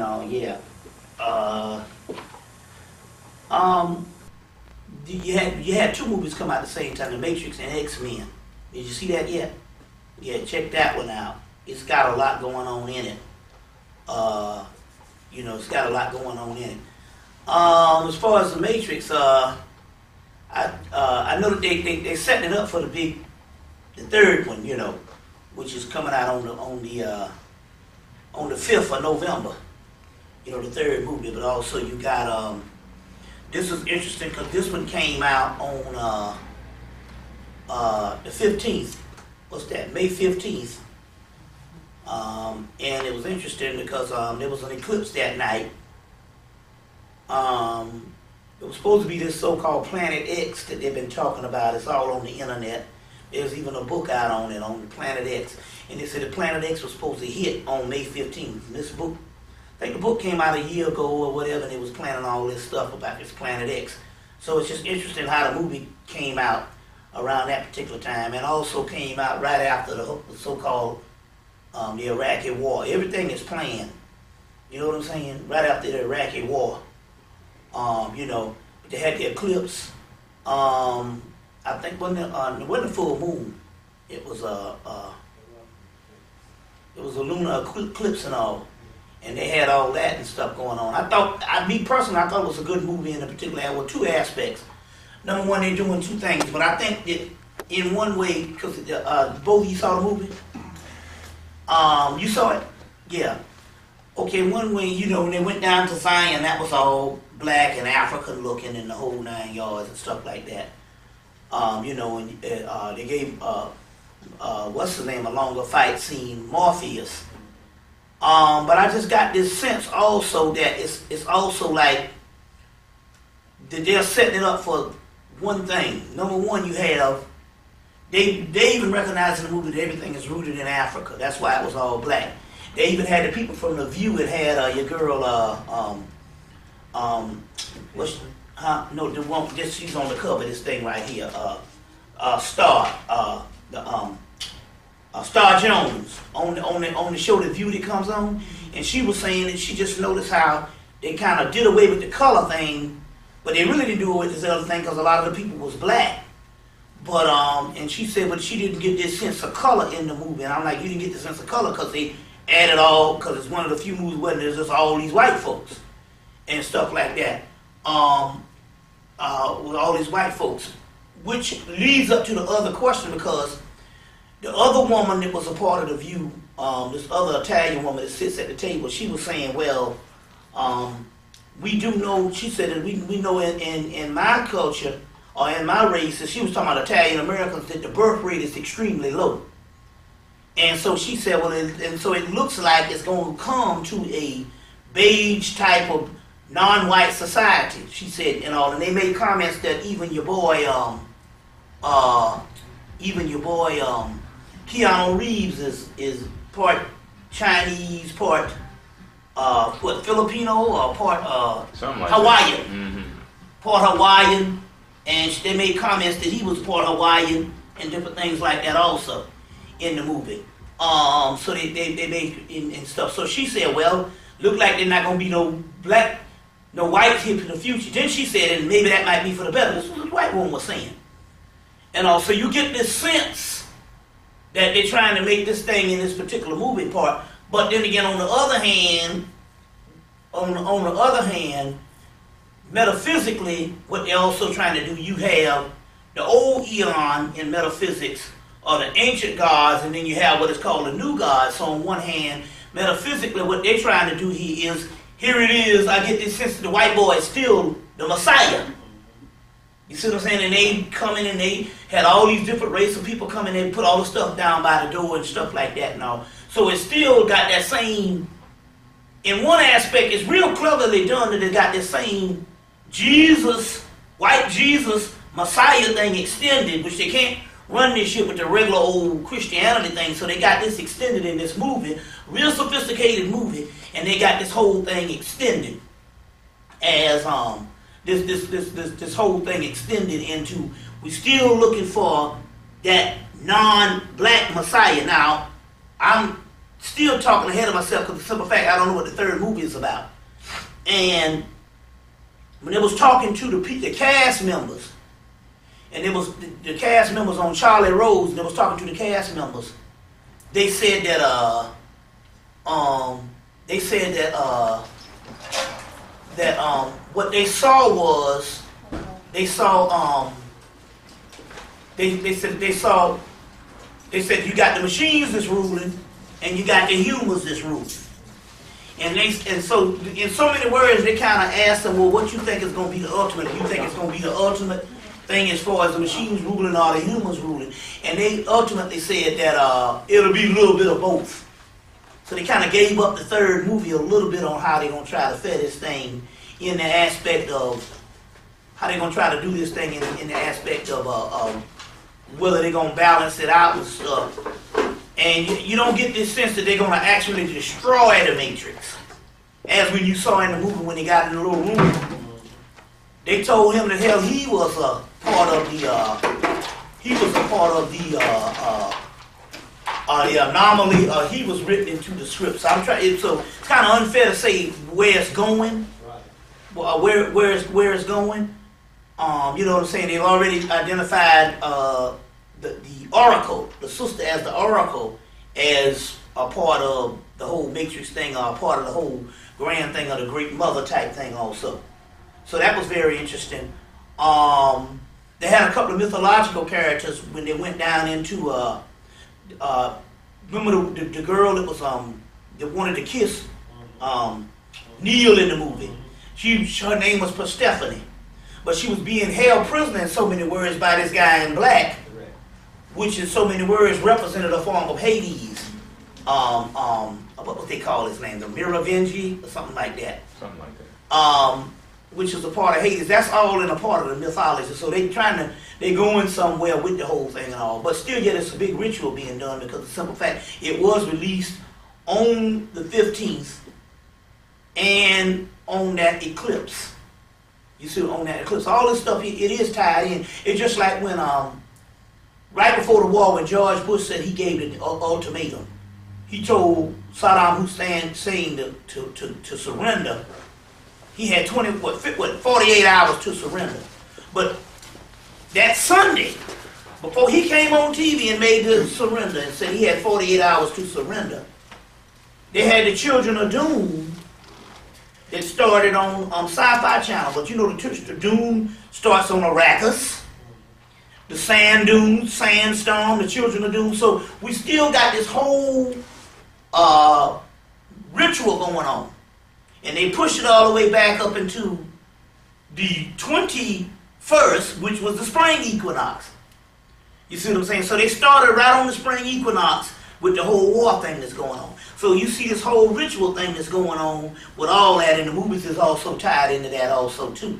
and all, yeah. Um, you had two movies come out at the same time, The Matrix and X-Men. Did you see that yet? Yeah, check that one out. It's got a lot going on in it. It's got a lot going on in it. As far as The Matrix, I know that they're setting it up for the third one, which is coming out on the 5th of November. The third movie, but also you got this is interesting because this one came out on the 15th. What's that? May 15th. And it was interesting because there was an eclipse that night. It was supposed to be this so-called Planet X that they've been talking about. It's all on the internet. There's even a book out on it, on Planet X. And they said the Planet X was supposed to hit on May 15th. And this book, I think the book came out a year ago or whatever, and it was planning all this stuff about this Planet X. So it's just interesting how the movie came out around that particular time, and also came out right after the so-called the Iraqi war. Everything is planned. You know what I'm saying? Right after the Iraqi war. They had the eclipse. I think it wasn't a full moon. It was a lunar eclipse and all. And they had all that and stuff going on. I thought it was a good movie in particular. There were two aspects. Number one, they're doing two things, but I think that in one way, because both of you saw the movie? You saw it? Yeah. Okay, one way, when they went down to Zion, that was all black and African looking and the whole 9 yards and stuff like that. And they gave, what's his name, a longer fight scene, Morpheus. But I just got this sense also that it's also like that they're setting it up for one thing. Number one, you have, they even recognize in the movie that everything is rooted in Africa. That's why it was all black. They even had the people from The View. It had your girl, the one, she's on the cover of this thing right here, Star Jones on the show The View that comes on, and she was saying that she just noticed how they kind of did away with the color thing, but they really didn't do away with this other thing because a lot of the people was black. But and she said, but she didn't get this sense of color in the movie, and I'm like, you didn't get the sense of color because they added all, because it's one of the few movies where there's just all these white folks and stuff like that, with all these white folks, which leads up to the other question, because the other woman that was a part of The View, this other Italian woman that sits at the table, she was saying, well, we do know, she said that we know in my culture, or in my race, and she was talking about Italian Americans, that the birth rate is extremely low. And so she said, well, and so it looks like it's going to come to a beige type of non-white society, she said, and all. And they made comments that even your boy Keanu Reeves is part Chinese, part Filipino, or part like Hawaiian. Mm-hmm. Part Hawaiian, and they made comments that he was part Hawaiian and different things like that also in the movie. So they made and stuff. So she said, well, look like they're not gonna be no whites here in the future. Then she said, and maybe that might be for the better. This is what the white woman was saying. And also, you get this sense that they're trying to make this thing in this particular movie part. But then again, on the other hand, metaphysically, what they're also trying to do, you have the old eon in metaphysics, or the ancient gods, and then you have what is called the new gods. So on one hand, metaphysically, what they're trying to do here it is, I get this sense that the white boy is still the Messiah. You see what I'm saying? And they come in and they had all these different races of people come in and put all the stuff down by the door and stuff like that and all. So it's still got that same, in one aspect, it's real cleverly done that it got the same Jesus, white Jesus, Messiah thing extended, which they can't run this shit with the regular old Christianity thing, so they got this extended in this movie, real sophisticated movie, and they got this whole thing extended as this whole thing extended into, we're still looking for that non-black Messiah. Now, I'm still talking ahead of myself because the simple fact I don't know what the third movie is about. And when it was talking to the cast members, and it was the cast members on Charlie Rose, and it was talking to the cast members, they said that what they saw was they said you got the machines that's ruling and you got the humans that's ruling. And so in so many words they kind of asked them, well, what you think is going to be the ultimate? Do you think it's going to be the ultimate thing as far as the machines ruling or the humans ruling? And they ultimately said that it'll be a little bit of both. So they kind of gave up the third movie a little bit on how they're going to try to fit this thing in the aspect of how they're going to try to do this thing in the aspect of whether they're going to balance it out and stuff. And you don't get this sense that they're going to actually destroy the Matrix. As when you saw in the movie when they got in the little room, they told him that hell he was a part of the anomaly. He was written into the script. So so it's kind of unfair to say where it's going, where it's going. You know what I'm saying? They've already identified the Oracle, the sister as the Oracle, as a part of the whole Matrix thing, or a part of the whole grand thing, of the Great Mother type thing also. So that was very interesting. They had a couple of mythological characters when they went down into remember the girl that was that wanted to kiss Neil in the movie. Her name was Persephone, but she was being held prisoner in so many words by this guy in black, which in so many words represented a form of Hades. What would they call his name? The Miravengi or something like that. Something like that. Which is a part of Hades. That's all in a part of the mythology. So they going somewhere with the whole thing and all. But still, yet it's a big ritual being done because of the simple fact it was released on the 15th and on that eclipse. You see, on that eclipse. All this stuff, it is tied in. It's just like when, right before the war, when George Bush said he gave the ultimatum, he told Saddam Hussein saying to surrender. He had 48 hours to surrender. But that Sunday, before he came on TV and made the surrender and said he had 48 hours to surrender, they had the Children of Doom that started on Sci-Fi Channel. But you know the Doom starts on Arrakis, the Sand Dunes, Sandstorm, the Children of Doom. So we still got this whole ritual going on. And they pushed it all the way back up into the 21st, which was the spring equinox. You see what I'm saying? So they started right on the spring equinox with the whole war thing that's going on. So you see this whole ritual thing that's going on with all that, and the movies is also tied into that also too.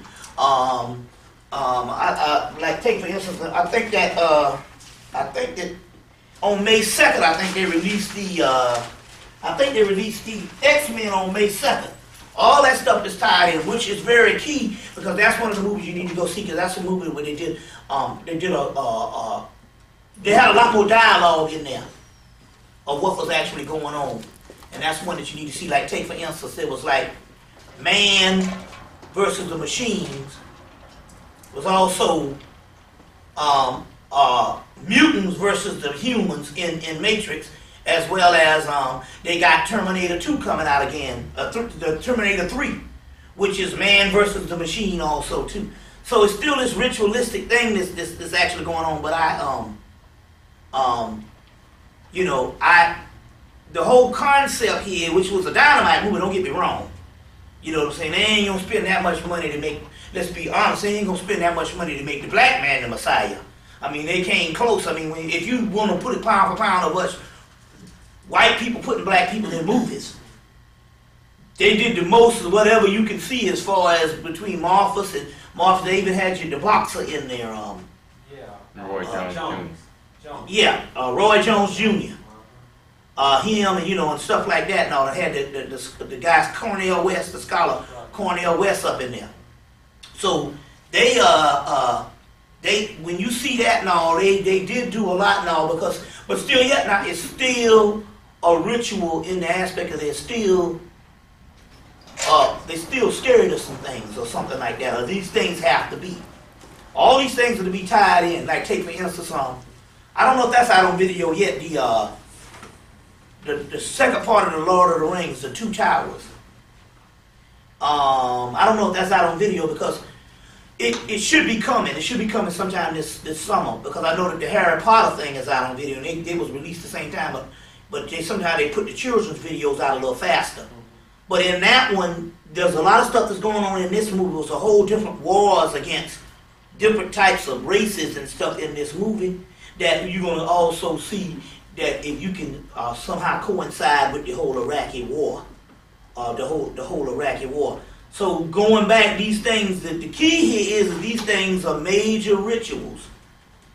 Like take for instance, I think that on May 2nd, I think they released the X-Men on May 2nd. All that stuff is tied in, which is very key because that's one of the movies you need to go see because that's a movie where they had a lot more dialogue in there of what was actually going on, and that's one that you need to see. Like take for instance, it was like man versus the machines. It was also mutants versus the humans in Matrix. As well as they got Terminator 2 coming out again, the Terminator 3, which is man versus the machine also too. So it's still this ritualistic thing that's actually going on. But the whole concept here, which was a dynamite movie, don't get me wrong. You know what I'm saying? They ain't gonna spend that much money to make. Let's be honest, they ain't gonna spend that much money to make the black man the Messiah. I mean, they came close. I mean, if you want to put it pound for pound of what's white people putting black people in movies, they did the most of whatever you can see as far as between Marthas and Martha. They even had the boxer in there. Roy Jones Jr. Yeah, Roy Jones Jr. Him and and stuff like that. And all that had the guys Cornel West, the scholar Cornel West up in there. So they when you see that and all, they did do a lot and all but still yet now it's still a ritual in the aspect of they're still scared of some things or something like that, or these things have to be. All these things are to be tied in. Like take for instance, I don't know if that's out on video yet, the second part of the Lord of the Rings, the Two Towers. I don't know if that's out on video because it should be coming. It should be coming sometime this summer because I know that the Harry Potter thing is out on video and they was released the same time, but somehow they put the children's videos out a little faster. But in that one, there's a lot of stuff that's going on in this movie. There's a whole different wars against different types of races and stuff in this movie that you're going to also see that if you can somehow coincide with the whole Iraqi war, the whole Iraqi war. So going back, these things, the key here is these things are major rituals.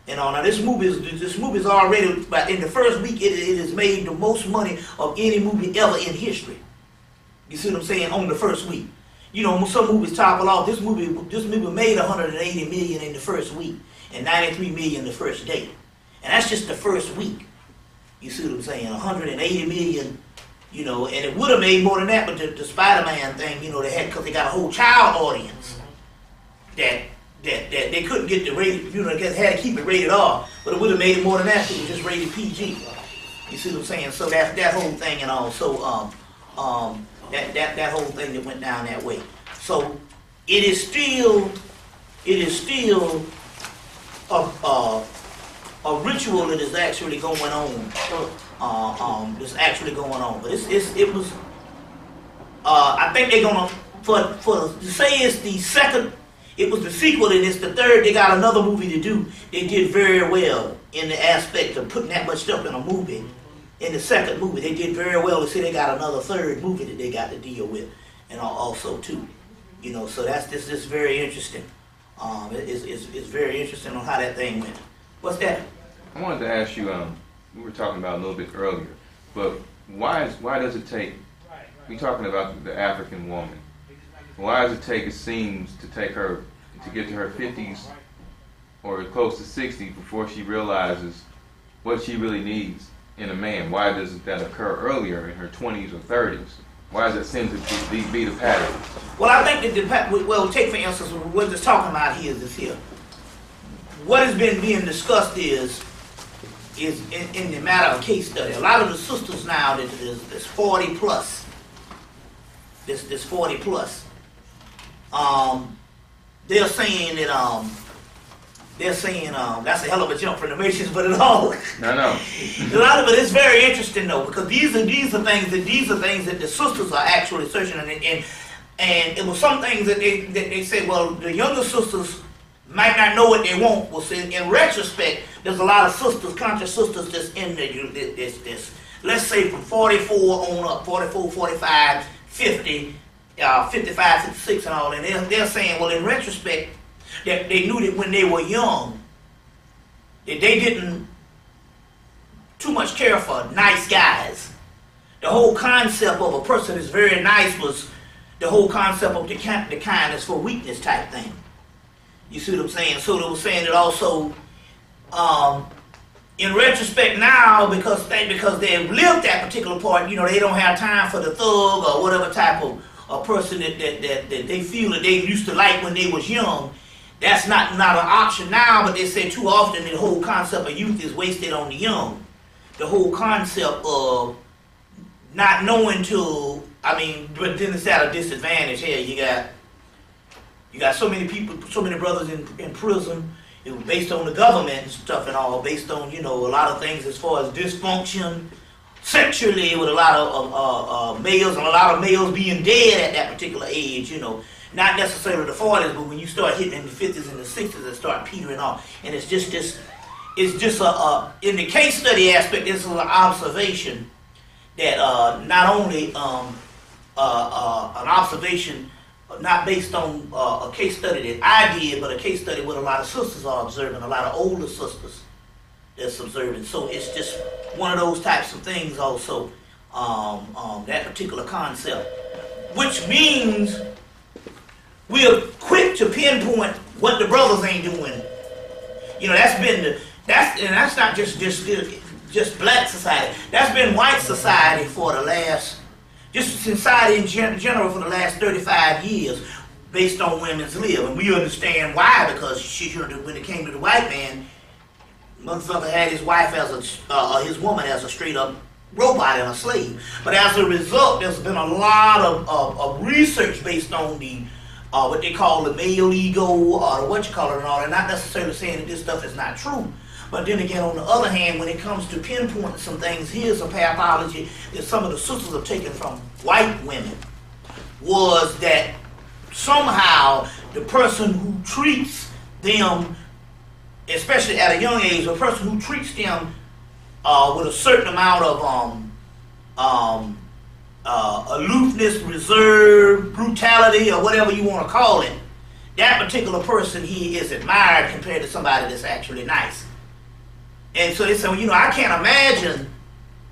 And now this movie is already, but in the first week it has made the most money of any movie ever in history. You see what I'm saying? On the first week. You know, some movies topple off. This movie made 180 million in the first week and 93 million the first day. And that's just the first week. You see what I'm saying? 180 million, you know, and it would have made more than that, but the Spider-Man thing, you know, they had, because they got a whole child audience that they couldn't get the rated, you know, they had to keep it rated R, but it would have made it more than that, it was just rated PG. You see what I'm saying? So that whole thing and all. So that whole thing that went down that way. So it is still a ritual that is actually going on. That's actually going on. But it was. I think they're gonna to say it's the second. It was the sequel and it's the third. They got another movie to do. They did very well in the aspect of putting that much stuff in a movie. In the second movie, they did very well. They say they got another third movie that they got to deal with, and also too, you know. So that's this very interesting. It's very interesting on how that thing went. What's that? I wanted to ask you. We were talking about a little bit earlier, but why does it take? We're talking about the African woman. Why does it take? It seems to take her to get to her 50s or close to 60 before she realizes what she really needs in a man. Why doesn't that occur earlier in her 20s or 30s? Why does it seem to be the pattern? Well, I think well, take for instance, what we're just talking about here is this here. What has been being discussed is in the matter of case study. A lot of the sisters now that is 40 plus, this 40 plus, they're saying that that's a hell of a jump from the missions, but at all. No. A lot of it is very interesting though, because these are things that the sisters are actually searching, and it was some things that they said. Well, the younger sisters might not know what they want. Well, see, in retrospect, there's a lot of sisters, conscious sisters, that's in this. Let's say from 44 on up, 44, 45, 50, 55, 56, and all, and they're saying, well, in retrospect, that they knew that when they were young, that they didn't too much care for nice guys. The whole concept of a person that's very nice was the whole concept of the kindness for weakness type thing. You see what I'm saying? So they were saying that also, in retrospect now, because they've lived that particular part, you know, they don't have time for the thug or whatever type of a person that they feel that they used to like when they was young. That's not an option now, but they say too often the whole concept of youth is wasted on the young. The whole concept of not knowing but then it's at a disadvantage. Here you got so many people, so many brothers in prison. It was based on the government and stuff and all, based on, you know, a lot of things as far as dysfunction, sexually, with a lot of males, and a lot of males being dead at that particular age, you know. Not necessarily the 40s, but when you start hitting in the 50s and the 60s, it start petering off. And it's just in the case study aspect, this is an observation that not only an observation not based on a case study that I did, but a case study what a lot of sisters are observing, a lot of older sisters that's observing. So it's just one of those types of things also, that particular concept, which means we are quick to pinpoint what the brothers ain't doing. You know, that's not just just black society. That's been white society for the last, just society in general for the last 35 years, based on women's live. And we understand why, because when it came to the white man, motherfucker had his wife as his woman as a straight up robot and a slave. But as a result, there's been a lot of research based on the what they call the male ego or the whatchamacallit and all that. Not necessarily saying that this stuff is not true. But then again, on the other hand, when it comes to pinpointing some things, here's a pathology that some of the sisters have taken from white women, was that somehow the person who treats them, especially at a young age, a person who treats them with a certain amount of aloofness, reserve, brutality, or whatever you want to call it, that particular person, he is admired compared to somebody that's actually nice. And so they say, well, you know, I can't imagine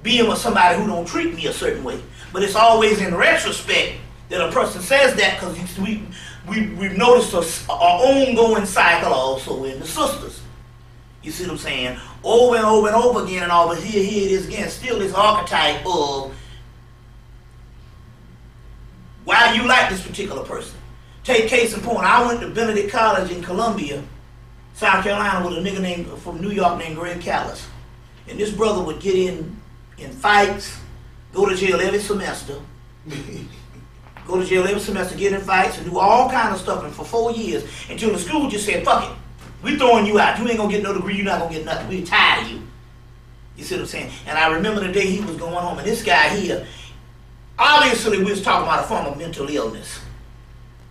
being with somebody who don't treat me a certain way. But it's always in retrospect that a person says that, because we've noticed our ongoing cycle also in the sisters. You see what I'm saying? Over and over and over again and all, but here it is again, still this archetype of why do you like this particular person? Take case in point, I went to Benedict College in Columbia, South Carolina, with a nigga from New York named Greg Callis. And this brother would get in fights, go to jail every semester, get in fights and do all kind of stuff, and for 4 years, until the school just said, fuck it, we throwing you out. You ain't gonna get no degree, you're not gonna get nothing. We're tired of you. You see what I'm saying? And I remember the day he was going home, and this guy here, obviously we was talking about a form of mental illness.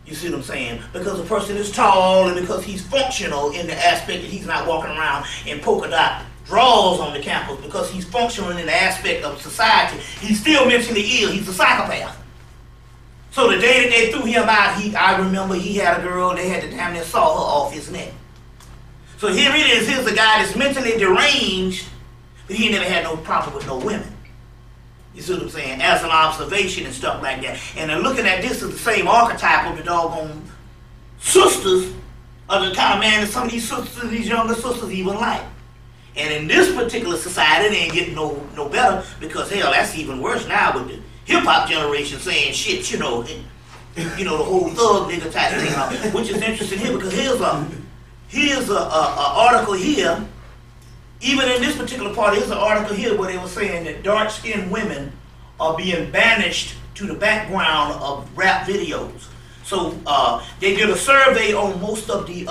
You see what I'm saying? Because the person is tall and because he's functional in the aspect that he's not walking around in polka dot drawers on the campus, because he's functional in the aspect of society, he's still mentally ill. He's a psychopath. So the day that they threw him out, I remember he had a girl, they had to damn near saw her off his neck. So here it is, here's a guy that's mentally deranged, but he never had no problem with no women. You see what I'm saying? As an observation and stuff like that. And then looking at this as the same archetype of the doggone sisters, of the kind of man that some of these sisters, these younger sisters even like. And in this particular society, they ain't getting no better, because hell, that's even worse now with the hip-hop generation saying shit, you know, the whole thug nigga type thing, which is interesting here, because here's a article here. Even in this particular part, here's an article here where they were saying that dark-skinned women are being banished to the background of rap videos. So they did a survey on most of the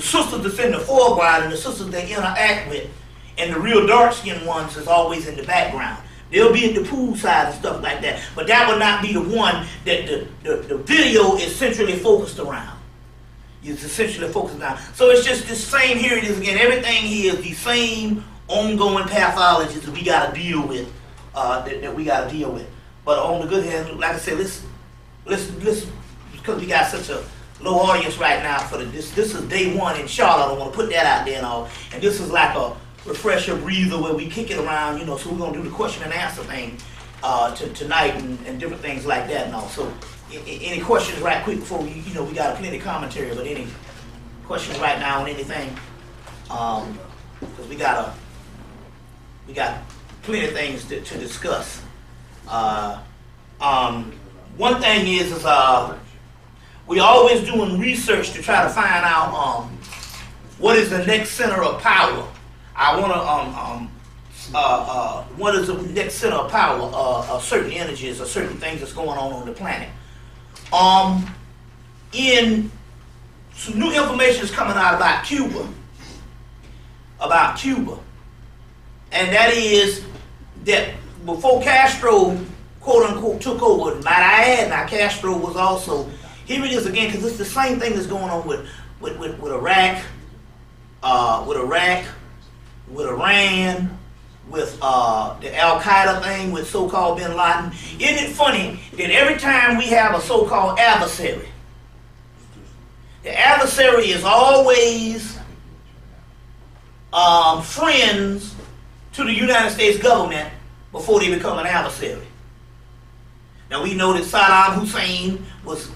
sisters that's in the foreground and the sisters they interact with, and the real dark-skinned ones is always in the background. They'll be at the pool side and stuff like that, but that would not be the one that the video is centrally focused around. It's essentially focused on. So it's just the same, here it is again. Everything here is the same ongoing pathologies that we got to deal with. That we got to deal with. But on the good hand, like I said, let's because we got such a low audience right now for this. This is day one in Charlotte. I want to put that out there and all. And this is like a refresher breather where we kick it around, you know. So we're gonna do the question and answer thing tonight and different things like that and all. So. Any questions right quick before we got plenty of commentary, but any questions right now on anything? Because we got plenty of things to discuss. One thing is we always doing research to try to find out what is the next center of power. I want to what is the next center of power? Certain energies or certain things that's going on the planet. Some new information is coming out about Cuba, and that is that before Castro, quote unquote, took over, might I add, now Castro was also, here it is again, because it's the same thing that's going on with Iraq, with Iran, with the Al-Qaeda thing with so-called bin Laden. Isn't it funny that every time we have a so-called adversary, the adversary is always friends to the United States government before they become an adversary. Now we know that Saddam Hussein was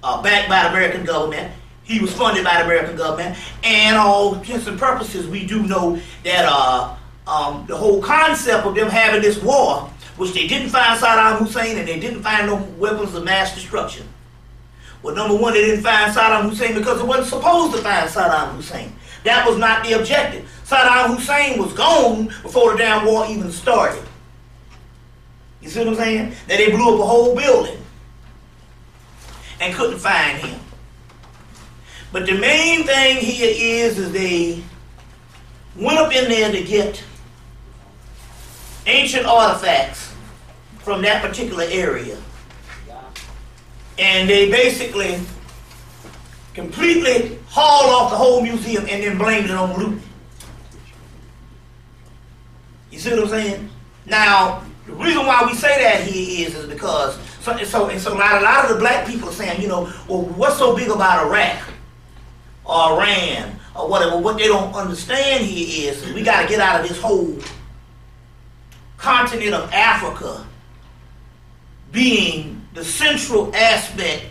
backed by the American government. He was funded by the American government, and all intents and purposes, we do know that the whole concept of them having this war, which they didn't find Saddam Hussein, and they didn't find no weapons of mass destruction. Well, number one, they didn't find Saddam Hussein because it wasn't supposed to find Saddam Hussein. That was not the objective. Saddam Hussein was gone before the damn war even started. You see what I'm saying? That they blew up a whole building and couldn't find him. But the main thing here is they went up in there to get ancient artifacts from that particular area. And they basically completely hauled off the whole museum and then blamed it on loot. You see what I'm saying? Now, the reason why we say that here is because so a lot of the black people are saying, you know, well, what's so big about Iraq or Iran or whatever? What they don't understand here is we got to get out of this whole continent of Africa being the central aspect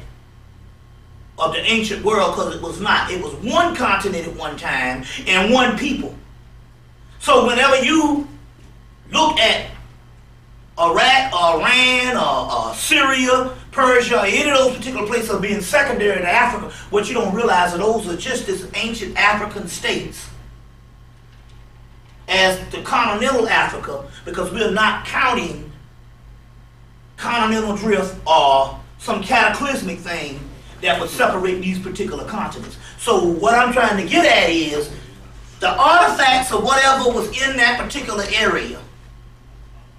of the ancient world, because it was not. It was one continent at one time and one people. So whenever you look at Iraq or Iran or Syria, Persia, or any of those particular places being secondary to Africa, what you don't realize is those are just as ancient African states as the continental Africa, because we're not counting continental drift or some cataclysmic thing that would separate these particular continents. So what I'm trying to get at is the artifacts or whatever was in that particular area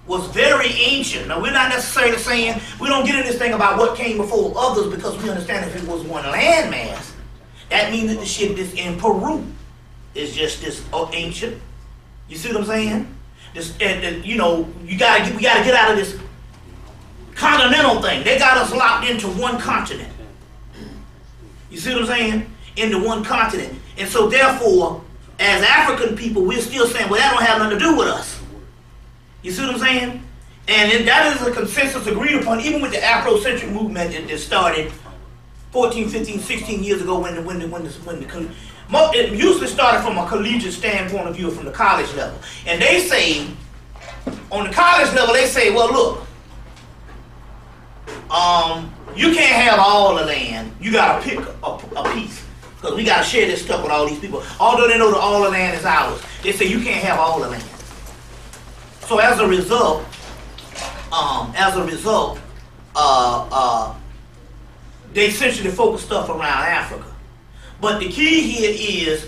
was very ancient. Now, we're not necessarily saying, we don't get in this thing about what came before others, because we understand if it was one landmass, that means that the shit that's in Peru is just this ancient. You see what I'm saying? This, you know, we gotta get out of this continental thing. They got us locked into one continent. You see what I'm saying? Into one continent. And so therefore, as African people, we're still saying, well, that don't have nothing to do with us. You see what I'm saying? And that is a consensus agreed upon, even with the Afrocentric movement that started 14, 15, 16 years ago it usually started from a collegiate standpoint of view, from the college level. And they say, on the college level, they say, well, look, you can't have all the land. You got to pick a piece, because we got to share this stuff with all these people. Although they know that all the land is ours, they say you can't have all the land. So as a result, they essentially focus stuff around Africa. But the key here is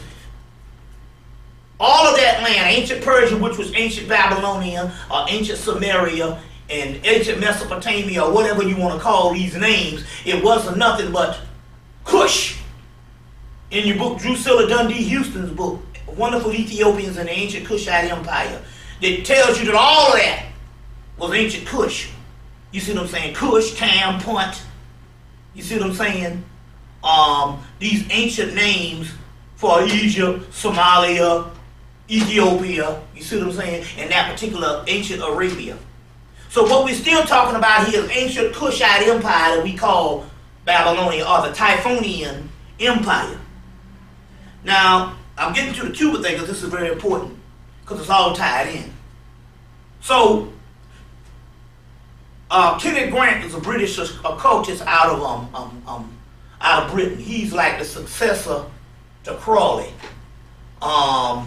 all of that land, ancient Persia, which was ancient Babylonia, or ancient Samaria, and ancient Mesopotamia, or whatever you want to call these names, it wasn't nothing but Kush. In your book, Drusilla Dundee Houston's book, Wonderful Ethiopians and the Ancient Kushite Empire, that tells you that all of that was ancient Kush. You see what I'm saying? Kush, Tam, Punt. You see what I'm saying? These ancient names for Egypt, Somalia, Ethiopia. You see what I'm saying? And that particular ancient Arabia. So what we're still talking about here is ancient Kushite Empire that we call Babylonia, or the Typhonian Empire. Now, I'm getting to the Cuba thing because this is very important, because it's all tied in. So, Kenneth Grant is a British occultist out of Britain. He's like the successor to Crowley. I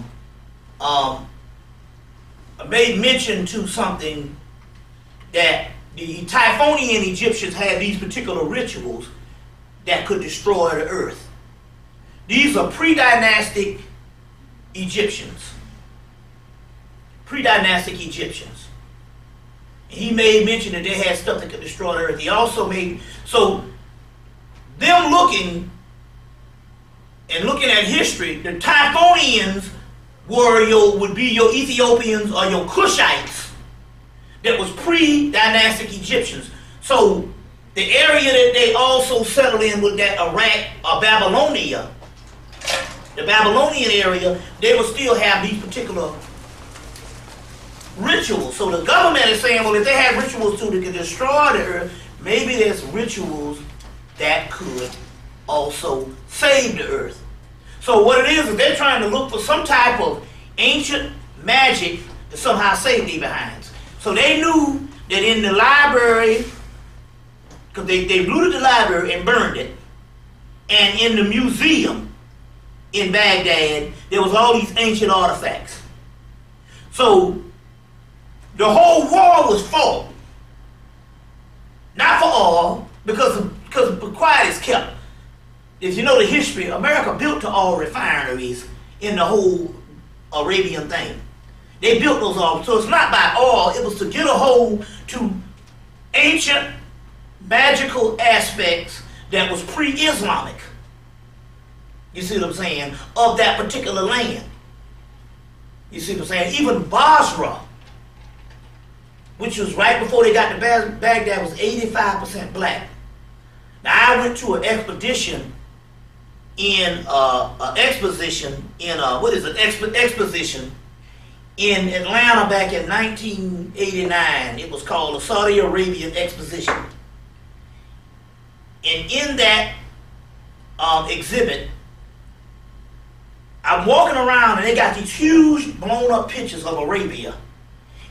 made mention to something that the Typhonian Egyptians had these particular rituals that could destroy the earth. These are pre-dynastic Egyptians. Pre-dynastic Egyptians. And he made mention that they had stuff that could destroy the earth. He also made, so them looking at history, the Typhonians would be your Ethiopians or your Kushites that was pre-dynastic Egyptians. So the area that they also settled in with that Iraq or Babylonia, the Babylonian area, they would still have these particular rituals. So the government is saying, well, if they had rituals too that could destroy the earth, maybe there's rituals that could also saved the earth. So what it is they're trying to look for some type of ancient magic to somehow save their behinds. So they knew that in the library, because they looted the library and burned it, and in the museum in Baghdad, there was all these ancient artifacts. So the whole war was fought, not for all, because quiet is kept. If you know the history, America built the oil refineries in the whole Arabian thing. They built those oil, so it's not by oil, it was to get a hold to ancient magical aspects that was pre-Islamic. You see what I'm saying? Of that particular land. You see what I'm saying? Even Basra, which was right before they got to Baghdad, was 85% black. Now I went to an expedition in exposition in Atlanta back in 1989. It was called the Saudi Arabian Exposition. And in that exhibit, I'm walking around and they got these huge blown up pictures of Arabia.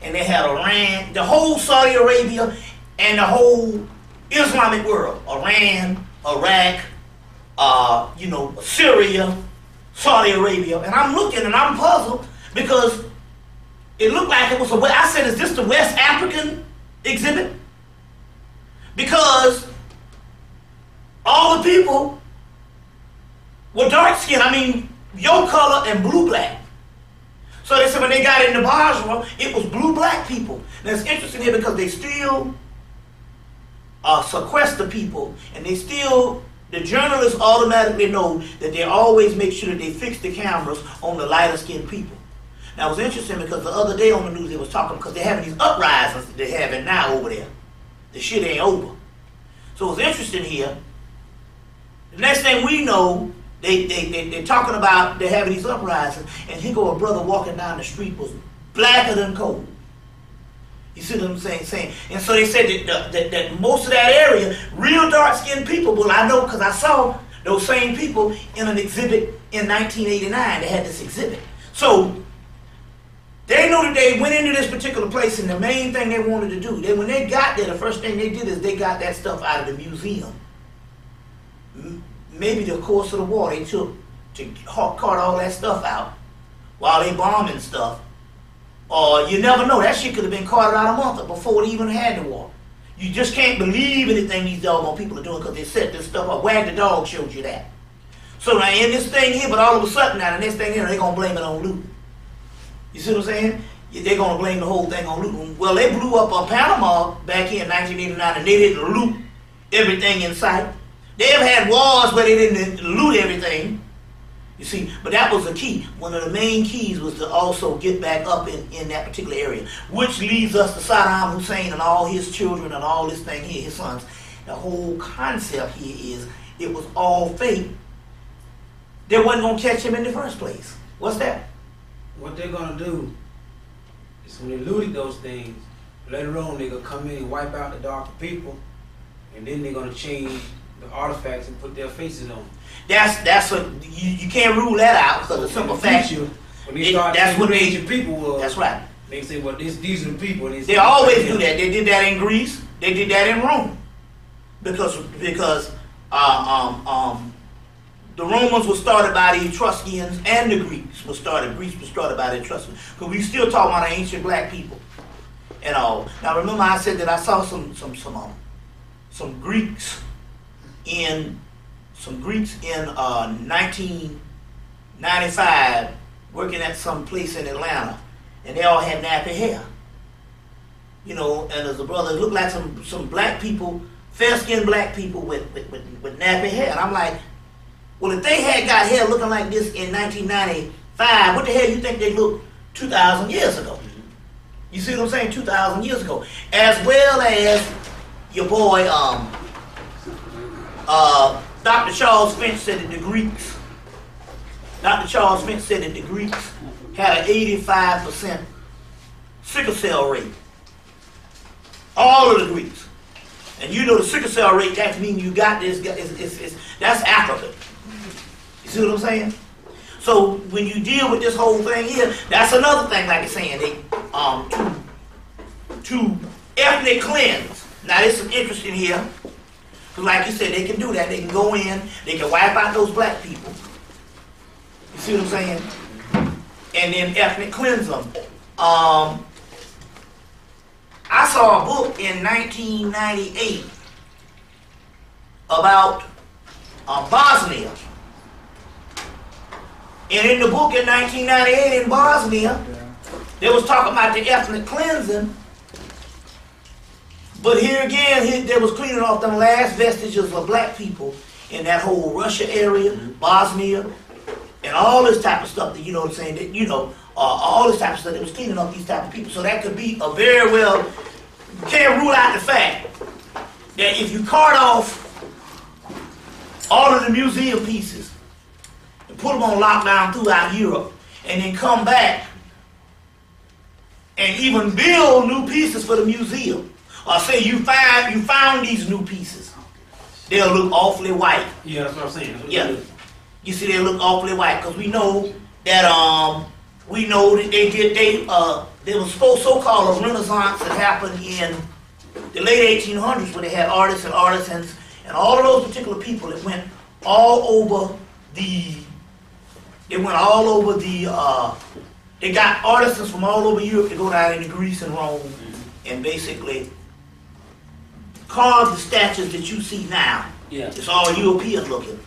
And they had Iran, the whole Saudi Arabia and the whole Islamic world. Iran, Iraq, Syria, Saudi Arabia. And I'm looking and I'm puzzled because it looked like it was I said, is this the West African exhibit? Because all the people were dark skinned. I mean, your color and blue-black. So they said when they got into Basra, it was blue-black people. And it's interesting here because they still sequester people, and the journalists automatically know that they always make sure that they fix the cameras on the lighter-skinned people. Now it was interesting because the other day on the news they was talking, because they're having these uprisings that they're having now over there. The shit ain't over. So it's interesting here. The next thing we know, they're talking about they're having these uprisings, and here go a brother walking down the street was blacker than coal. You see what I'm saying? And so they said that most of that area, real dark-skinned people, well, I know because I saw those same people in an exhibit in 1989. They had this exhibit. So they knew that they went into this particular place, and the main thing they wanted to do, when they got there, the first thing they did is they got that stuff out of the museum. Maybe the course of the war they took to cart all that stuff out while they bombing stuff. Or you never know, that shit could have been carted out a month before they even had the war. You just can't believe anything these doggone people are doing because they set this stuff up. Wag the Dog showed you that. So now in this thing here, but all of a sudden now the next thing here, they're going to blame it on looting. You see what I'm saying? They're going to blame the whole thing on looting. Well, they blew up on Panama back in 1989 and they didn't loot everything in sight. They have had wars where they didn't loot everything, you see, but that was the key. One of the main keys was to also get back up in that particular area, which leads us to Saddam Hussein and all his children and all this thing here, his sons. The whole concept here is it was all fake. They wasn't going to catch him in the first place. What's that? What they're going to do is when they looted those things, later on they're going to come in and wipe out the darker people, and then they're going to change the artifacts and put their faces on them. That's what you can't rule that out because the simple fact when they start that's what the ancient people was. That's right. They say, well, these are the people. They always do that. They did that in Greece. They did that in Rome because the Romans were started by the Etruscans and the Greeks were started. Greece was started by the Etruscans because we still talking about the ancient black people and all. Now remember I said that I saw some Greeks in 1995 working at some place in Atlanta, and they all had nappy hair. You know, and as a brother, it looked like some black people, fair-skinned black people with nappy hair. And I'm like, well, if they had got hair looking like this in 1995, what the hell you think they looked 2,000 years ago? You see what I'm saying? 2,000 years ago. As well as your boy, Dr. Charles Finch said that the Greeks had an 85% sickle cell rate. All of the Greeks. And you know the sickle cell rate, that means you got this, that's Africa. You see what I'm saying? So when you deal with this whole thing here, that's another thing, like it's saying, they, to ethnic cleanse. Now this is interesting here, because like you said, they can do that. They can go in, they can wipe out those black people. You see what I'm saying? And then ethnic cleanse them. I saw a book in 1998 about Bosnia. And in the book in 1998 in Bosnia, they was talking about the ethnic cleansing. But here again, they was cleaning off them last vestiges of black people in that whole Russia area, Bosnia, and all this type of stuff that, you know what I'm saying, that, you know, all this type of stuff that was cleaning up these type of people. So that could be a very well, you can't rule out the fact that if you cart off all of the museum pieces and put them on lockdown throughout Europe and then come back and even build new pieces for the museum, or say you found these new pieces, they'll look awfully white. Yeah, that's what I'm saying. Yeah. You see, they look awfully white because we know that there was so-called a renaissance that happened in the late 1800s where they had artists and artisans and all of those particular people that went all over they got artisans from all over Europe to go down into Greece and Rome and basically carve the statues that you see now. Yeah. It's all European looking.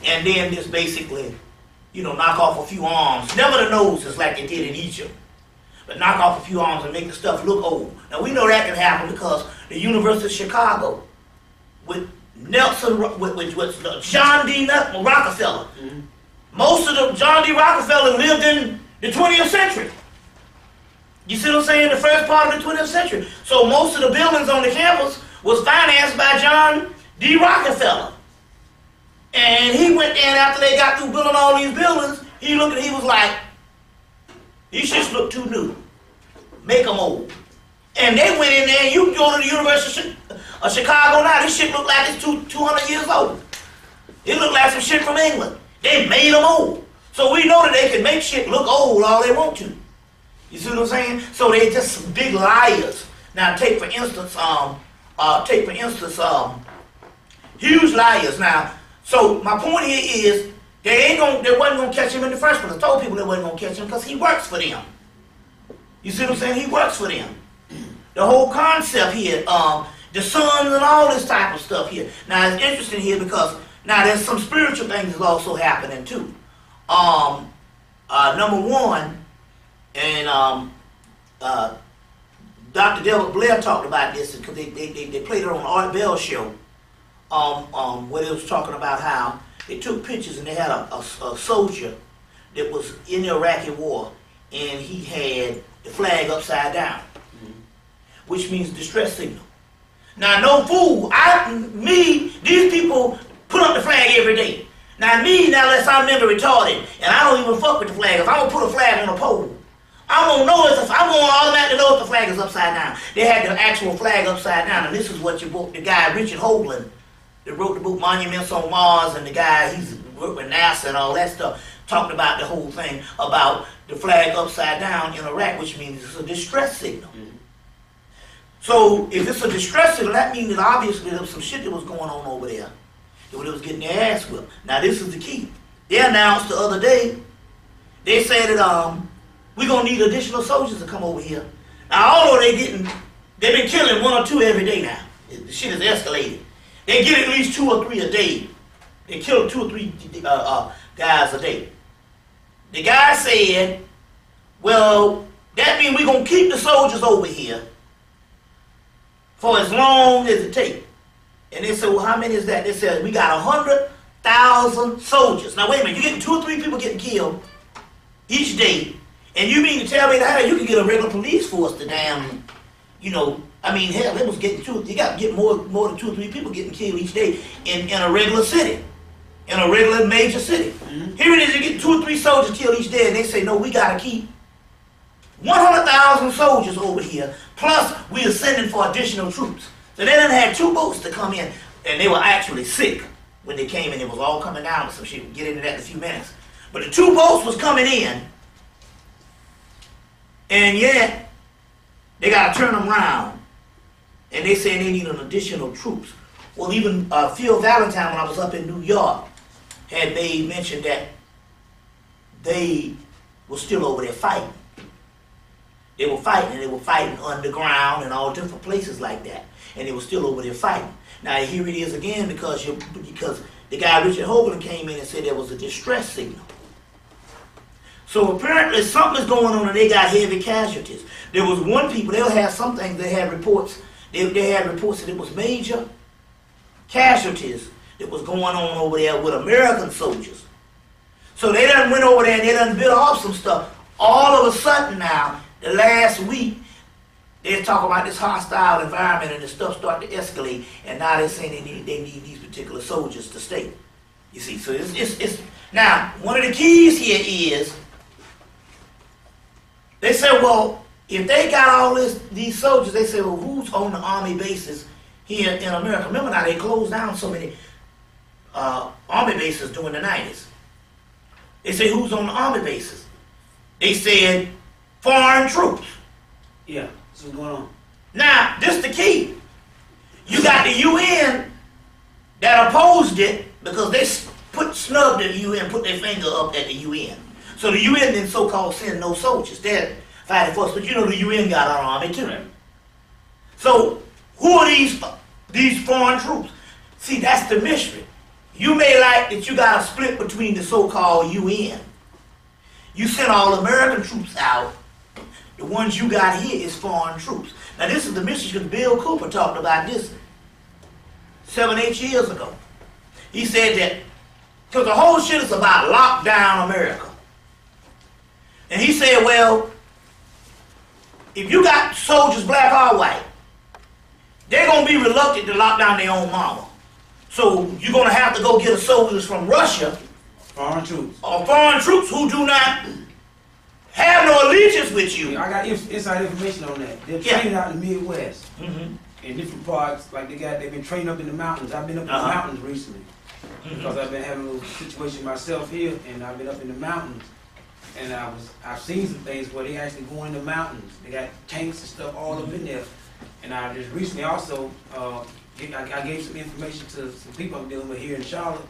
And then just basically, you know, knock off a few arms. Never the noses like they did in Egypt. But knock off a few arms and make the stuff look old. Now we know that can happen because the University of Chicago with John D. Rockefeller. Mm-hmm. Most of the John D. Rockefeller lived in the 20th century. You see what I'm saying? The first part of the 20th century. So most of the buildings on the campus was financed by John D. Rockefeller. And he went there and after they got through building all these buildings, he was like, these shits look too new. Make them old. And they went in there and you can go to the University of Chicago now, this shit look like it's 200 years old. It look like some shit from England. They made them old. So we know that they can make shit look old all they want to. You see what I'm saying? So they're just some big liars. Now take for instance, huge liars. Now, so my point here is they wasn't gonna catch him in the first place. I told people they wasn't gonna catch him because he works for them. You see what I'm saying? He works for them. The whole concept here, the sun and all this type of stuff here. Now it's interesting here because now there's some spiritual things that's also happening too. Number one, and Dr. Delbert Blair talked about this because they played it on the Art Bell show. Where they was talking about how they took pictures and they had a soldier that was in the Iraqi war and he had the flag upside down, which means distress signal. Now, no fool, these people put up the flag every day. Now, unless I'm mentally retarded and I don't even fuck with the flag, if I'm gonna put a flag on a pole, I'm gonna automatically know if the flag is upside down. They had the actual flag upside down, and this is what the guy Richard Hoagland, that wrote the book Monuments on Mars, and the guy, he's worked with NASA and all that stuff, talked about the whole thing about the flag upside down in Iraq, which means it's a distress signal. Mm-hmm. So if it's a distress signal, that means that obviously there was some shit that was going on over there. That they was getting their ass whipped. Now this is the key. They announced the other day, they said that we're going to need additional soldiers to come over here. Now although they've been killing 1 or 2 every day now. The shit is escalated. They get at least 2 or 3 a day. They kill 2 or 3 guys a day. The guy said, well, that means we're going to keep the soldiers over here for as long as it takes. And they said, well, how many is that? They said, we got 100,000 soldiers. Now, wait a minute. You're getting 2 or 3 people getting killed each day. And you mean to tell me that you can get a regular police force to damn, hell, it was getting you got to get more than 2 or 3 people getting killed each day in a regular city, in a regular major city. Mm-hmm. Here it is, you get 2 or 3 soldiers killed each day, and they say, no, we got to keep 100,000 soldiers over here, plus we are sending for additional troops. So they done had 2 boats to come in, and they were actually sick when they came in. It was all coming down, so she would get into that in a few minutes. But the 2 boats was coming in, and yet they got to turn them around, and they said they need an additional troops. Well, even Phil Valentine, when I was up in New York, had made mention that they were still over there fighting. They were fighting, and they were fighting underground and all different places like that. And they were still over there fighting. Now here it is again because the guy Richard Hoagland came in and said there was a distress signal. So apparently something is going on and they got heavy casualties. There was one people, they'll have some things, they had reports, they had reports that it was major casualties that was going on over there with American soldiers. So they done went over there and they done built off some stuff. All of a sudden now, the last week, they're talking about this hostile environment and the stuff starting to escalate, and now they're saying they need these particular soldiers to stay. You see, so it's now one of the keys here is they said, well, if they got all these soldiers, they said, well, who's on the army bases here in America? Remember now, they closed down so many army bases during the 90s. They say, who's on the army bases? They said, foreign troops. Yeah, that's what's going on. Now, this is the key. You got the UN that opposed it because they snubbed the UN, put their finger up at the UN. So the UN didn't so-called send no soldiers. They're fighting for us, but you know the UN got our army too. Right. So who are these foreign troops? See, that's the mystery. You may like that you got a split between the so-called UN. You sent all American troops out. The ones you got here is foreign troops. Now this is the mystery because Bill Cooper talked about this 7-8 years ago. He said that, because the whole shit is about lockdown America. And he said, well, if you got soldiers, black or white, they're going to be reluctant to lock down their own mama. So you're going to have to go get soldiers from Russia. Foreign troops. Or foreign troops who do not have no allegiance with you. I got inside information on that. They're training out in the Midwest. In different parts, like they've been training up in the mountains. I've been up in the mountains recently. Because I've been having a little situation myself here, and I've been up in the mountains. And I've seen some things where they actually go in the mountains. They got tanks and stuff all up in there. And I just recently also, I gave some information to some people I'm dealing with here in Charlotte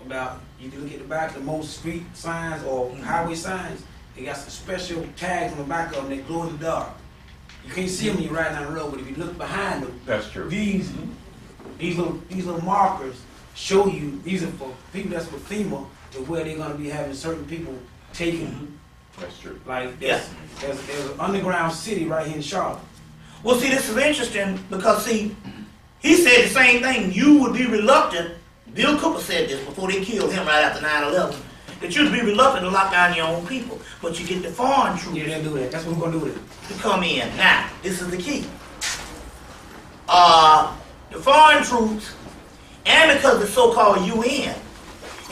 about, you can look at the back of most street signs or highway signs. They got some special tags on the back of them that glow in the dark. You can't see them when you're riding down the road, but if you look behind them, that's true. These little markers show you, these are for people that's with FEMA, to where they're going to be having certain people taken. That's true. Like there's an underground city right here in Charlotte. Well, see, this is interesting because, see, he said the same thing. You would be reluctant, Bill Cooper said this before they killed him right after 9/11, that you'd be reluctant to lock down your own people. But you get the foreign troops. Yeah, they'll do that. That's what we're going to do with it. To come in. Now, this is the key. The foreign troops, and because the so-called UN,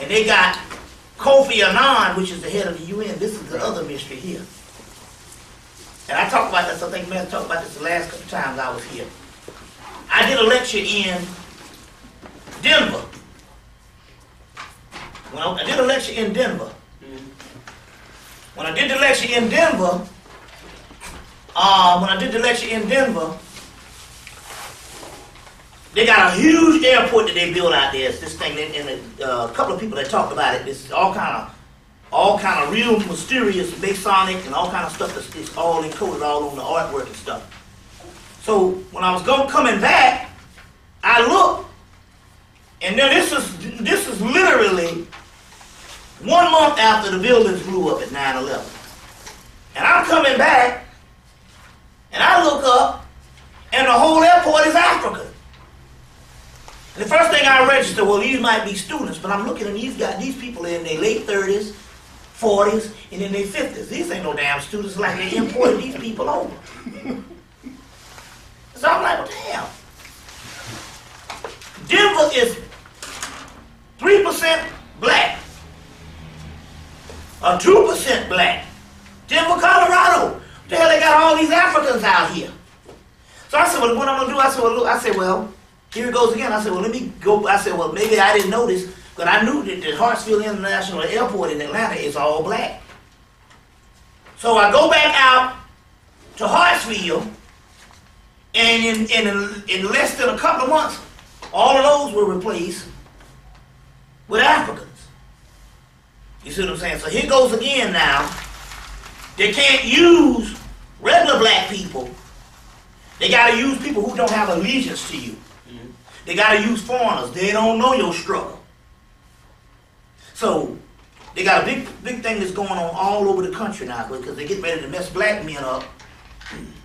and they got Kofi Annan, which is the head of the UN, this is the other mystery here. And I talked about this, I think I talked about this the last couple times I was here. I did a lecture in Denver. I did a lecture in Denver. When I did the lecture in Denver, they got a huge airport that they built out there. It's this thing, and a couple of people that talked about it. This is all kind of real mysterious, Masonic, and all kind of stuff that's all encoded all on the artwork and stuff. So when I was coming back, I looked, and then this is literally 1 month after the buildings blew up at 9/11. And I'm coming back, and I look up, and the whole airport is African. And the first thing I registered, well, these might be students, but I'm looking, and these people are in their late 30s, 40s, and in their 50s. These ain't no damn students, like they imported these people over. So I'm like, what the hell? Denver is 3% black, or 2% black. Denver, Colorado. What the hell, they got all these Africans out here. So I said, well, what I'm going to do, I said, well, look, well, here it goes again. I said, well, let me go. I said, well, maybe I didn't notice, but I knew that the Hartsfield International Airport in Atlanta is all black. So I go back out to Hartsfield, and in less than a couple of months, all of those were replaced with Africans. You see what I'm saying? So here goes again now. They can't use regular black people. They got to use people who don't have allegiance to you. They got to use foreigners. They don't know your struggle. So they got a big thing that's going on all over the country now because they're getting ready to mess black men up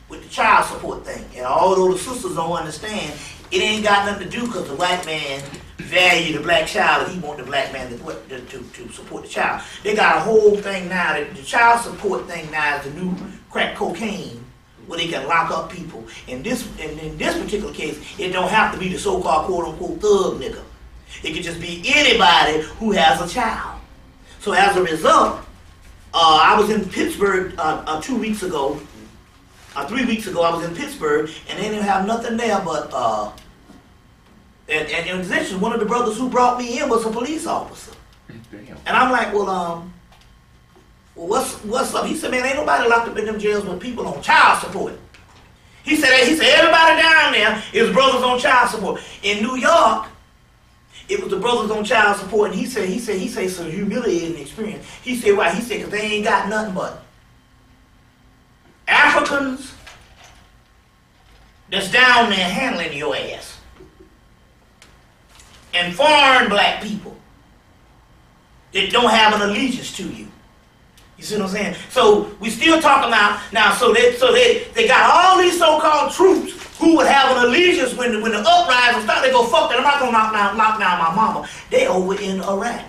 with the child support thing. And although the sisters don't understand, it ain't got nothing to do because the white man value the black child and he want the black man to support the child. They got a whole thing now that the child support thing now is the new crack cocaine where they can lock up people. In this particular case, it don't have to be the so-called quote-unquote thug nigga. It could just be anybody who has a child. So as a result, I was in Pittsburgh 2 weeks ago. 3 weeks ago, I was in Pittsburgh, and they didn't have nothing there but, and in addition, one of the brothers who brought me in was a police officer. Damn. And I'm like, well, what's up? He said, man, ain't nobody locked up in them jails with people on child support. He said everybody down there is brothers on child support. In New York, it was the brothers on child support, and he said it's a humiliating experience. He said, why? He said, because they ain't got nothing but Africans that's down there handling your ass. And foreign black people that don't have an allegiance to you. You see what I'm saying? So we still talking about now. So they got all these so-called troops who would have an allegiance when the uprising started. They go, fuck that! I'm not gonna knock down my mama. They over in Iraq,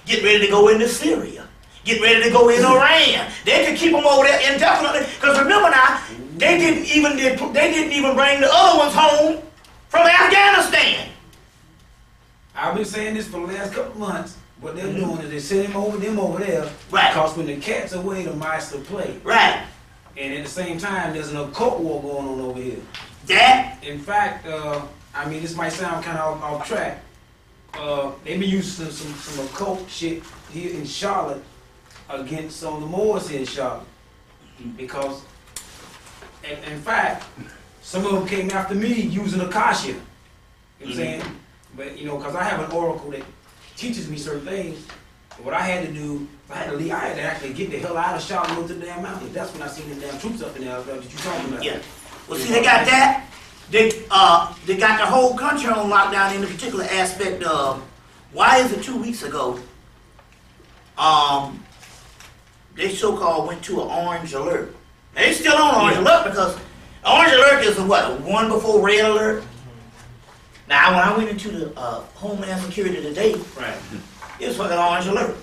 get ready to go into Syria, get ready to go in Iran. They could keep them over there indefinitely. Because remember now, they didn't even bring the other ones home from Afghanistan. I've been saying this for the last couple months. What they're doing is they send them over there. Right. Because when the cat's away, the mice will play. Right. And at the same time, there's an occult war going on over here. That? In fact, I mean, this might sound kind of off track. They been using some occult shit here in Charlotte against some of the Moors here in Charlotte. Because, in fact, some of them came after me using Akasha. You know what I'm saying? But, you know, because I have an oracle that teaches me certain things. And what I had to do, I had to leave. I had to actually get the hell out of Charlotte and go to the damn mountains. That's when I seen the damn troops up in there that you talking about. Yeah. Well, see, they got that. They got the whole country on lockdown in the particular aspect of, why is it 2 weeks ago, they so-called went to an orange alert. Now, they still on orange alert because orange alert is a one before red alert. Now, when I went into the Homeland Security today, right, it was fucking orange alert.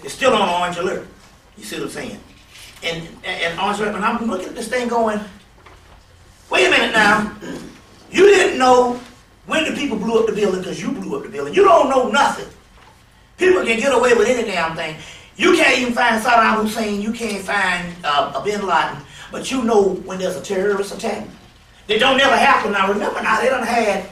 It's still on orange alert. You see what I'm saying? And orange alert, and I'm looking at this thing going, wait a minute now. You didn't know when the people blew up the building because you blew up the building. You don't know nothing. People can get away with any damn thing. You can't even find Saddam Hussein. You can't find Bin Laden. But you know when there's a terrorist attack. They don't never happen. Now remember now, they done had,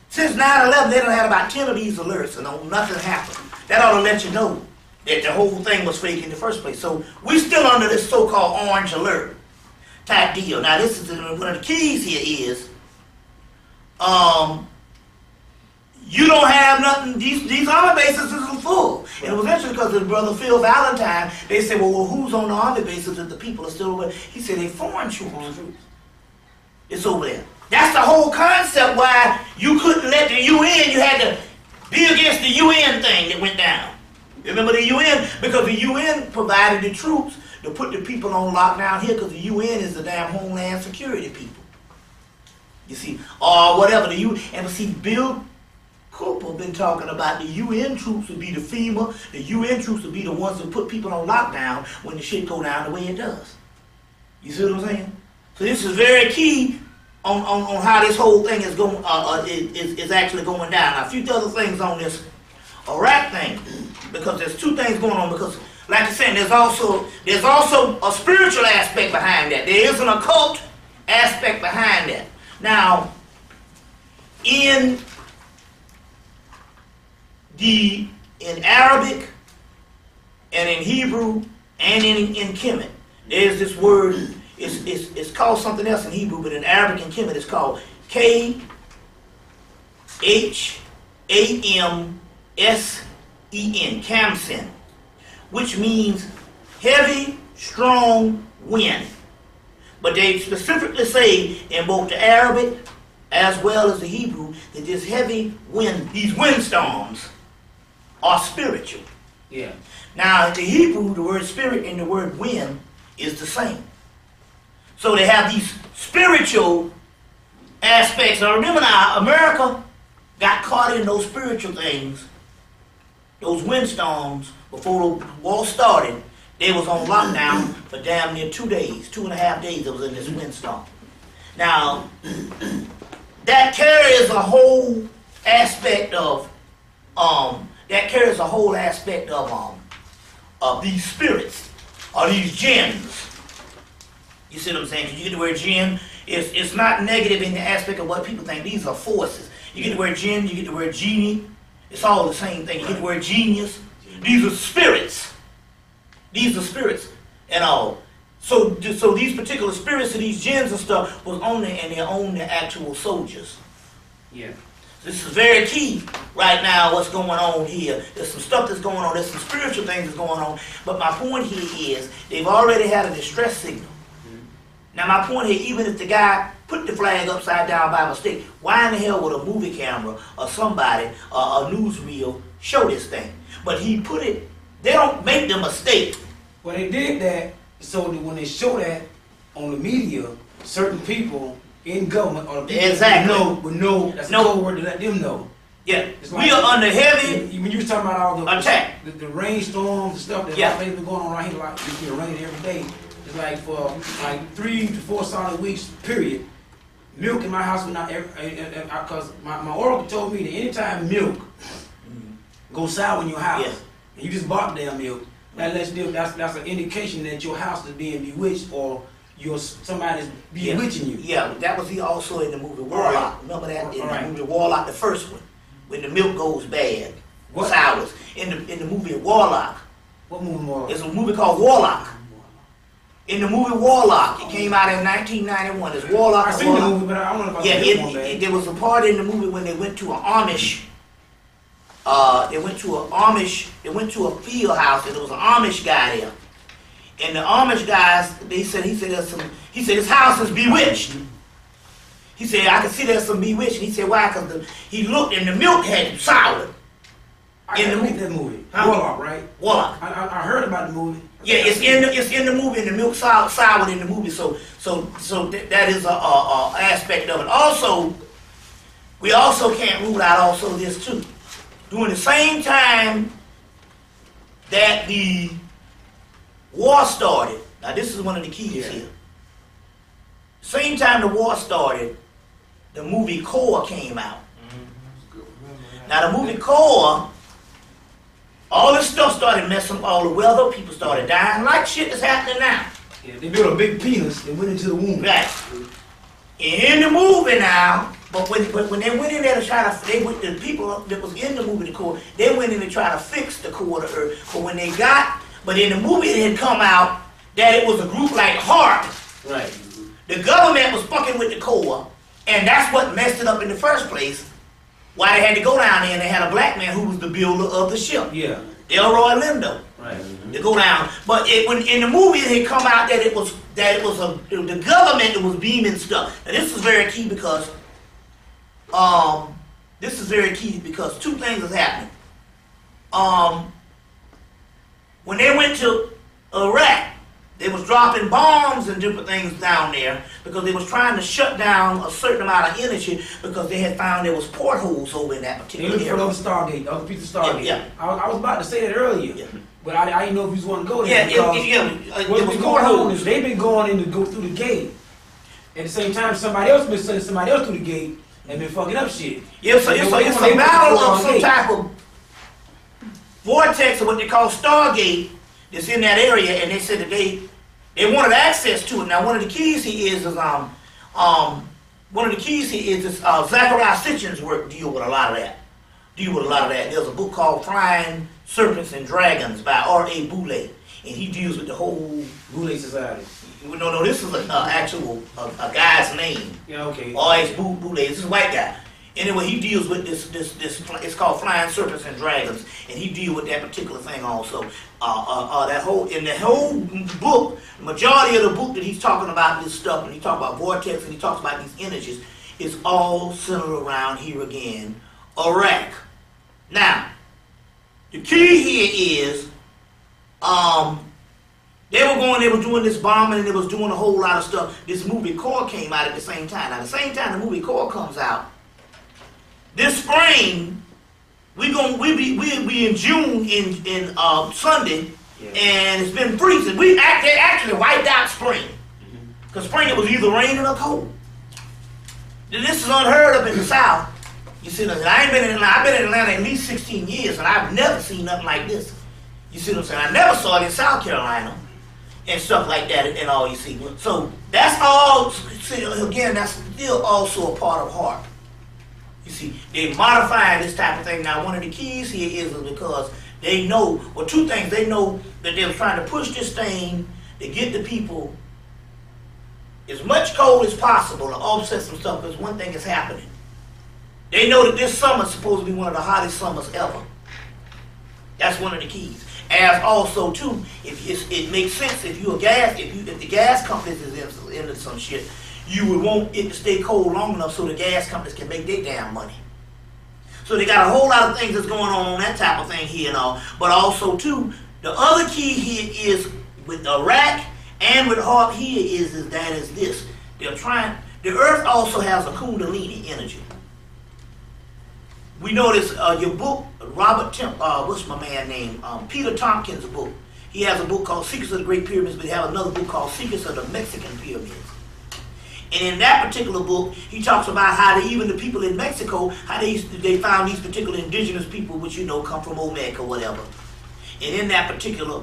since 9/11, they done had about 10 of these alerts and nothing happened. That ought to let you know that the whole thing was fake in the first place. So we still under this so-called orange alert type deal. Now this is one of the keys here is, you don't have nothing, these army bases is full. And it was interesting because his brother Phil Valentine, they said, well, who's on the army bases if the people are still over? He said, they foreign troops. It's over there. That's the whole concept why you couldn't let the UN, you had to be against the UN thing that went down. Remember the UN? Because the UN provided the troops to put the people on lockdown here because the UN is the damn Homeland Security people. You see, or whatever the UN, and see, Bill Cooper been talking about the UN troops would be the FEMA, the UN troops would be the ones that put people on lockdown when the shit go down the way it does. You see what I'm saying? So this is very key on how this whole thing is going is actually going down. Now, a few other things on this Iraq thing, because there's two things going on. Because, like I said, there's also a spiritual aspect behind that. There is an occult aspect behind that. Now, in Arabic and in Hebrew and in Hemmitt, there's this word. It's called something else in Hebrew, but in Arabic and Hemmitt it's called Khamsen, Khamsen, which means heavy, strong wind. But they specifically say in both the Arabic as well as the Hebrew that this heavy wind, these windstorms, are spiritual. Yeah. Now in the Hebrew, the word spirit and the word wind is the same. So they have these spiritual aspects. Now remember now, America got caught in those spiritual things, those windstorms, before the war started. They was on lockdown for damn near 2 days, 2.5 days it was in this windstorm. Now, that carries a whole aspect of these spirits, or these jinns. You see what I'm saying? You get the word jinn, it's not negative in the aspect of what people think. These are forces. You get the word jinn, you get the word genie, it's all the same thing. You get the word genius. These are spirits. These are spirits and all. So these particular spirits of these jinns and stuff was on there, and they're on the actual soldiers. Yeah. This is very key right now, what's going on here. There's some stuff that's going on. There's some spiritual things that's going on. But my point here is they've already had a distress signal. Now my point here, even if the guy put the flag upside down by mistake, why in the hell would a movie camera or somebody, a newsreel, show this thing? But he put it, they don't make the mistake. Well, they did that so that when they show that on the media, certain people in government or the people exactly. would know that's a code word to let them know. Yeah, like, we are under heavy when you were talking about all the attack, the rainstorms and stuff that's been going on right here, like it's been raining every day. It's like for like 3 to 4 solid weeks period. Milk in my house would not ever, because my oracle told me that anytime milk goes sour in your house, and you just bought damn milk, that lets them, that's an indication that your house is being bewitched or somebody's bewitching you. Yeah, that was also in the movie Warlock. Remember that in the movie Warlock, the first one, when the milk goes bad, sours. In the movie Warlock. What movie Warlock? It's a movie called Warlock. In the movie Warlock, it came out in 1991. It's Warlock. I seen the movie, but I don't know if I there was a part in the movie when they went to an Amish. They went to a field house, and there was an Amish guy there. And the Amish guys, he said his house is bewitched. He said, I can see there's some bewitched. He said, why? Because he looked and the milk had soured. In the movie. Warlock, right? Warlock. I heard about the movie. Yeah, it's in the movie, and the milk soured in the movie. So that is a aspect of it. Also, we also can't rule out also this too. During the same time that the war started, now this is one of the keys here. Same time the war started, the movie Core came out. Now the movie Core, all this stuff started messing up all the weather. People started dying like shit is happening now. Yeah, they built a big penis and went into the womb. Right. In the movie now, but when they went in there to try to, the people that was in the movie, the core, they went in to try to fix the core of the earth. But in the movie it had come out that it was a group like HARP. Right. The government was fucking with the core, and that's what messed it up in the first place. Why they had to go down there, and they had a black man who was the builder of the ship. Yeah. Elroy Lindo. Right. To go down. But when in the movie it had come out that it was the government that was beaming stuff. And this is very key because two things is happening. When they went to Iraq, they was dropping bombs and different things down there because they was trying to shut down a certain amount of energy because they had found there was portholes over in that particular area. They looked for the Stargate, the other piece of Stargate. Yeah. I was about to say that earlier, but I didn't know if you was going to go there. What's been going on is they've been going in to go through the gate. At the same time, somebody else been sending somebody else through the gate and been fucking up shit. Yeah, so it's a battle of some type of vortex of what they call Stargate that's in that area, and they said that they wanted access to it. Now, one of the keys here is one of the keys here is this, Zachariah Sitchin's work deal with a lot of that. There's a book called Flying Serpents and Dragons by R.A. Boulay, and he deals with the whole Boulay Society. No, this is an actual a guy's name. Yeah, okay. R.A. Boulay. This is a white guy. Anyway, he deals with this. It's called Flying Serpents and Dragons, and he deals with that particular thing also. That whole book, the majority of the book that he's talking about this stuff, and he talks about vortex, and he talks about these energies, is all centered around here again, Iraq. Now, the key here is, they were doing this bombing, and they was doing a whole lot of stuff. This movie Core came out at the same time. Now, at the same time the movie Core comes out, this spring, we be in June in Sunday, yeah. And it's been freezing. They actually wiped out spring, because spring it was either raining or cold. This is unheard of in the South. You see, I've been in Atlanta at least 16 years, and I've never seen nothing like this. You see what I'm saying? I never saw it in South Carolina and stuff like that and all, you see. So that's all, see, again, that's still also a part of HAARP. You see, they modifying this type of thing. Now, one of the keys here is because they know, well, two things. They know that they're trying to push this thing to get the people as much cold as possible to offset some stuff, because one thing is happening. They know that this summer is supposed to be one of the hottest summers ever. That's one of the keys. As also too, it makes sense if the gas companies is into some shit, you would want it to stay cold long enough so the gas companies can make their damn money. So they got a whole lot of things that's going on that type of thing here and all. But also too, the other key here is with Iraq and with HAARP here is this. They're trying. The Earth also has a Kundalini energy. We know this, your book, what's my man name? Peter Tompkins' book. He has a book called Secrets of the Great Pyramids, but he has another book called Secrets of the Mexican Pyramids. And in that particular book, he talks about how even the people in Mexico, how they found these particular indigenous people, which come from Olmec or whatever. And in that particular,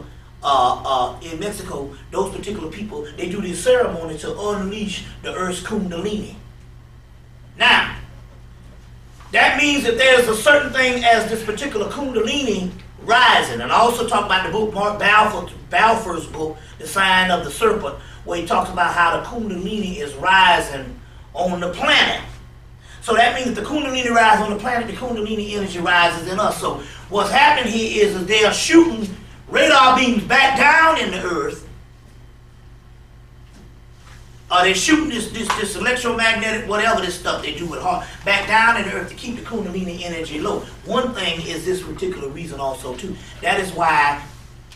in Mexico, those particular people, they do this ceremony to unleash the Earth's Kundalini. Now, that means that there's a certain thing as this particular Kundalini rising. And I also talk about the book, Mark Balfour's book, The Sign of the Serpent, where he talks about how the Kundalini is rising on the planet. So that means that the Kundalini rises on the planet, the Kundalini energy rises in us. So what's happening here is that they are shooting radar beams back down in the Earth. They're shooting this electromagnetic, whatever this stuff they do with HAARP, back down in the Earth to keep the Kundalini energy low. One thing is this particular reason also too. That is why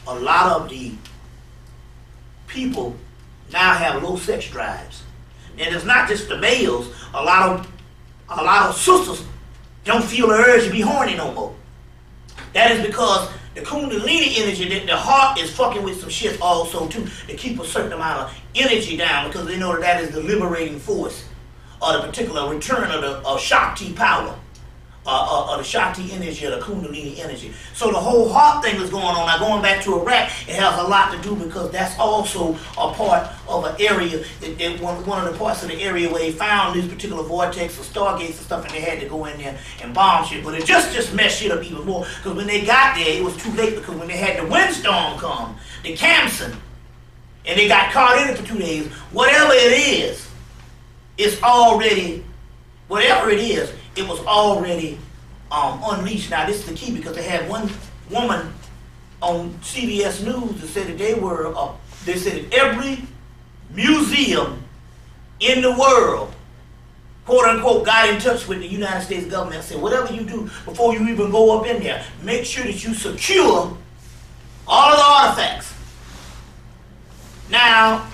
a lot of the people now have low sex drives. And it's not just the males. A lot of sisters don't feel the urge to be horny no more. That is because the Kundalini energy, that the heart is fucking with some shit also too, to keep a certain amount of energy down, because they know that is the liberating force, or the particular return of the Shakti power, or the Shakti energy, or the Kundalini energy. So the whole heart thing is going on. Now going back to Iraq, it has a lot to do because that's also a part of an area, one of the parts of the area where they found these particular vortex or stargates and stuff, and they had to go in there and bomb shit. But it just messed shit up even more, because when they got there, it was too late, because when they had the windstorm come, the Kamsin, and they got caught in it for 2 days, whatever it is, it's already, whatever it is, it was already unleashed. Now this is the key, because they had one woman on CBS News that said that they said that every museum in the world, quote unquote, got in touch with the United States government and said, whatever you do before you even go up in there, make sure that you secure all of the artifacts. Now,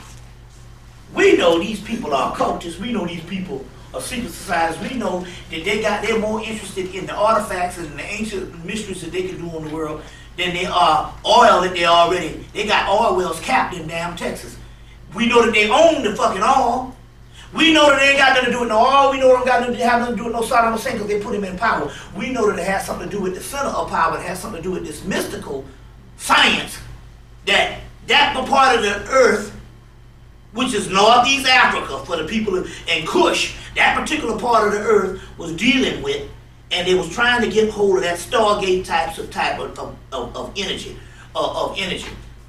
we know these people are cultists. We know these people are secret societies. We know that they're more interested in the artifacts and the ancient mysteries that they can do in the world than they are oil that they got oil wells capped in damn Texas. We know that they own the fucking oil. We know that they ain't got nothing to do with no oil. We know they don't have nothing to do with no Saddam Hussein, because they put him in power. We know that it has something to do with the center of power. It has something to do with this mystical science that part of the earth which is Northeast Africa for the people, and Kush, that particular part of the earth was dealing with, and they was trying to get hold of that Stargate type of energy,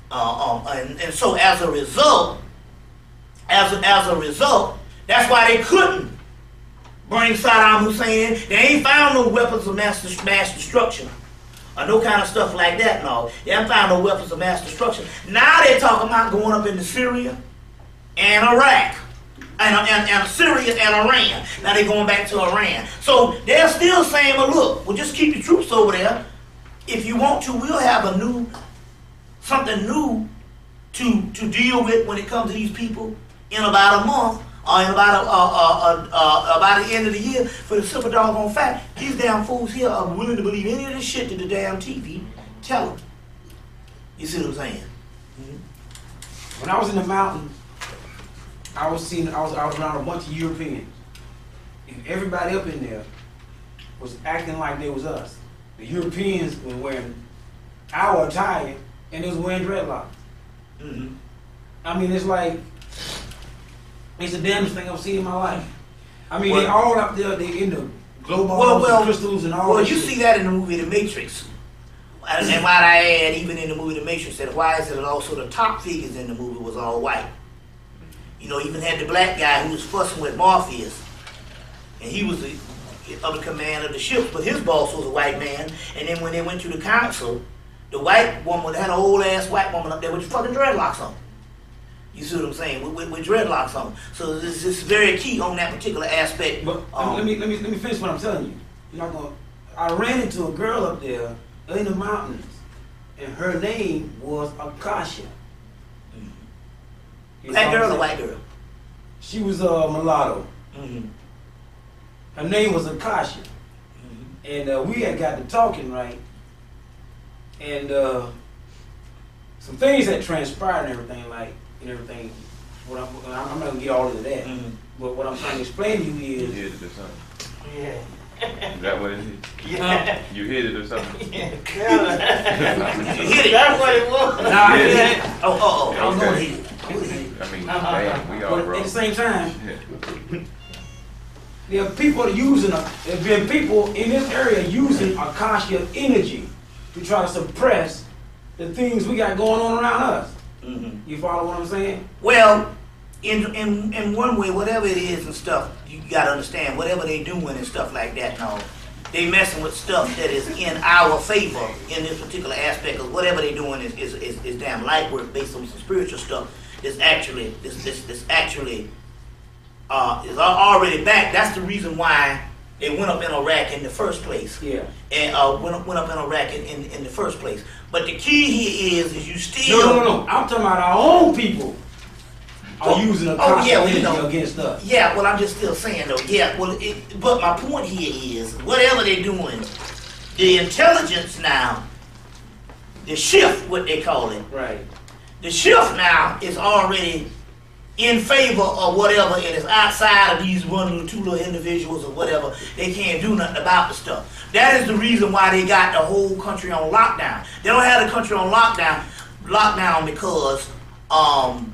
and so as a result, that's why they couldn't bring Saddam Hussein in. They ain't found no weapons of mass destruction or no kind of stuff like that. No, they haven't found no weapons of mass destruction. Now they're talking about going up into Syria and Iraq, and Syria and Iran. Now they're going back to Iran. So they're still saying, well, look, we'll just keep the troops over there. If you want to, we'll have something new to deal with when it comes to these people in about a month or in about the end of the year. For the simple doggone fact, these damn fools here are willing to believe any of this shit that the damn TV tell them. You see what I'm saying? Mm-hmm. When I was in the mountains, I was around a bunch of Europeans. And everybody up in there was acting like they was us. The Europeans were wearing our attire and they was wearing dreadlocks. Mm-hmm. I mean, it's like, it's the damnest thing I've seen in my life. I mean, they all up there, they in the glow balls and crystals and all that. Well, you see that in the movie The Matrix. And why I add, even in the movie The Matrix, that why is it also the top figures in the movie was all white? You know, even had the black guy who was fussing with Morpheus, and he was of the command of the ships, but his boss was a white man. And then when they went to the council, the white woman had an old ass white woman up there with fucking dreadlocks on. You see what I'm saying? With dreadlocks on. So this is very key on that particular aspect. But let me finish what I'm telling you. You're not gonna. I ran into a girl up there in the mountains, and her name was Akasha. Black girl or white girl? She was a mulatto. Mm-hmm. Her name was Akasha. Mm-hmm. And we had got to talking, right? And some things had transpired and everything, What I'm not gonna get all into that. Mm-hmm. But what I'm trying to explain to you is. You hit it or something. Yeah. Is that what it is? Yeah. You hit it or something? Yeah. You hit it. That's what it was. Nah, I hit it. I was gonna hit it. I mean, damn, we all But broke. at the same time, Yeah. there are people there's been people in this area using Akasha energy to try to suppress the things we got going on around us. Mm-hmm. You follow what I'm saying? Well, in one way, whatever it is and stuff, you gotta understand, whatever they doing and stuff like that, no, they messing with stuff that is in our favor in this particular aspect, because whatever they doing is damn light work based on some spiritual stuff. Is actually already back. That's the reason why they went up in Iraq in the first place. Yeah. And went up in Iraq in the first place. But the key here is you still. No. I'm talking about our own people are using Akasha energy against us. Yeah. Well, I'm just still saying though. Yeah. Well, but my point here is whatever they're doing, the intelligence now, the shift, what they call it. Right. The shift now is already in favor of whatever, and it's outside of these one or two little individuals or whatever. They can't do nothing about the stuff. That is the reason why they got the whole country on lockdown. They don't have the country on lockdown because of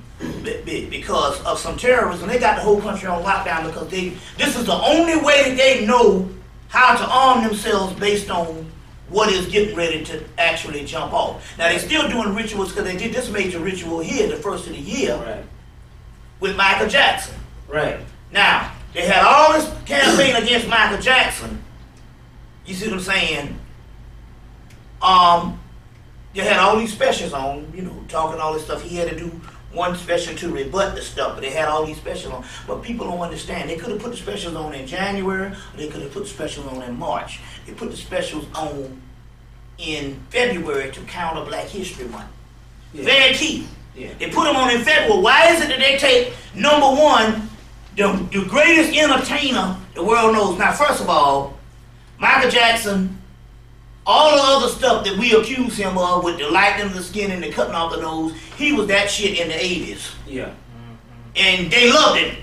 some terrorism. They got the whole country on lockdown because this is the only way that they know how to arm themselves based on what is getting ready to actually jump off. Now they're still doing rituals because they did this major ritual here the first of the year. Right. With Michael Jackson. Right. Now, they had all this campaign against Michael Jackson. You see what I'm saying? They had all these specials on, talking all this stuff. He had to do one special to rebut the stuff, but they had all these specials on. But people don't understand. They could have put the specials on in January, or they could have put the specials on in March. They put the specials on in February to counter Black History Month. Yeah. Very key. Yeah. They put them on in February. Why is it that they take, number one, the greatest entertainer the world knows? Now, first of all, Michael Jackson, all the other stuff that we accuse him of with the lightening the skin and the cutting off the nose, he was that shit in the 80s. Yeah. And they loved him.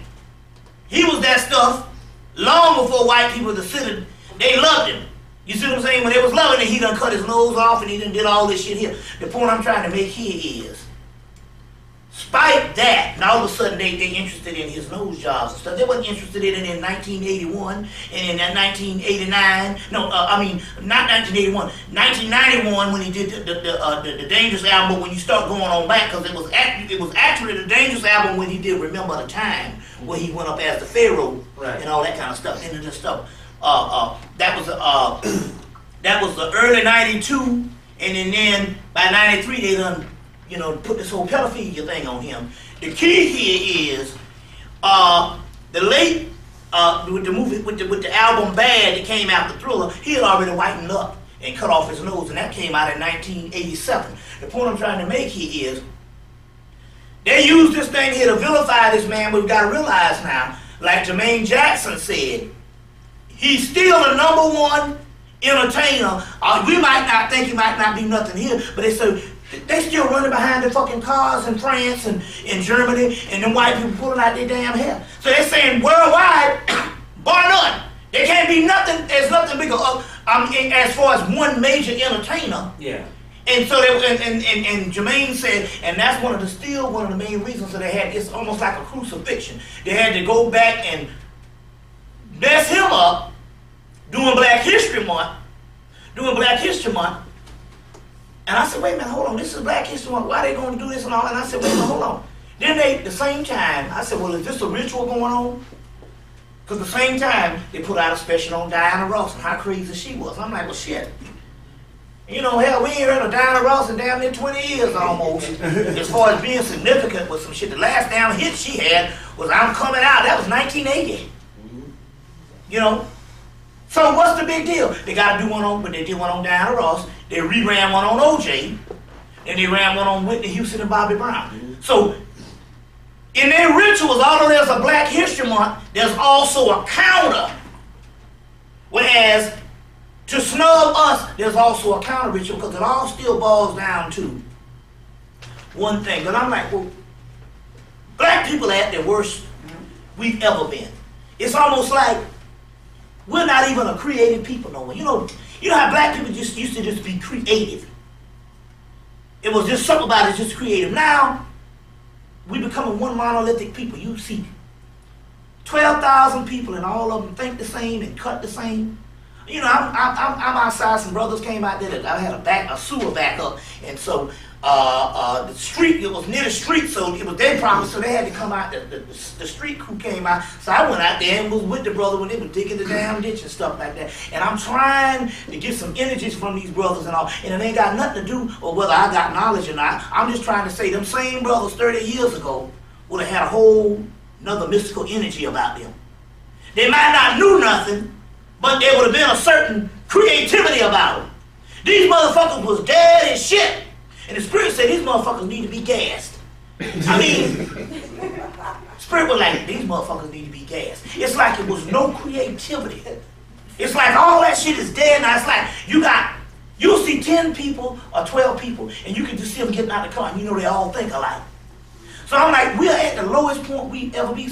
He was that stuff long before white people considered, they loved him. You see what I'm saying? When they was loving him, he done cut his nose off and he done did all this shit here. The point I'm trying to make here is, despite that, and all of a sudden they interested in his nose jobs and stuff. They wasn't interested in it in 1981 and in that 1989. No, I mean not 1981, 1991 when he did the Dangerous album. But when you start going on back, because it was actually the Dangerous album when he did Remember the Time, where he went up as the Pharaoh and all that kind of stuff. And just stuff. That was the early '92, and then by '93 they done, put this whole pedophilia thing on him. The key here is the late with the movie with the album Bad that came out, the Thriller. He had already whitened up and cut off his nose, and that came out in 1987. The point I'm trying to make here is they used this thing here to vilify this man. We've got to realize now, like Jermaine Jackson said, he's still the #1 entertainer. We might not think he might not be nothing here, but they still running behind the fucking cars in France and in Germany, and them white people pulling out their damn hair. So they're saying worldwide, bar none, there can't be nothing. There's nothing bigger as far as one major entertainer. Yeah. And so and Jermaine said, and that's one of the main reasons that they had. It's almost like a crucifixion. They had to go back and mess him up doing Black History Month. And I said, wait a minute, hold on, this is Black History Month, why are they going to do this and all? And I said, wait a minute, hold on. Then at the same time, I said, well, is this a ritual going on? Because at the same time, they put out a special on Diana Ross and how crazy she was. I'm like, well, shit. Hell, we ain't heard of Diana Ross in damn near 20 years almost, as far as being significant with some shit. The last damn hit she had was I'm Coming Out. That was 1980. So what's the big deal? They got to do one on, but they did one on Diana Ross. They reran one on OJ, and they ran one on Whitney Houston and Bobby Brown. So in their rituals, although there's a Black History Month, there's also a counter. Whereas to snub us, there's also a counter ritual, because it all still boils down to one thing. But I'm like, well, black people are at their worst we've ever been. It's almost like we're not even a creative people no more. You know how black people just used to just be creative. It was just something about it, just creative. Now, we becoming one monolithic people. You see 12,000 people and all of them think the same and cut the same. I'm outside. Some brothers came out there. I had a sewer back up, and so the street, it was near the street, so it was their problem. So they had to come out. The street crew came out. So I went out there and was with the brother when they were digging the damn ditch and stuff like that. And I'm trying to get some energies from these brothers and all. And it ain't got nothing to do with whether I got knowledge or not. I'm just trying to say them same brothers 30 years ago would have had a whole another mystical energy about them. They might not knew nothing, but there would have been a certain creativity about them. These motherfuckers was dead as shit. And the Spirit said these motherfuckers need to be gassed. I mean, Spirit was like, these motherfuckers need to be gassed. It's like it was no creativity. It's like all that shit is dead now. It's like you'll see 10 people or 12 people and you can just see them getting out of the car and they all think alike. So I'm like, we're at the lowest point we ever be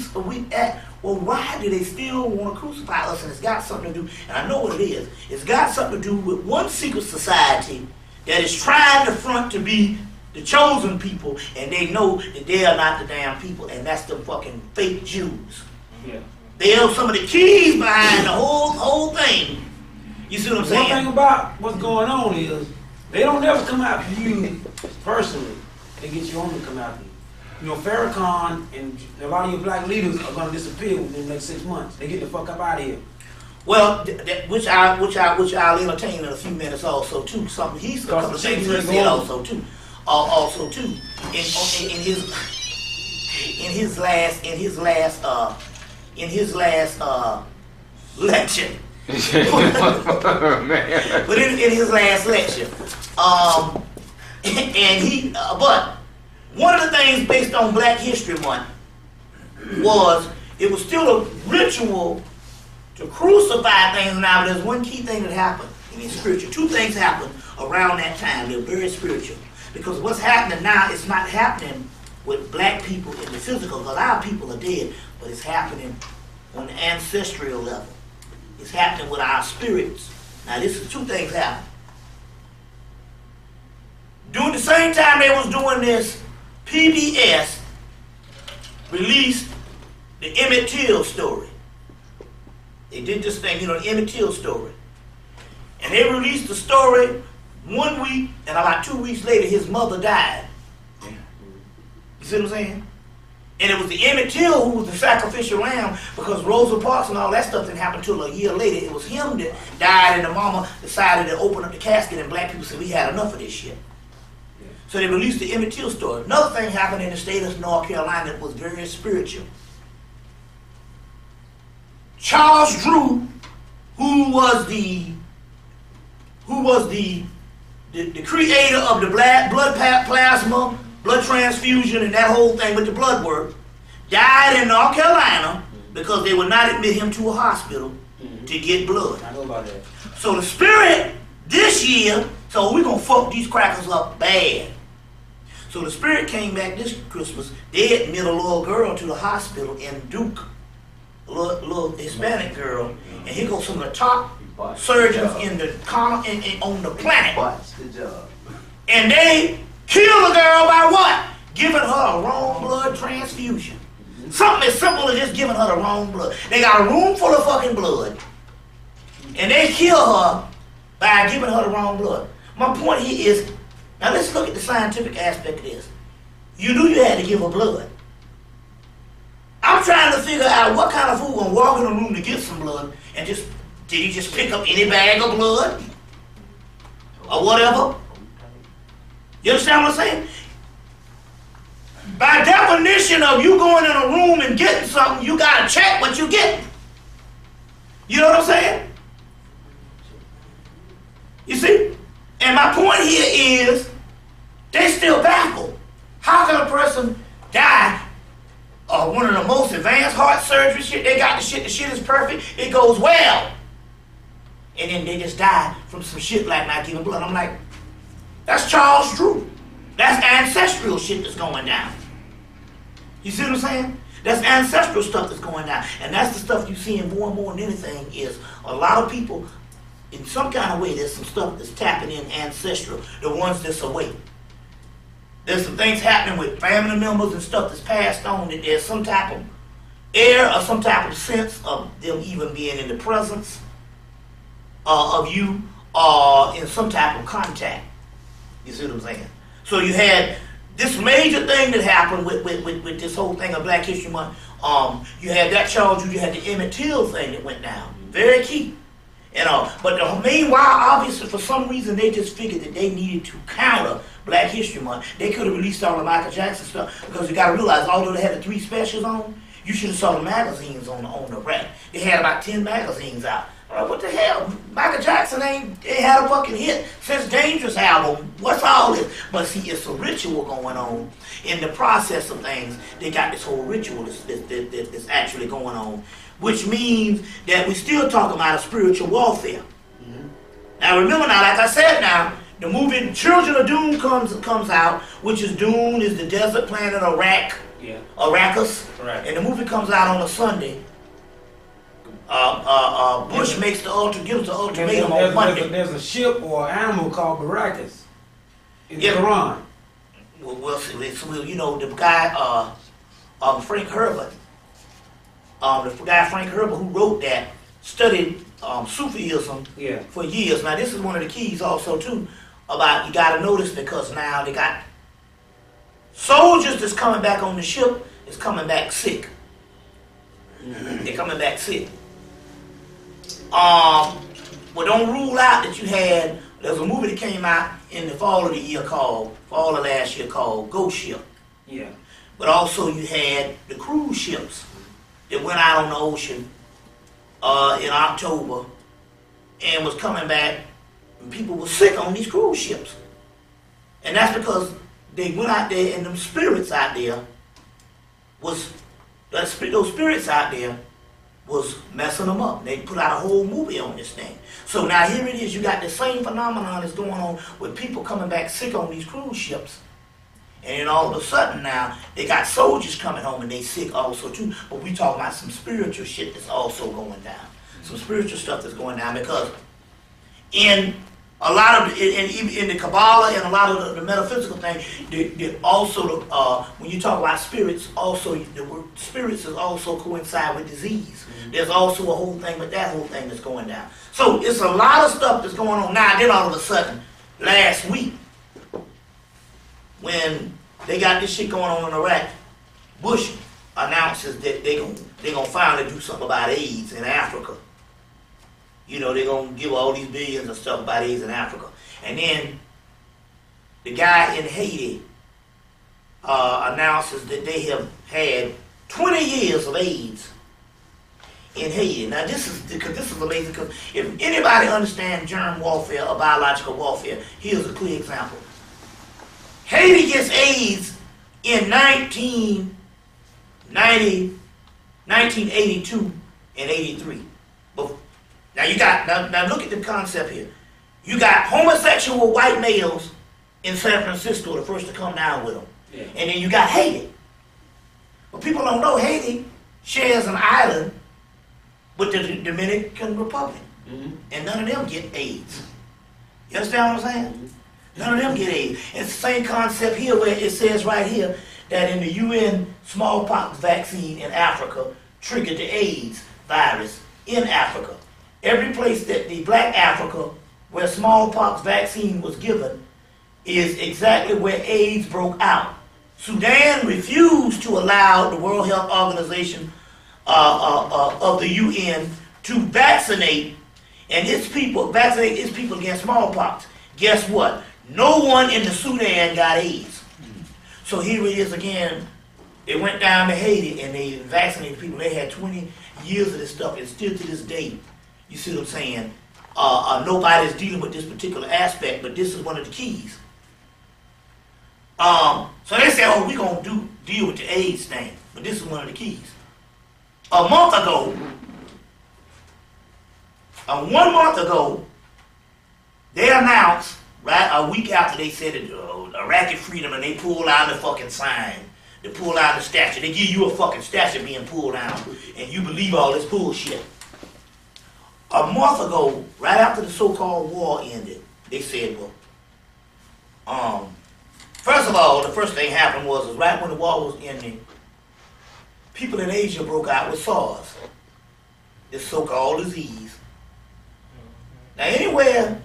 at. Well, why do they still want to crucify us? And it's got something to do, and I know what it is. It's got something to do with one secret society that is trying to front to be the chosen people, and they know that they are not the damn people, and that's the fucking fake Jews. Yeah. They have some of the keys behind the whole thing. You see what I'm saying? One thing about what's going on is they don't never come after you personally. They get your own to come after you. Farrakhan and a lot of your black leaders are going to disappear within the next 6 months. They get the fuck up out of here. Well, which I'll entertain in a few minutes also too. Something he's a couple of things he said also too. In his last lecture. But in his last lecture, but one of the things based on Black History Month was it was still a ritual to crucify things. Now, there's one key thing that happened. Spiritual. Two things happened around that time. They're very spiritual. Because what's happening now is not happening with black people in the physical, because our people are dead, but it's happening on the ancestral level. It's happening with our spirits. Now, this is two things happen. During the same time they was doing this, PBS released the Emmett Till story. They did this thing, the Emmett Till story. And they released the story 1 week, and about 2 weeks later, his mother died. You see what I'm saying? And it was the Emmett Till who was the sacrificial lamb, because Rosa Parks and all that stuff didn't happen until a year later. It was him that died, and the mama decided to open up the casket, and black people said, we had enough of this shit. So they released the Emmett Till story. Another thing happened in the state of North Carolina that was very spiritual. Charles Drew, who was the creator of the blood plasma, blood transfusion, and that whole thing with the blood work, died in North Carolina because they would not admit him to a hospital to get blood. I know about that. So the spirit this year, so we're going to fuck these crackers up bad. So the spirit came back this Christmas. They admit a little girl to the hospital in Duke, a little Hispanic girl, and here goes some of the top surgeons on the planet. And they kill the girl by what? Giving her a wrong blood transfusion. Something as simple as just giving her the wrong blood. They got a room full of fucking blood, and they kill her by giving her the wrong blood. My point here is, now let's look at the scientific aspect of this. You knew you had to give her blood. I'm trying to figure out what kind of fool gonna walk in a room to get some blood and did he just pick up any bag of blood? Or whatever? You understand what I'm saying? By definition of you going in a room and getting something, you gotta check what you get. You know what I'm saying? You see? And my point here is, they still baffled. How can a person die of one of the most advanced heart surgery shit? They got the shit is perfect, it goes well. And then they just die from some shit like not giving blood. I'm like, that's Charles Drew. That's ancestral shit that's going down. You see what I'm saying? That's ancestral stuff that's going down. And that's the stuff you're seeing more and more than anything is a lot of people, in some kind of way, there's some stuff that's tapping in ancestral, the ones that's away. There's some things happening with family members and stuff that's passed on, that there's some type of air or some type of sense of them even being in the presence of you or in some type of contact. You see what I'm saying? So you had this major thing that happened with this whole thing of Black History Month. You had that charge, you had the Emmett Till thing that went down. Very key. But meanwhile, obviously, for some reason, they just figured that they needed to counter Black History Month. They could have released all the Michael Jackson stuff, because you got to realize, although they had the 3 specials on, you should have saw the magazines on the rack. They had about 10 magazines out. What the hell? Michael Jackson ain't had a fucking hit since Dangerous album. What's all this? But see, it's a ritual going on in the process of things. They got this whole ritual that's actually going on, which means that we still talking about a spiritual warfare. Mm-hmm. Now remember, like I said, the movie Children of Doom comes out, which is Doom is the desert planet Iraq, Arrakis, right. And the movie comes out on a Sunday. Bush makes gives the ultimatum on Monday. There's a ship or animal called Baracus in the Quran. Well, the guy Frank Herbert. The guy Frank Herbert who wrote that studied Sufism for years. Now this is one of the keys also too about, you got to notice, because now they got soldiers that's coming back on the ship is coming back sick. They're coming back sick. Well, don't rule out that there's a movie that came out in the fall of last year called Ghost Ship. Yeah. But also you had the cruise ships that went out on the ocean in October and was coming back, and people were sick on these cruise ships. And that's because they went out there, and them spirits out there those spirits out there was messing them up. They put out a whole movie on this thing. So now here it is, you got the same phenomenon that's going on with people coming back sick on these cruise ships. And then all of a sudden now, they got soldiers coming home and they sick also too. But we talking about some spiritual shit that's also going down. Some spiritual stuff that's going down, because in A lot of, and even in the Kabbalah and a lot of the metaphysical thing, also, when you talk about spirits, also, the word spirits is also coincide with disease. There's also a whole thing with that whole thing that's going down. So it's a lot of stuff that's going on now. Then all of a sudden, last week, when they got this shit going on in Iraq, Bush announces that they're gonna finally do something about AIDS in Africa. You know, they're going to give all these billions of stuff about AIDS in Africa. And then the guy in Haiti announces that they have had 20 years of AIDS in Haiti. Now this is amazing, because if anybody understands germ warfare or biological warfare, here's a clear example. Haiti gets AIDS in 1982 and 83. Now you got, now look at the concept here. You got homosexual white males in San Francisco, the first to come down with them. Yeah. And then you got Haiti. But people don't know Haiti shares an island with the Dominican Republic. Mm-hmm. And none of them get AIDS. You understand what I'm saying? Mm-hmm. None of them get AIDS. It's the same concept here where it says right here that in the UN smallpox vaccine in Africa triggered the AIDS virus in Africa. Every place that the black Africa where smallpox vaccine was given is exactly where AIDS broke out. Sudan refused to allow the World Health Organization of the UN to vaccinate its people against smallpox. Guess what? No one in the Sudan got AIDS. So here it is again. They went down to Haiti and they vaccinated people. They had 20 years of this stuff, and still to this day, you see what I'm saying? Nobody's dealing with this particular aspect, but this is one of the keys. So they say, oh, we're going to deal with the AIDS thing, but this is one of the keys. One month ago, they announced, right, a week after they said it, Iraqi freedom, and they pulled out the fucking sign. They pulled out the statue. They give you a fucking statue being pulled out, and you believe all this bullshit. A month ago, right after the so-called war ended, they said, well, first of all, the first thing happened was right when the war was ending, people in Asia broke out with SARS, this so-called disease. Now, anywhere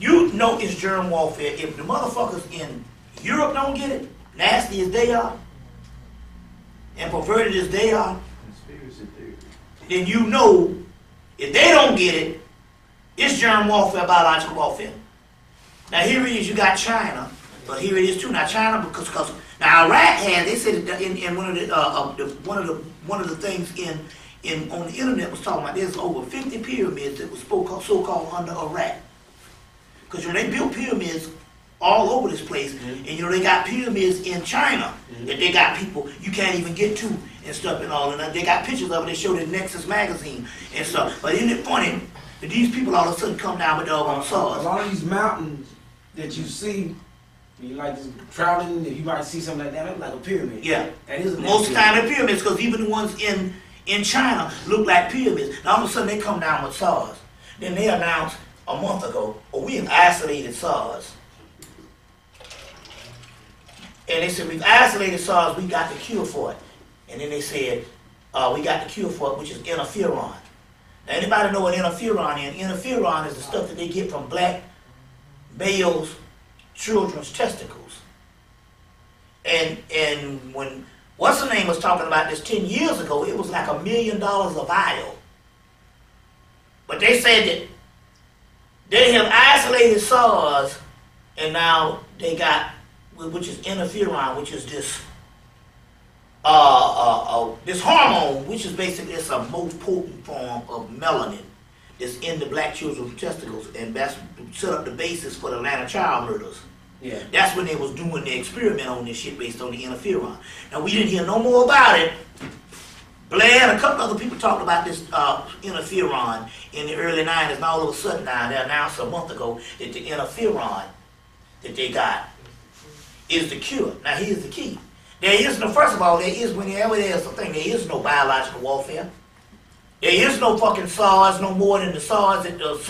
you know it's germ warfare, if the motherfuckers in Europe don't get it, nasty as they are, and perverted as they are, then you know if they don't get it, it's germ warfare, biological warfare. Now here it is, you got China, but here it is too. Now China, because now Iraq had, they said in one of the things on the internet was talking about there's over 50 pyramids that was so-called under Iraq. Because they built pyramids all over this place, and they got pyramids in China that they got people you can't even get to and stuff and all, and they got pictures of it. They showed it in Nexus magazine and stuff. But isn't it funny that these people all of a sudden come down with doggone SARS? A lot of these mountains that you see, you like just traveling, you might see something like that. That's like a pyramid. Yeah, that is most of the time they're pyramids, because even the ones in China look like pyramids. Now all of a sudden they come down with SARS. Then they announced a month ago, we have isolated SARS. And they said, we've isolated SARS, we got the cure for it. And then they said, we got the cure for it, which is interferon. Now anybody know what interferon is? Interferon is the stuff that they get from black males' children's testicles. And when what's her name was talking about this 10 years ago, it was like $1 million a vial. But they said that they have isolated SARS, and now they got, which is interferon, which is this this hormone, which is basically it's a most potent form of melanin that's in the black children's testicles, and that's set up the basis for the Atlanta child murders. Yeah. That's when they was doing the experiment on this shit based on the interferon. Now we didn't hear no more about it. Blair and a couple other people talked about this interferon in the early 90s, and all of a sudden now they announced a month ago that the interferon that they got is the cure. Now here's the key. There is no, first of all, whenever there's a thing, there is no biological warfare. There is no fucking SARS no more than the SARS that let's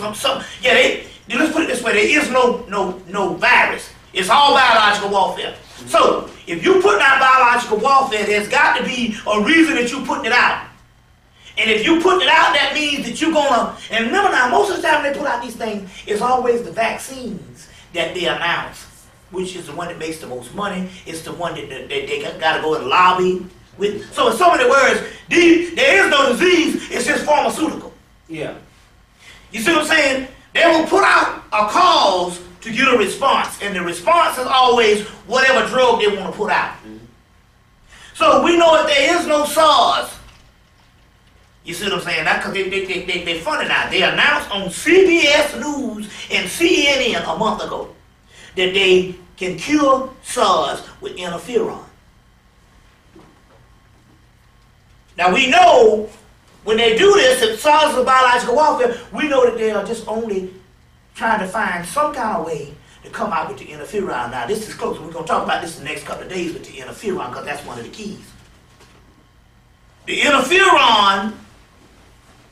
put it this way, there is no virus. It's all biological warfare. So, if you put out biological warfare, there's got to be a reason that you're putting it out. And if you put it out, that means that you're gonna, and remember now, most of the time they put out these things, it's always the vaccines that they announce, which is the one that makes the most money. It's the one that they gotta go and lobby with. So in so many words, there is no disease, it's just pharmaceutical. Yeah. You see what I'm saying? They will put out a cause to get a response, and the response is always whatever drug they want to put out. So we know that there is no SARS. You see what I'm saying? That's because they funny now. They announced on CBS News and CNN a month ago that they can cure SARS with interferon. Now we know when they do this, if SARS is biological warfare, we know that they are just only trying to find some kind of way to come out with the interferon. Now this is close. We're going to talk about this in the next couple of days with the interferon because that's one of the keys. The interferon,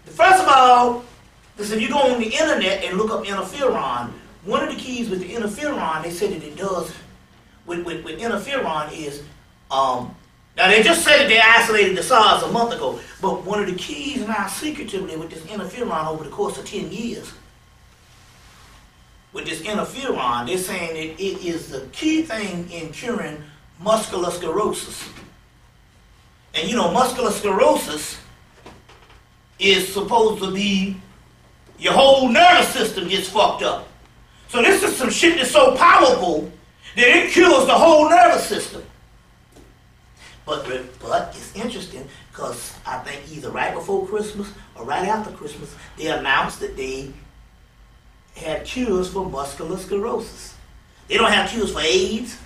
first of all, because if you go on the internet and look up interferon, one of the keys with the interferon, they said that it does, with interferon is, now they just said that they isolated the SARS a month ago, but one of the keys now secretively with this interferon over the course of 10 years, with this interferon, they're saying that it is the key thing in curing muscular sclerosis. And you know, muscular sclerosis is supposed to be your whole nervous system gets fucked up. So this is some shit that's so powerful that it kills the whole nervous system. But it's interesting because I think either right before Christmas or right after Christmas, they announced that they had cures for muscular sclerosis. They don't have cures for AIDS,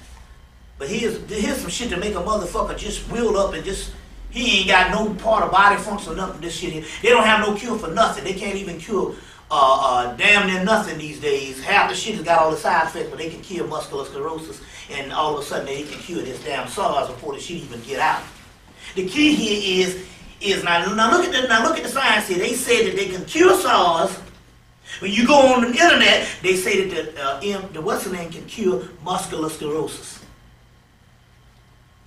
but here's some shit to make a motherfucker just wheel up and just, he ain't got no part of body function or nothing, this shit here. They don't have no cure for nothing. They can't even cure damn near nothing these days. Half the shit has got all the side effects, but they can cure muscular sclerosis, and all of a sudden they can cure this damn SARS before the shit even get out. The key here is now look at the science here. They say that they can cure SARS. When you go on the internet, they say that the what's the name can cure muscular sclerosis.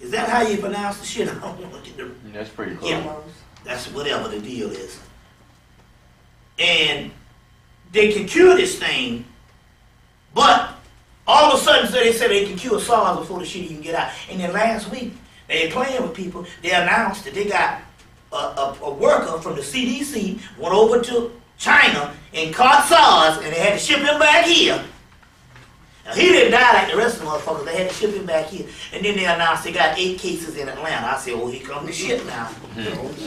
Is that how you pronounce the shit? I don't want to get the. That's pretty close. Yeah, that's whatever the deal is. And they can cure this thing, but all of a sudden, so they say they can cure SARS before the shit even get out. And then last week, they were playing with people. They announced that they got a worker from the CDC went over to China and caught SARS, and they had to ship him back here. Now, he didn't die like the rest of the motherfuckers. They had to ship him back here. And then they announced they got 8 cases in Atlanta. I said, oh, here comes the shit now.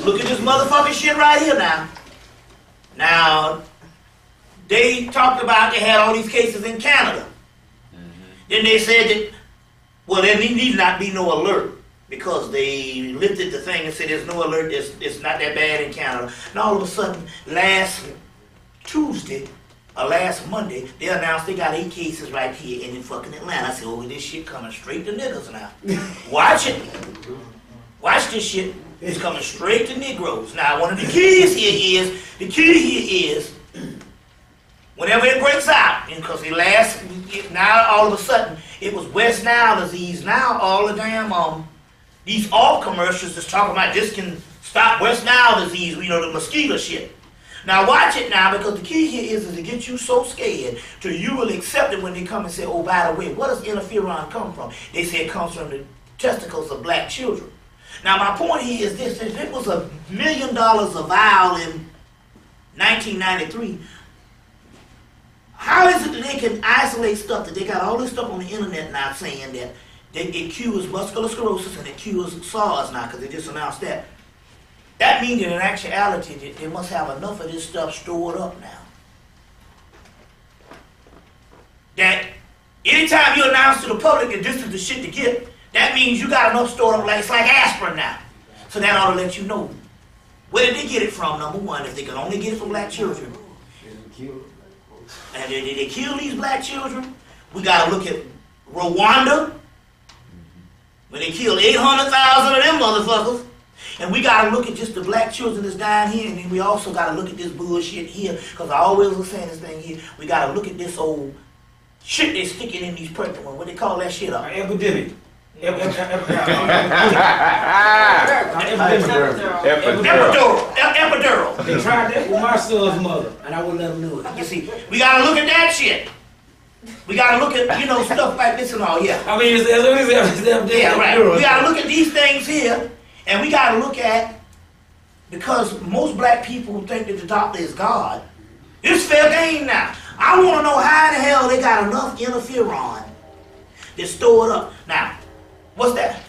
Look at this motherfucking shit right here now. Now, they talked about they had all these cases in Canada. Then they said that, well, there need not be no alert because they lifted the thing and said there's no alert, it's not that bad in Canada. And all of a sudden, last Tuesday, or last Monday, they announced they got 8 cases right here in fucking Atlanta. I said, oh, this shit coming straight to niggas now. Watch it. Watch this shit. It's coming straight to Negroes. Now, one of the keys here is, whenever it breaks out, because now all of a sudden, it was West Nile disease. Now all the damn, these all commercials that's talking about this can stop West Nile disease, you know, the mosquito shit. Now watch it now, because the key here is to get you so scared till you will accept it when they come and say, oh, by the way, what does interferon come from? They say it comes from the testicles of black children. Now my point here is this: if it was $1 million a vial in 1993, how is it that they can isolate stuff, that they got all this stuff on the internet now saying that it cures muscular sclerosis and it cures SARS now, because they just announced that. That means that in actuality, that they must have enough of this stuff stored up now. That anytime you announce to the public that this is the shit to get, that means you got enough stored up, like it's like aspirin now. So that ought to let you know. Where did they get it from, number one, if they can only get it from black children? And did they kill these black children? We got to look at Rwanda, when they killed 800,000 of them motherfuckers. And we got to look at just the black children that's dying here, and then we also got to look at this bullshit here, because I always was saying this thing here. We got to look at this old shit they sticking in these pregnant ones. What they call that shit up? Epidemic. Epidural. Epidural. They tried that with my son's mother, and I wouldn't let them do it. You see, we got to look at that shit. We got to look at, you know, stuff like this and all, yeah. I mean, Yeah, right. We got to look at these things here, and we got to look at, because most black people think that the doctor is God. It's fair game now. I want to know how in the hell they got enough interferon to store it up. Now, what's that?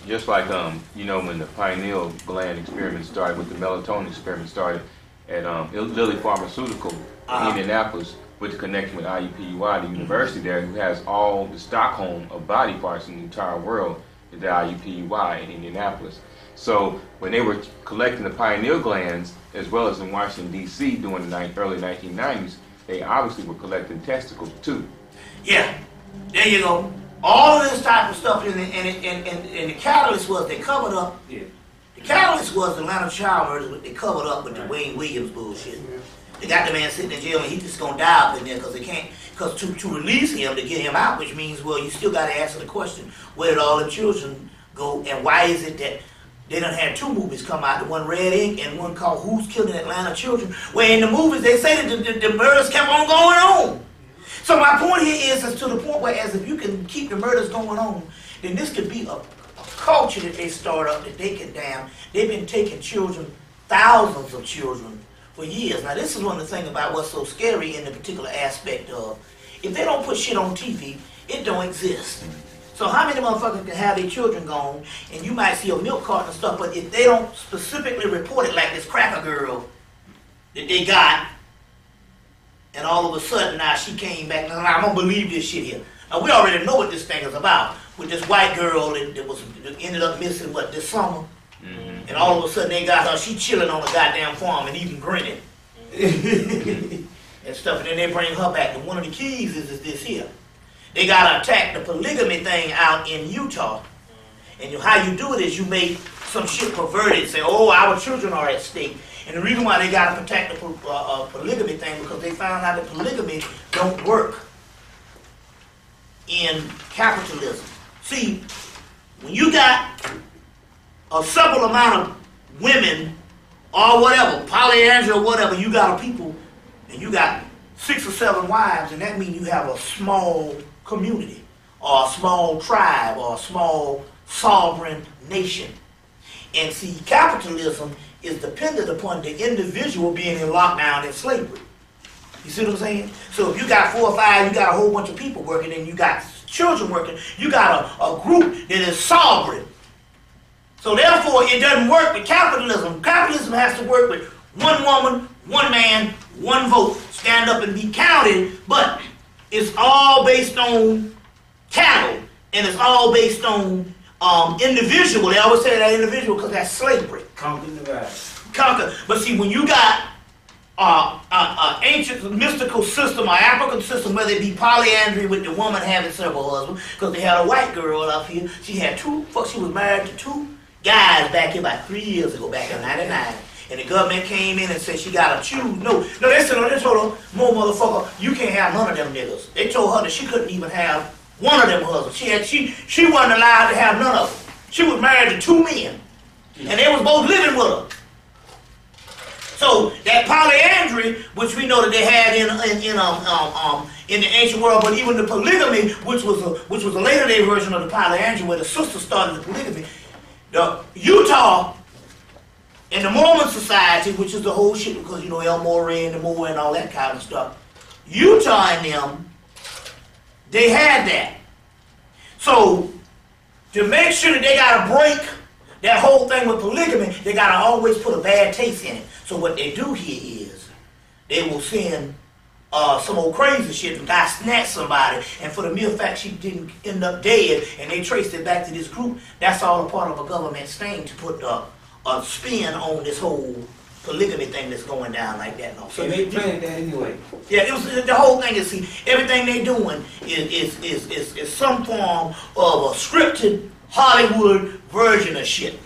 Just like you know, when the pineal gland experiment started, with the melatonin experiment started at Lilly Pharmaceutical in Indianapolis, with the connection with IUPUI, the university there, who has all the Stockholm of body parts in the entire world, is the IUPUI in Indianapolis. So when they were collecting the pineal glands, as well as in Washington, D.C. during the early 1990s, they obviously were collecting testicles too. Yeah, there you go. All of this type of stuff, and the catalyst was they covered up. Yeah. The catalyst was the Atlanta child murders, but they covered up with the Wayne Williams bullshit. They got the man sitting in jail, and he's just gonna die up in there because they can't. Because to release him, to get him out, which means, well, you still got to answer the question: where did all the children go, and why is it that they done had two movies come out, the one Red Ink and one called Who's Killing Atlanta Children, where in the movies they say that the murders kept on going on. So my point here is to the point where, as if you can keep the murders going on, then this could be a culture that they start up that they can they've been taking children, thousands of children, for years. Now this is one of the things about what's so scary in the particular aspect of, if they don't put shit on TV, it don't exist. So how many motherfuckers can have their children gone, and you might see a milk carton and stuff, but if they don't specifically report it, like this cracker girl that they got, and all of a sudden now she came back, and I don't believe this shit here. Now we already know what this thing is about, with this white girl that ended up missing, what, this summer? Mm-hmm. And all of a sudden they got her, she chilling on the goddamn farm and even grinning. And stuff, and then they bring her back. And one of the keys is this here. They gotta attack the polygamy thing out in Utah. And how you do it is you make some shit perverted, say, oh, our children are at stake. And the reason why they gotta protect the polygamy thing, because they found out that polygamy don't work in capitalism. See, when you got a several amount of women or whatever, polyandry or whatever, you got a people, and you got 6 or 7 wives, and that means you have a small community, or a small tribe, or a small sovereign nation. And see, capitalism is dependent upon the individual being in lockdown in slavery. You see what I'm saying? So if you got 4 or 5, you got a whole bunch of people working, and you got children working, you got a group that is sovereign. So therefore, it doesn't work with capitalism. Capitalism has to work with one woman, one man, one vote, stand up and be counted, but it's all based on cattle, and it's all based on individual. They always say that individual because that's slavery. Conquer the divide. Conquer. But see, when you got ancient mystical system, or African system, where they be polyandry with the woman having several husbands, because they had a white girl up here, she had she was married to 2 guys back here about 3 years ago, back in '99. And the government came in and said she gotta choose. No, they told her, more motherfucker, you can't have none of them niggas. They told her that she couldn't even have one of them husbands. She wasn't allowed to have none of them. She was married to 2 men. And they was both living with her. So that polyandry, which we know that they had in the ancient world, but even the polygamy, which was a later day version of the polyandry, where the sister started the polygamy, the Utah in the Mormon society, which is the whole shit, because you know El Morey and the Moor and all that kind of stuff, Utah and them, they had that. So to make sure that they gotta break that whole thing with polygamy, they gotta always put a bad taste in it. So what they do here is they will send some old crazy shit, and guy snatched somebody, and for the mere fact she didn't end up dead, and they traced it back to this group, that's all a part of a government thing to put a spin on this whole polygamy thing that's going down like that. No. So they planned that anyway. Yeah, it was the whole thing is, see, everything they doing is some form of a scripted Hollywood version of shit.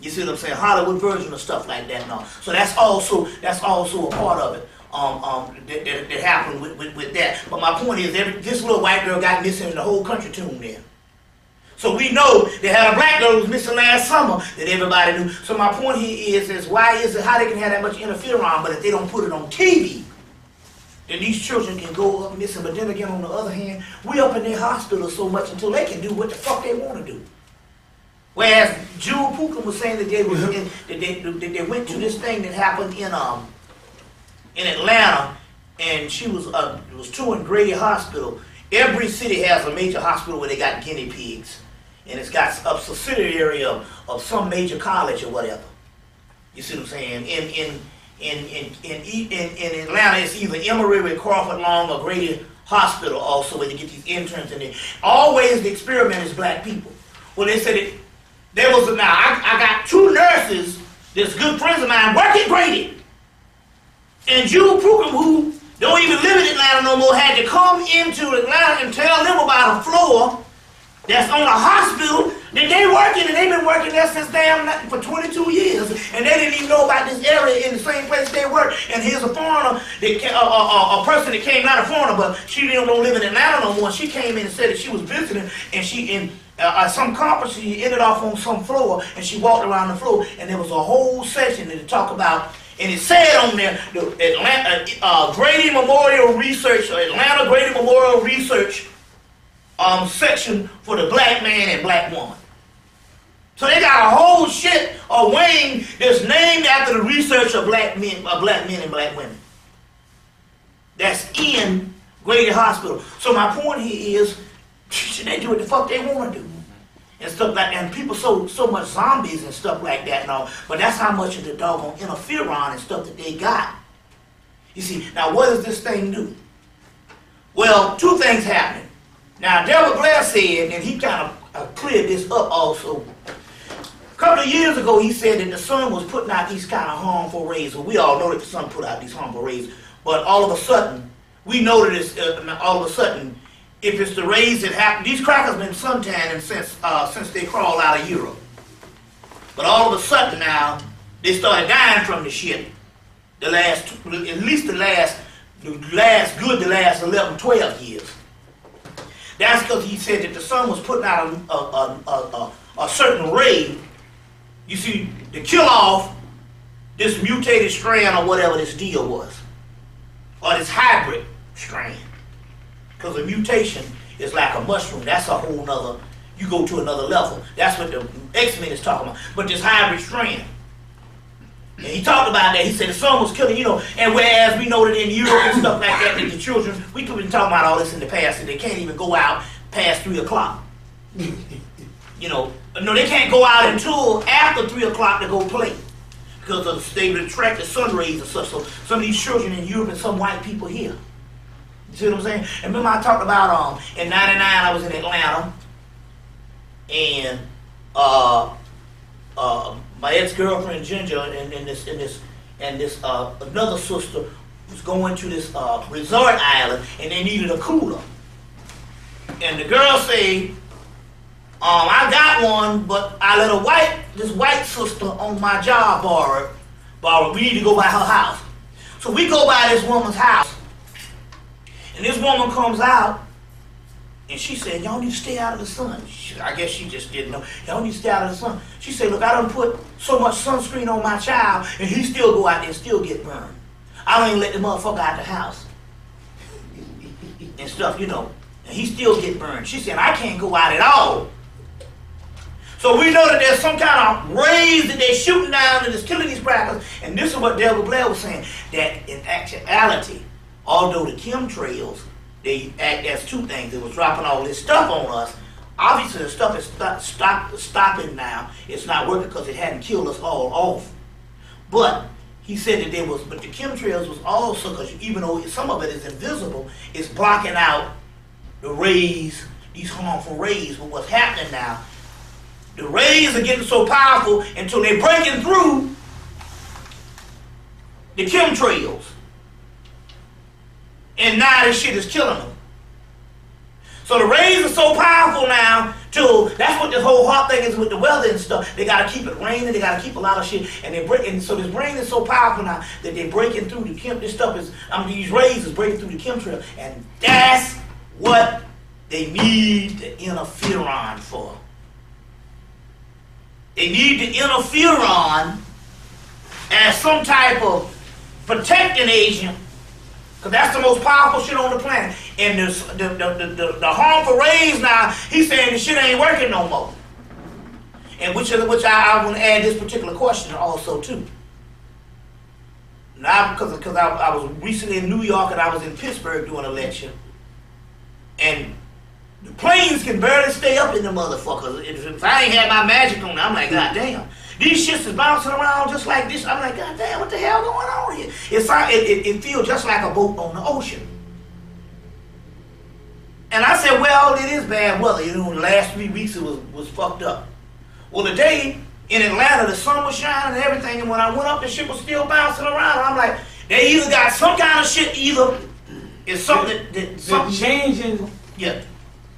You see what I'm saying? Hollywood version of stuff like that and all. So that's also a part of it. That happened with that. But my point is, this little white girl got missing and the whole country tuned in. So we know they had a black girl who was missing last summer that everybody knew. So my point here is why is it how they can have that much interferon, but if they don't put it on TV, then these children can go up missing. But then again, on the other hand, we up in their hospital so much until they can do what the fuck they want to do. Whereas Jewel Pookin was saying that they went to this thing that happened in Atlanta, and she was touring Grady Hospital. Every city has a major hospital where they got guinea pigs, and it's got a subsidiary of some major college or whatever. You see what I'm saying? In Atlanta, it's either Emory, Crawford Long, or Grady Hospital also where they get these interns in there. Always the experiment is black people. Well, they said I got two nurses that's good friends of mine work at Grady. And Jewel Pookin, who don't even live in Atlanta no more, had to come into Atlanta and tell them about a floor that's on a hospital that they work in, and they've been working there since for 22 years, and they didn't even know about this area in the same place they work. And here's a foreigner, a person that came, not a foreigner, but she don't live in Atlanta no more. She came in and said that she was visiting, and she some conference, she ended off on some floor, and she walked around the floor, and there was a whole section that talked about. And it said on there, the Atlanta Grady Memorial Research, Atlanta Grady Memorial Research section for the black man and black woman. So they got a whole shit, a wing that's named after the research of black men and black women. That's in Grady Hospital. So my point here is, they do what the fuck they want to do. And stuff like that, and people so much zombies and stuff like that and all, but that's how much of the doggone interferon and stuff that they got. You see, now what does this thing do? Well, two things happening. Now, Delbert Blair said, and he kind of cleared this up also. A couple of years ago, he said that the sun was putting out these kind of harmful rays. Well, we all know that the sun put out these harmful rays, but all of a sudden, we know that it's, all of a sudden, if it's the rays that happen, these crackers been suntanning since they crawled out of Europe. But all of a sudden now, they started dying from the shit. The last 11, 12 years. That's because he said that the sun was putting out a certain ray, you see, to kill off this mutated strand or whatever this deal was. Or this hybrid strand. Because a mutation is like a mushroom. That's a whole nother, you go to another level. That's what the X-Men is talking about. But this hybrid strand. And he talked about that. He said the sun was killing, and whereas we know that in Europe and stuff like that, that the children, we've been talking about all this in the past, and they can't even go out past 3 o'clock. No, they can't go out until after 3 o'clock to go play. Because they would attract the sun rays and such. So some of these children in Europe and some white people here. You see what I'm saying? And remember I talked about in '99 I was in Atlanta, and my ex-girlfriend Ginger and this another sister was going to this resort island, and they needed a cooler. And the girl said, I got one, but I let this white sister on my job borrow. We need to go by her house. So we go by this woman's house. And this woman comes out, and she said, y'all need to stay out of the sun. I guess she just didn't know. Y'all need to stay out of the sun. She said, look, I done put so much sunscreen on my child, and he still go out there and still get burned. I don't even let the motherfucker out the house. And stuff, and he still get burned. She said, I can't go out at all. So we know that there's some kind of rays that they're shooting down and it's killing these crackers. And this is what Delbert Blair was saying, that in actuality, although the chemtrails, they act as two things. It was dropping all this stuff on us. Obviously, the stuff is stopping now. It's not working because it hadn't killed us all off. But he said that but the chemtrails was also, because even though some of it is invisible, it's blocking out the rays, these harmful rays. But what's happening now, the rays are getting so powerful until they're breaking through the chemtrails. And now this shit is killing them. So the rays are so powerful now So that's what this whole hot thing is with the weather and stuff. They gotta keep it raining, they gotta keep a lot of shit, and they break. And so this rain is so powerful now that they're breaking through the chem. This stuff is, these rays is breaking through the chemtrail, and that's what they need the interferon for. They need the interferon as some type of protecting agent, because that's the most powerful shit on the planet. And the harmful rays now, he's saying the shit ain't working no more. And which I want to add this particular question also too. Now, because I was recently in New York and I was in Pittsburgh doing a lecture, and the planes can barely stay up in the motherfuckers. If I ain't had my magic on, I'm like, God damn. These shits is bouncing around just like this. I'm like, God damn, what the hell going on here? It feels just like a boat on the ocean. And I said, well, it is bad weather. You know, the last 3 weeks it was fucked up. Well, today in Atlanta, the sun was shining and everything, and when I went up, the shit was still bouncing around. I'm like, they either got some kind of shit, either it's something They're changing yeah.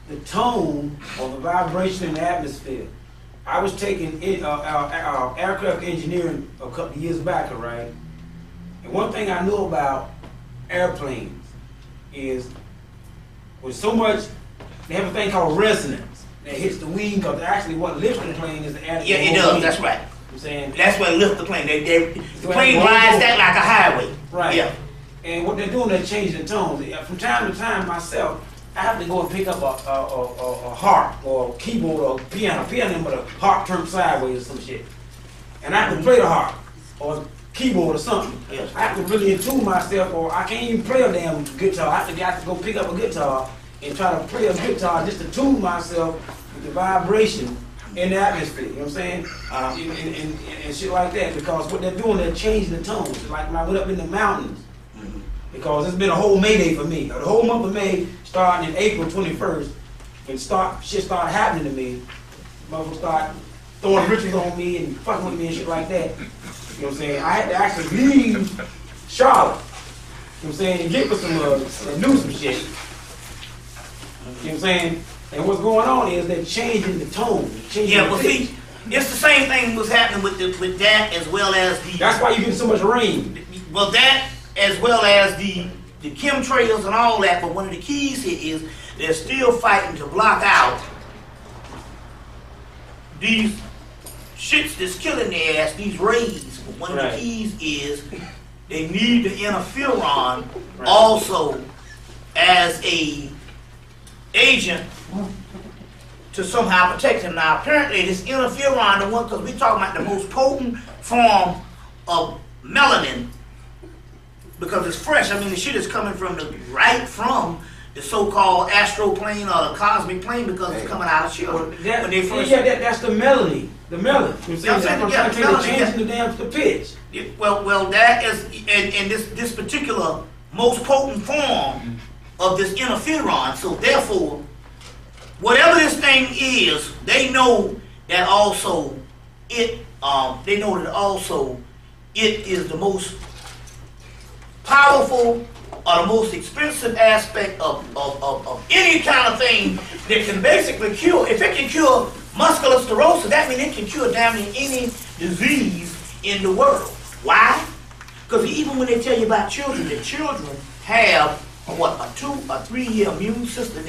the tone of the vibration in the atmosphere. I was taking aircraft engineering a couple of years back, all right? And one thing I know about airplanes is with so much, they have a thing called resonance that hits the wing, because actually what lifts the plane is the atmosphere. Yeah, it does, that's right. I'm saying That's what lifts the plane. The plane rides that like a highway. right. Yeah. And what they're doing, they're changing the tones. From time to time, myself, I have to go and pick up a harp or a keyboard or a piano, but a harp turned sideways or some shit. And I have to play the harp or keyboard or something. Yes. I have to really attune myself, or I can't even play a damn guitar. I have to go pick up a guitar and try to play a guitar just to tune myself with the vibration in the atmosphere. You know what I'm saying? And shit like that. Because what they're doing, they're changing the tones. Like when I went up in the mountains. Because it's been a whole May Day for me. The whole month of May, starting in April 21st, and shit started happening to me. Motherfuckers start throwing rituals on me and fucking with me and shit like that. You know what I'm saying? I had to actually leave Charlotte. You know what I'm saying? And get for some and do some shit. You know what I'm saying? And what's going on is they're changing the tone. Yeah, but see, it's the same thing was happening with that as well as the. That's why you get so much rain. Well, that as well as the chemtrails and all that. But one of the keys here is they're still fighting to block out these shits that's killing their ass, these rays. But one of the keys is they need the interferon also as a agent to somehow protect him. Now, apparently, this interferon, the one, because we're talking about the most potent form of melanin, because it's fresh. I mean, the shit is coming from right from the so-called astral plane or the cosmic plane, because it's coming out of children. When they first, That's the melody. The melody. You know what I'm saying? They're changing the pitch. Well, that is, and this particular most potent form of this interferon. So therefore, whatever this thing is, they know that also it is the most powerful or the most expensive aspect of any kind of thing that can basically cure. If it can cure muscular sclerosis, that means it can cure damn near any disease in the world. Why? Because even when they tell you about children, the children have a 2 or 3 year immune system.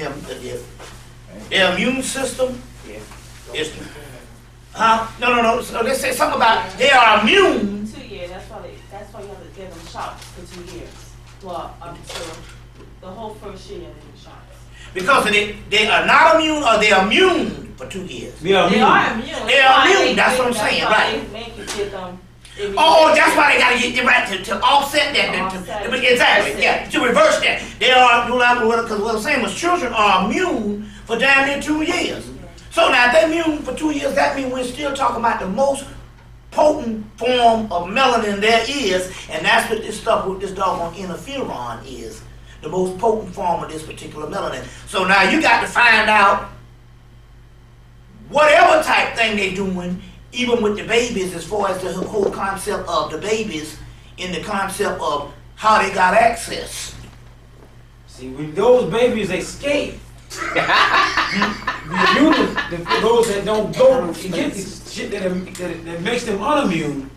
Their immune system is, no. So they say something about they are immune. 2 years. That's why you have to give them shots for 2 years. Well, so the whole first year you have to give shots. Because they are not immune, or they are immune for 2 years. They are immune. They are immune. That's what I'm saying, right? They make you give them. Oh, that's why they gotta get them right to offset that. Exactly. Yeah, to reverse that. They are, because what I'm saying was children are immune for damn near 2 years. So now if they're immune for 2 years, that means we're still talking about the most potent form of melanin there is, and that's what this stuff with this doggone interferon is. The most potent form of this particular melanin. So now you got to find out whatever type thing they're doing, even with the babies, as far as the whole concept of the babies, in the concept of how they got access. See, when those babies escape, The immune, those that don't go and get this shit that makes them unimmune,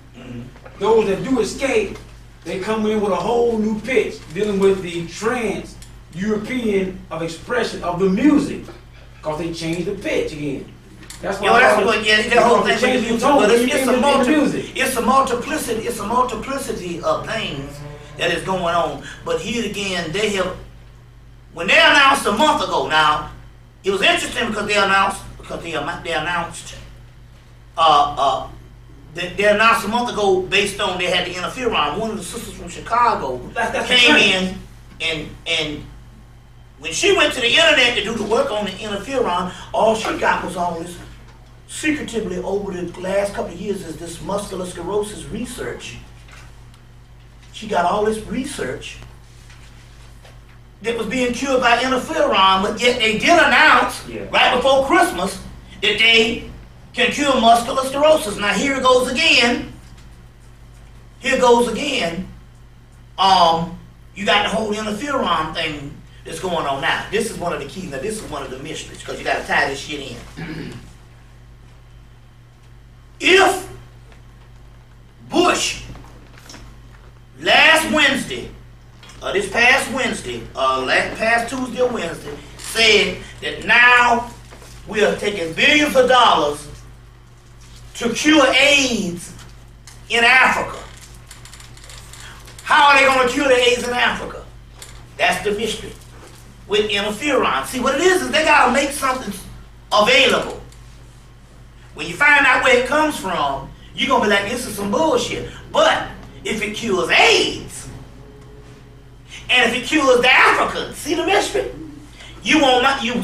those that do escape, they come in with a whole new pitch, dealing with the trans-European of expression of the music, because they changed the pitch again. That's why that's what the whole thing change with the tone. But it's a multiplicity of things that is going on. But here again, when they announced a month ago. Now, it was interesting because they announced a month ago based on they had the interferon. One of the sisters from Chicago came in and when she went to the internet to do the work on the interferon, all she got was all this secretively over the last couple of years is this muscular sclerosis research. She got all this research that was being cured by interferon, but yet they did announce right before Christmas that they can cure muscular sclerosis. Now here it goes again. You got the whole interferon thing that's going on now. This is one of the keys. Now this is one of the mysteries because you got to tie this shit in. If Bush last Wednesday, this past Wednesday, past Tuesday or Wednesday, said that now we are taking billions of dollars to cure AIDS in Africa. How are they going to cure the AIDS in Africa? That's the mystery. With interferon. See, what it is they got to make something available. When you find out where it comes from, you're going to be like, this is some bullshit. But if it cures AIDS, and if it cures the Africans, see the mystery? You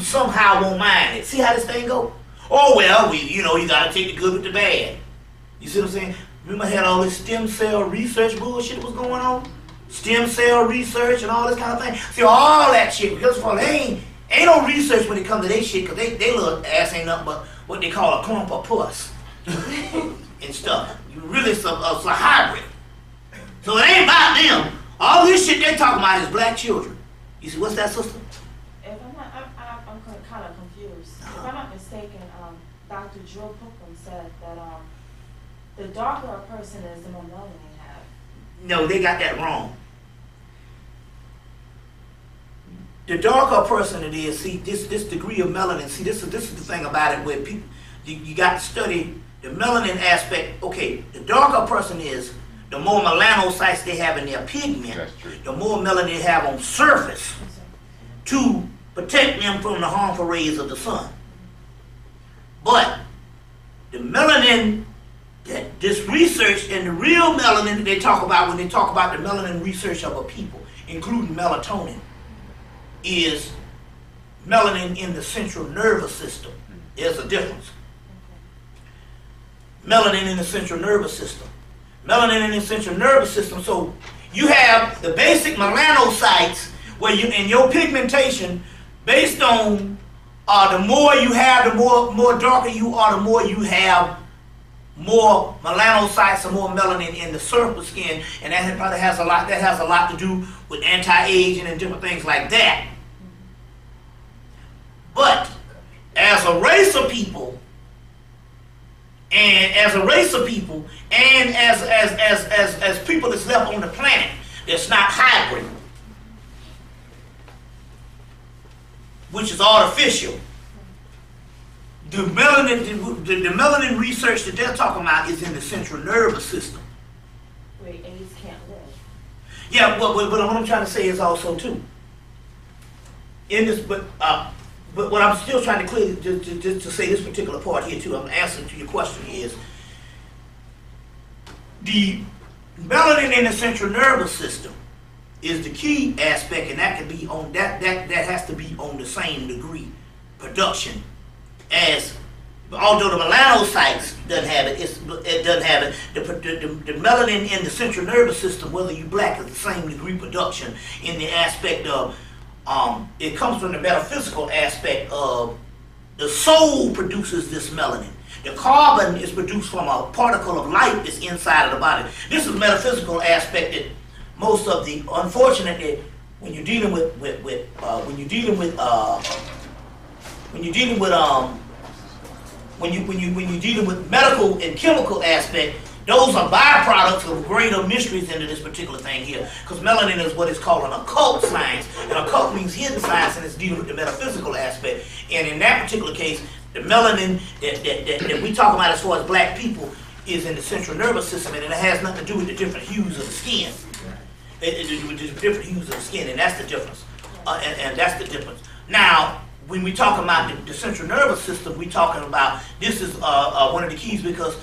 somehow won't mind it. See how this thing go? Oh, well, you got to take the good with the bad. You see what I'm saying? Remember I had all this stem cell research bullshit that was going on? Stem cell research and all this kind of thing. See, all that shit, because for ain't no research when it comes to their shit, because they little ass ain't nothing but what they call a clump of puss and stuff. You really it's a hybrid. So it ain't about them. All this shit they talking about is black children. You see, what's that, sister? If I'm kind of confused. If I'm not mistaken, Dr. Joe Pookham said that the darker a person is, the more melanin they have. No, they got that wrong. The darker a person it is, see, this degree of melanin, see, this is the thing about it where people, you got to study the melanin aspect. Okay, the darker a person is, the more melanocytes they have in their pigment, the more melanin they have on surface to protect them from the harmful rays of the sun. But the melanin, that this research and the real melanin that they talk about when they talk about the melanin research of a people, including melatonin, is melanin in the central nervous system. There's a difference. Melanin in the central nervous system. Melanin in the central nervous system. So you have the basic melanocytes where you in your pigmentation based on the more you have, the more darker you are, the more you have more melanocytes or more melanin in the surface skin, and that probably has a lot to do with anti-aging and different things like that. But as a race of people, and as people that's left on the planet that's not hybrid, which is artificial, the melanin research that they're talking about is in the central nervous system. Where AIDS can't live. Yeah, but what I'm trying to say is also too. In this, but what I'm still trying to clear, just to say this particular part here too, I'm answering to your question is the melanin in the central nervous system is the key aspect, and that can be on that has to be on the same degree production as, although the melanocytes doesn't have it, it doesn't have it. The melanin in the central nervous system, whether you black, is the same degree production in the aspect of it comes from the metaphysical aspect of the soul produces this melanin. The carbon is produced from a particle of light that's inside of the body. This is a metaphysical aspect that most of the, unfortunately, when you're dealing with when you're dealing with when you're dealing with medical and chemical aspect, those are byproducts of greater mysteries into this particular thing here. Because melanin is what is called an occult science. And occult means hidden science, and it's dealing with the metaphysical aspect. And in that particular case, the melanin that we talk about as far as black people is in the central nervous system, and it has nothing to do with the different hues of the skin. It with the different hues of the skin, and that's the difference. And that's the difference. Now, when we talk about the central nervous system, we're talking about, this is one of the keys, because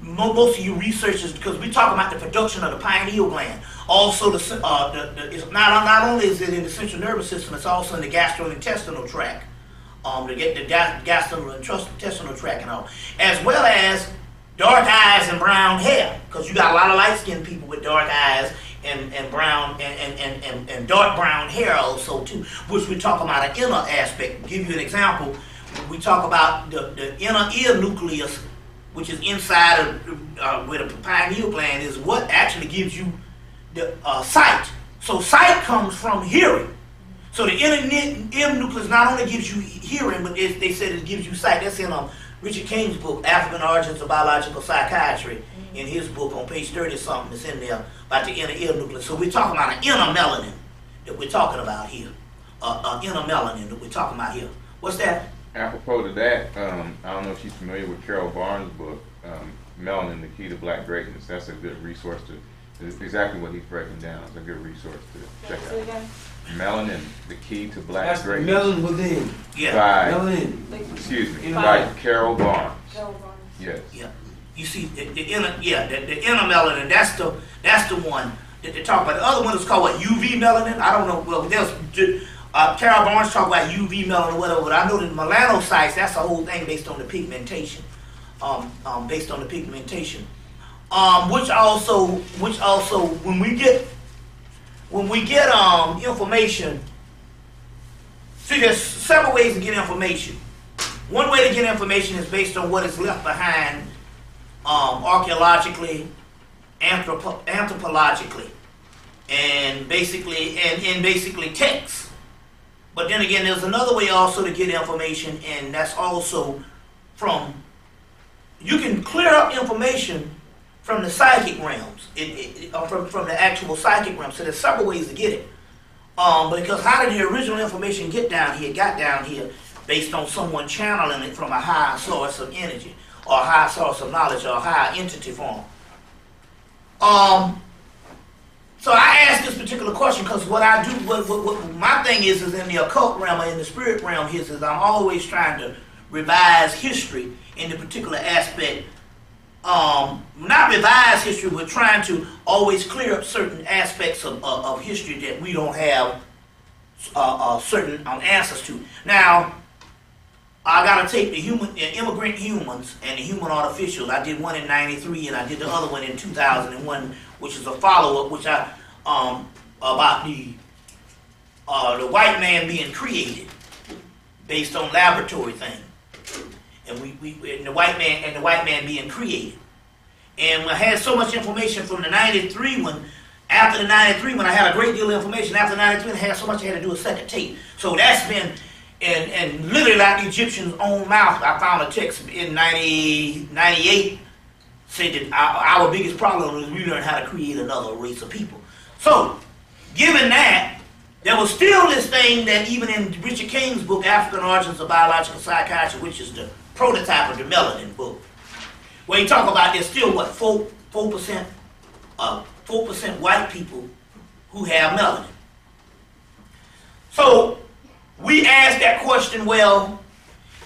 most of you researchers, because we talk about the production of the pineal gland. Also, it's not only is it in the central nervous system, it's also in the gastrointestinal tract, the gastrointestinal tract and all, as well as dark eyes and brown hair, because you got a lot of light-skinned people with dark eyes and brown and dark brown hair also too, which we talk about an inner aspect. To give you an example, we talk about the inner ear nucleus, which is inside of where the pineal gland is, what actually gives you the sight. So sight comes from hearing. So the inner ear nucleus not only gives you hearing, but they said it gives you sight. That's in Richard King's book, African Origins of Biological Psychiatry. In his book on page 30-something, it's in there about the inner ear nucleus. So we're talking about an inner melanin that we're talking about here. Inner melanin that we're talking about here. What's that? Apropos to that, I don't know if you're familiar with Carol Barnes' book, Melanin, the Key to Black Greatness. That's a good resource it's exactly what he's breaking down. It's a good resource to check out. Melanin, the Key to Black Greatness. Melanin within. Yeah. Melanin. Excuse me. By Carol Barnes. Carol Barnes. Yes. Yeah. You see, the inner melanin, that's the one that they talk about. The other one is called what, UV melanin? I don't know. Well, there's Carol Barnes talk about UV melanin or whatever, but I know that melanocytes, that's the whole thing based on the pigmentation. Based on the pigmentation. Which also when we get information, see, there's several ways to get information. One way to get information is based on what is left behind archaeologically, anthropologically, and basically texts. But then again, there's another way also to get information, and that's also from, you can clear up information from the psychic realms, from the actual psychic realm. So there's several ways to get it. Because how did the original information get down here? It got down here based on someone channeling it from a higher source of energy, or a higher source of knowledge, or a higher entity form. So I asked this particular question because what I do, what my thing is in the occult realm or in the spirit realm is I'm always trying to revise history in the particular aspect. Not revise history, but trying to always clear up certain aspects of history that we don't have certain answers to. Now, I got to take the immigrant humans and the human artificials. I did one in '93 and I did the other one in 2001, which is a follow-up, which about the white man being created based on laboratory thing, and and the white man being created. And I had so much information from the '93 one. After the '93 one, I had a great deal of information. After the '93 one, I had so much I had to do a second tape. So that's been. And literally like the Egyptians' own mouth, I found a text in 98 said that our biggest problem is we learn how to create another race of people. So, given that, there was still this thing that even in Richard King's book, African Origins of Biological Psychiatry, which is the prototype of the Melanin book, where he talk about there's still, what, 4% white people who have melanin. So, we asked that question, well,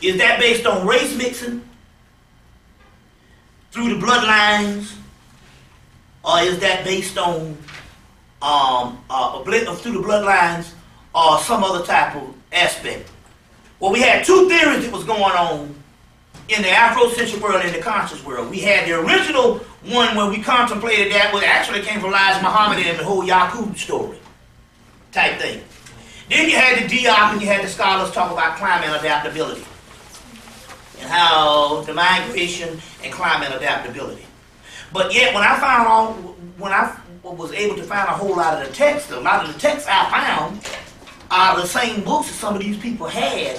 is that based on race mixing through the bloodlines, or is that based on through the bloodlines, or some other type of aspect? Well, we had two theories that was going on in the Afrocentric world and the conscious world. We had the original one where we contemplated that, which actually came from Elijah Muhammad and the whole Yaqub story type thing. Then you had the Diop and you had the scholars talk about climate adaptability and how the migration and climate adaptability. But yet when I was able to find a whole lot of the text, a lot of the texts I found are the same books that some of these people had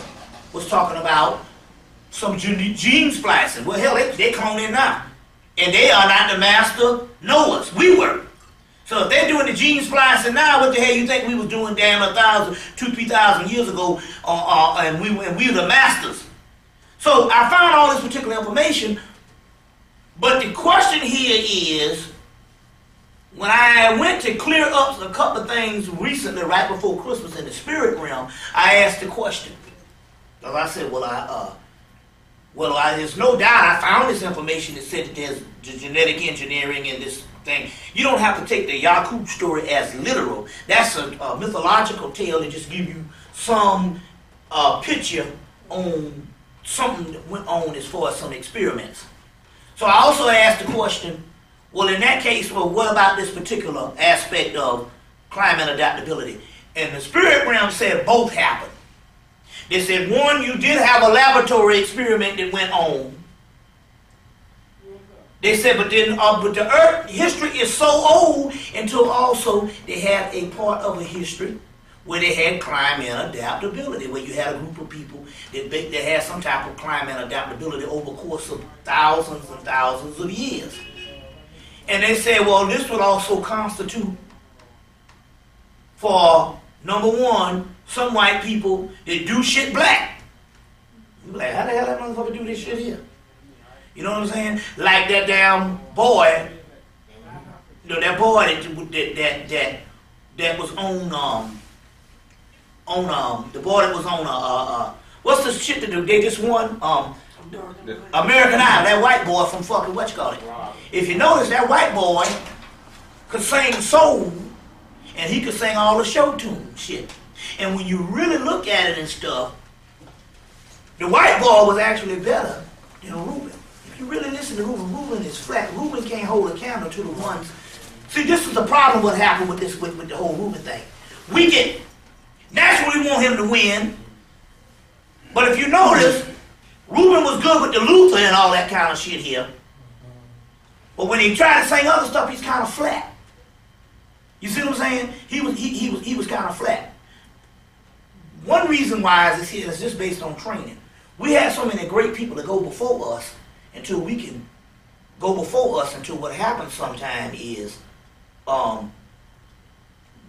was talking about some gene splicing. Well, hell, they cloning now. And they are not the master knowers. We were. So if they're doing the gene splicing now, what the hell you think we was doing damn 1,000, 2,000, 3,000 years ago, and we were the masters. So I found all this particular information, but the question here is, when I went to clear up a couple of things recently, right before Christmas in the spirit realm, I asked the question. Because I said, there's no doubt I found this information that said that there's genetic engineering and this thing. You don't have to take the Yakub story as literal. That's a mythological tale that just give you some picture on something that went on as far as some experiments. So I also asked the question, well, in that case, well, what about this particular aspect of climate adaptability? And the spirit realm said both happened. They said, one, you did have a laboratory experiment that went on. They said, but the Earth history is so old until also they had a part of a history where they had climate adaptability, where you had a group of people that had some type of climate adaptability over the course of thousands and thousands of years. And they said, well, this would also constitute for, number one, some white people that do shit black. You be like, how the hell that motherfucker do this shit here? You know what I'm saying? Like that damn boy, you know, that boy that was on the boy that was on what's the shit that they just won? American Idol, that white boy from fucking whatchamacallit. If you notice, that white boy could sing soul, and he could sing all the show tune shit. And when you really look at it and stuff, the white boy was actually better than Reuben. If you really listen to Reuben, Reuben is flat. Reuben can't hold a candle to the ones. See, this is the problem what happened with this with the whole Reuben thing. We get naturally we want him to win, but if you notice, Reuben was good with the Luther and all that kind of shit here. But when he tried to sing other stuff, he's kind of flat. You see what I'm saying? He was kind of flat. One reason why is just based on training. We have so many great people that go before us until we can go before us until what happens sometime is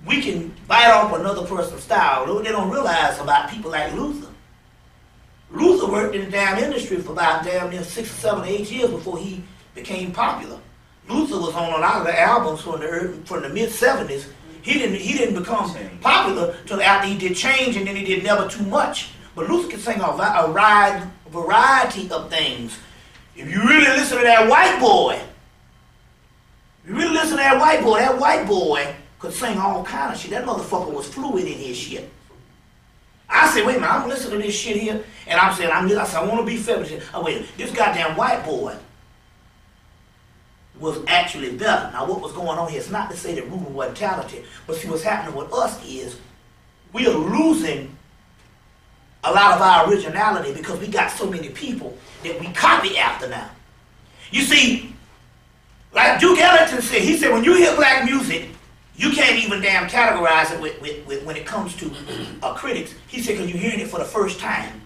we can bite off another person's style. What they don't realize about people like Luther. Luther worked in the damn industry for about damn near 6, 7, 8 years before he became popular. Luther was on a lot of the albums from the mid-70s. He didn't become popular until after he did Change, and then he did Never Too Much. But Luther could sing a variety of things. If you really listen to that white boy, that white boy could sing all kind of shit. That motherfucker was fluid in his shit. I said, wait a minute, I'm listening to this shit here, and I said, I want to be feminine. Oh, wait, this goddamn white boy was actually better. Now, what was going on here is not to say that Reuben wasn't talented, but see, what's happening with us is we are losing a lot of our originality because we got so many people that we copy after now. You see, like Duke Ellington said, he said, when you hear black music, you can't even damn categorize it with when it comes to critics. He said, because you're hearing it for the first time.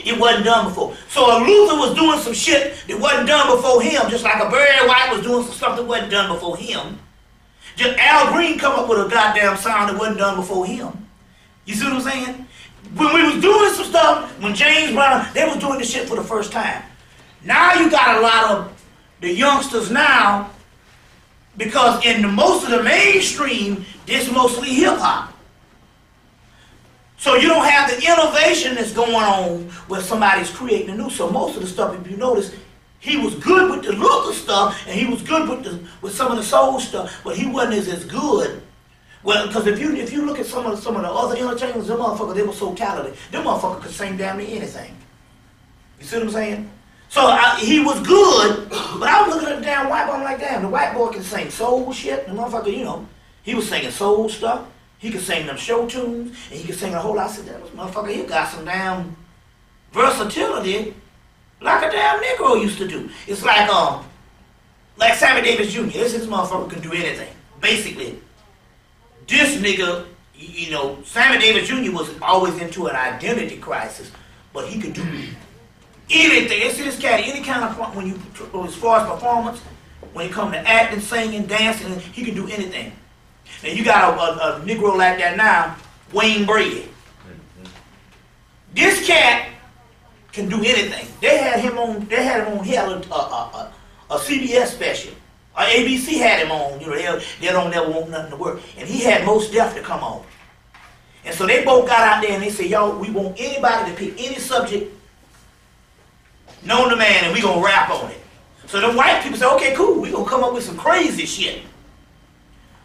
It wasn't done before. So Luther was doing some shit that wasn't done before him, just like a Barry White was doing some stuff that wasn't done before him. Just Al Green come up with a goddamn sound that wasn't done before him. You see what I'm saying? When we was doing some stuff, when James Brown, they was doing this shit for the first time. Now you got a lot of the youngsters now, because in most of the mainstream, it's mostly hip-hop. So you don't have the innovation that's going on where somebody's creating a new. So most of the stuff, if you notice, he was good with the Luther stuff, and he was good with some of the soul stuff, but he wasn't as good. Well, because if you look at some of the other entertainers, them motherfuckers, they were so talented. Them motherfuckers could sing damn near anything. You see what I'm saying? So he was good, but I was looking at the damn white boy, I'm like, damn, the white boy can sing soul shit. The motherfucker, you know, he was singing soul stuff. He could sing them show tunes, and he could sing a whole lot. I said, that motherfucker, he got some damn versatility like a damn Negro used to do. It's like Sammy Davis Jr. This motherfucker can do anything. Basically, this nigga you know, Sammy Davis Jr. was always into an identity crisis, but he could do anything. See this cat, any kind of, when you, as far as performance, when it comes to acting, singing, dancing, he can do anything. And you got a Negro like that now, Wayne Brady. This cat can do anything. They had him on a CBS special. ABC had him on, you know, they don't never want nothing to work. And he had Most Def to come on. And so they both got out there and they said, y'all, we want anybody to pick any subject known to man and we gonna rap on it. So the white people said, okay, cool, we gonna come up with some crazy shit.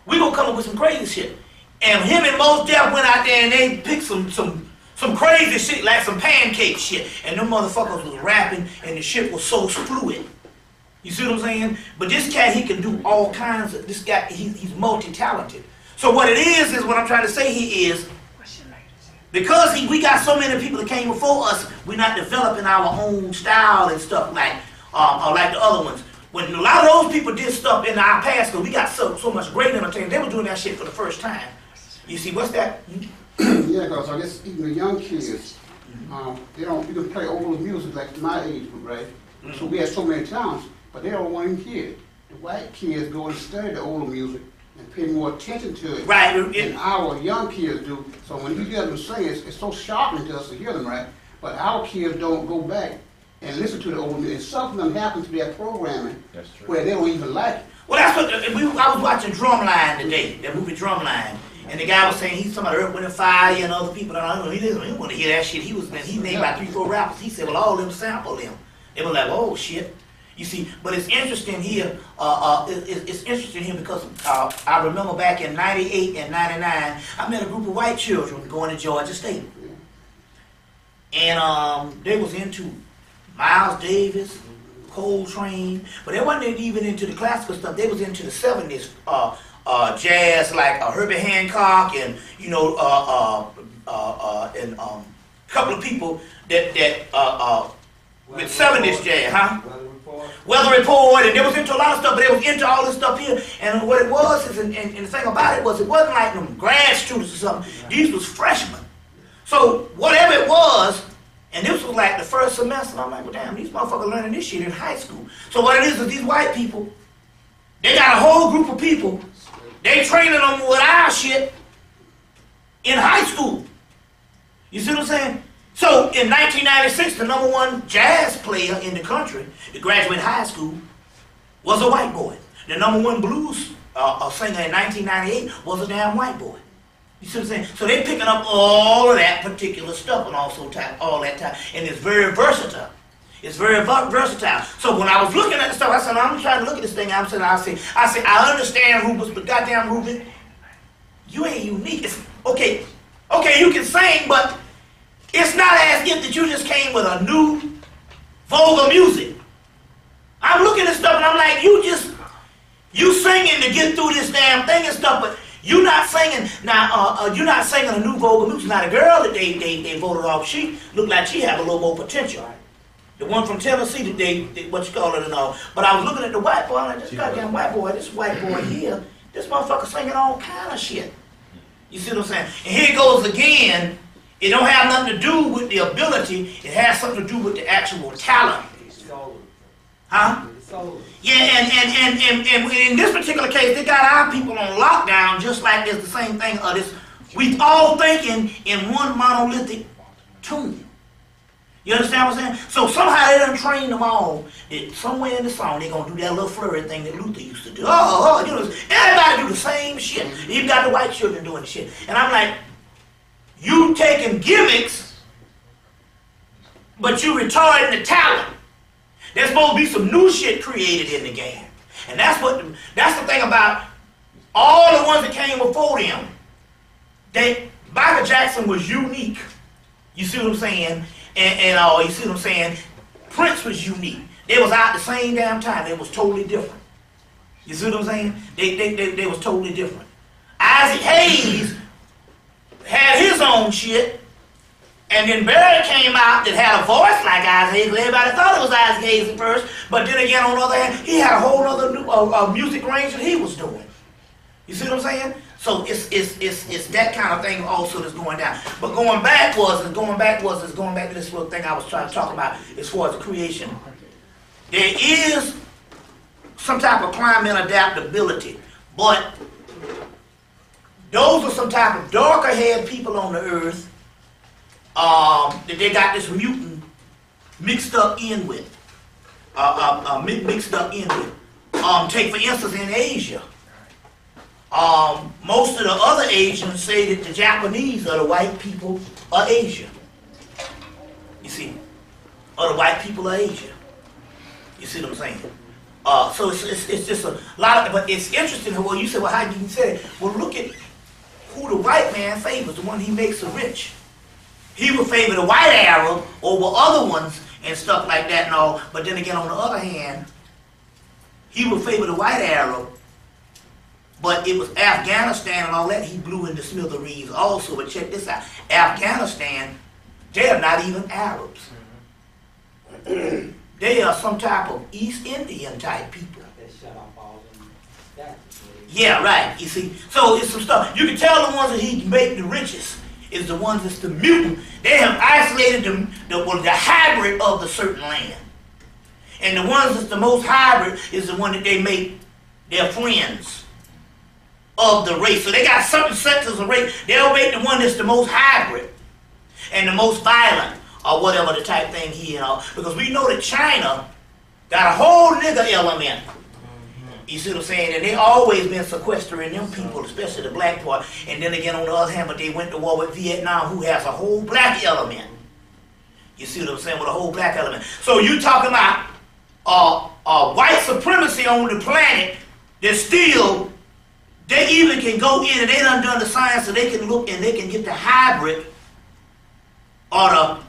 We gonna come up with some crazy shit. And him and Most Def went out there and they picked some crazy shit, like some pancake shit. And them motherfuckers was rapping and the shit was so fluid. You see what I'm saying? But this cat, he can do all kinds of, this guy, he's multi-talented. So what it is what I'm trying to say here is, because we got so many people that came before us, we're not developing our own style and stuff like the other ones. When a lot of those people did stuff in our past, because we got so much great entertainment, they were doing that shit for the first time. You see, what's that? Yeah, because I guess even the young kids, they don't, you can play older music like my age group, right? Mm-hmm. So we have so many talents, but they don't want to hear it. The white kids go and study the older music and pay more attention to it, right, than our young kids do. So when you hear them sing, it's so shocking to us to hear them, right? But our kids don't go back and listen to the old music. And something of them happens to their programming where they don't even like it. Well, that's what, I was watching Drumline today, that movie Drumline. And the guy was saying he's talking about Earth, Wind and Fire and other people. He didn't want to hear that shit. He named about 3-4 rappers. He said, well, all of them sample them. They were like, oh shit. You see, but it's interesting here. It's interesting here because I remember back in '98 and '99, I met a group of white children going to Georgia State, and they was into Miles Davis, Coltrane, but they wasn't even into the classical stuff. They was into the '70s. Jazz like Herbie Hancock and and a couple of people that with '70s jazz, huh? Weather Report, and they was into a lot of stuff, but they was into all this stuff here. And what it was is, and the thing about it was, it wasn't like them grad students or something. These was freshmen. So whatever it was, and this was like the first semester, and I'm like, well, damn, these motherfuckers learning this shit in high school. So what it is these white people, they got a whole group of people. They training them with our shit in high school. You see what I'm saying? So in 1996, the #1 jazz player in the country, to graduate high school, was a white boy. The #1 blues singer in 1998 was a damn white boy. You see what I'm saying? So they're picking up all of that particular stuff and also all that time, and it's very versatile. It's very versatile. So when I was looking at the stuff, I said, I'm trying to look at this thing. I said, I understand Rufus, but goddamn Rufus, you ain't unique. It's, okay, you can sing, but it's not as if that you just came with a new vulgar music. I'm looking at stuff and I'm like, you singing to get through this damn thing and stuff, but you're not singing now. You're not singing a new vulgar music. Now the girl that they voted off, she looked like she had a little more potential. The one from Tennessee, they what you call it and all. But I was looking at the white boy, I'm like, this goddamn white boy, this white boy here, this motherfucker singing all kind of shit. You see what I'm saying? And here it goes again. It don't have nothing to do with the ability. It has something to do with the actual talent. Huh? Yeah, and in this particular case, they got our people on lockdown, just like there's the same thing of this. We all thinking in one monolithic tune. You understand what I'm saying? So somehow they done trained them all that somewhere in the song they're gonna do that little flurry thing that Luther used to do. You know, everybody do the same shit. You got the white children doing the shit. And I'm like, you taking gimmicks, but you retarding the talent. There's supposed to be some new shit created in the game. And that's the thing about all the ones that came before them. Michael Jackson was unique. You see what I'm saying? And you see what I'm saying? Prince was unique. They was out the same damn time. They was totally different. You see what I'm saying? They was totally different. Isaac Hayes had his own shit, and then Barry came out that had a voice like Isaac Hayes. Everybody thought it was Isaac Hayes at first, but then again, on the other hand, he had a whole other new music range that he was doing. You see what I'm saying? So it's that kind of thing also that's going down. But going back to this little thing I was trying to talk about as far as the creation. There is some type of climate adaptability, but those are some type of darker haired people on the earth that they got this mutant mixed up in with. Take for instance in Asia. Most of the other Asians say that the Japanese are the white people of Asia. You see, or the white people of Asia. You see what I'm saying? So it's just a lot of, but it's interesting. Well, you said, well, how do you say it? Well, look at who the white man favors, the one he makes so rich. He would favor the white Arab over other ones and stuff like that and all. But then again, on the other hand, he would favor the white Arab, but it was Afghanistan and all that he blew into smithereens also. But check this out. Afghanistan, they are not even Arabs. They are some type of East Indian type people. Yeah, right. You see, so it's some stuff. You can tell the ones that he make the richest is the ones that's the mutant. They have isolated the hybrid of the certain land. And the ones that's the most hybrid is the one that they make their friends of the race. So they got certain sectors of race. They'll make the one that's the most hybrid and the most violent or whatever the type thing here, because we know that China got a whole nigger element. You see what I'm saying? And they always been sequestering them people, especially the black part. And then again, on the other hand, but they went to war with Vietnam, who has a whole black element. You see what I'm saying? With a whole black element. So you talking about white supremacy on the planet that still, they even can go in and they done the science so they can look and they can get the hybrid or the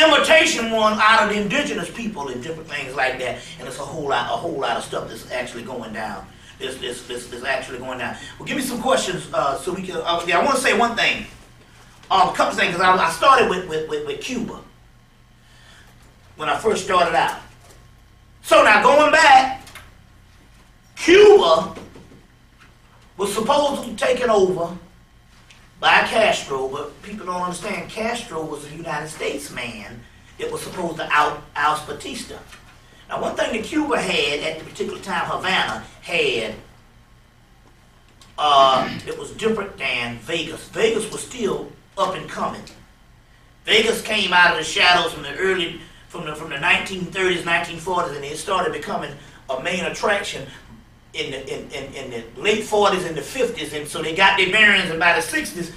imitation one out of the indigenous people and different things like that. And it's a whole lot of stuff that's actually going down. This actually going down. Well, give me some questions so we can. I want to say one thing, a couple things, because I started with Cuba when I first started out. So now going back, Cuba was supposedly taken over by Castro, but people don't understand Castro was a United States man that was supposed to oust Batista. Now one thing that Cuba had at the particular time, Havana had, it was different than Vegas. Vegas was still up and coming. Vegas came out of the shadows from the 1930s, 1940s, and it started becoming a main attraction in the late 40s and the 50s, and so they got their bearings, and by the 60s,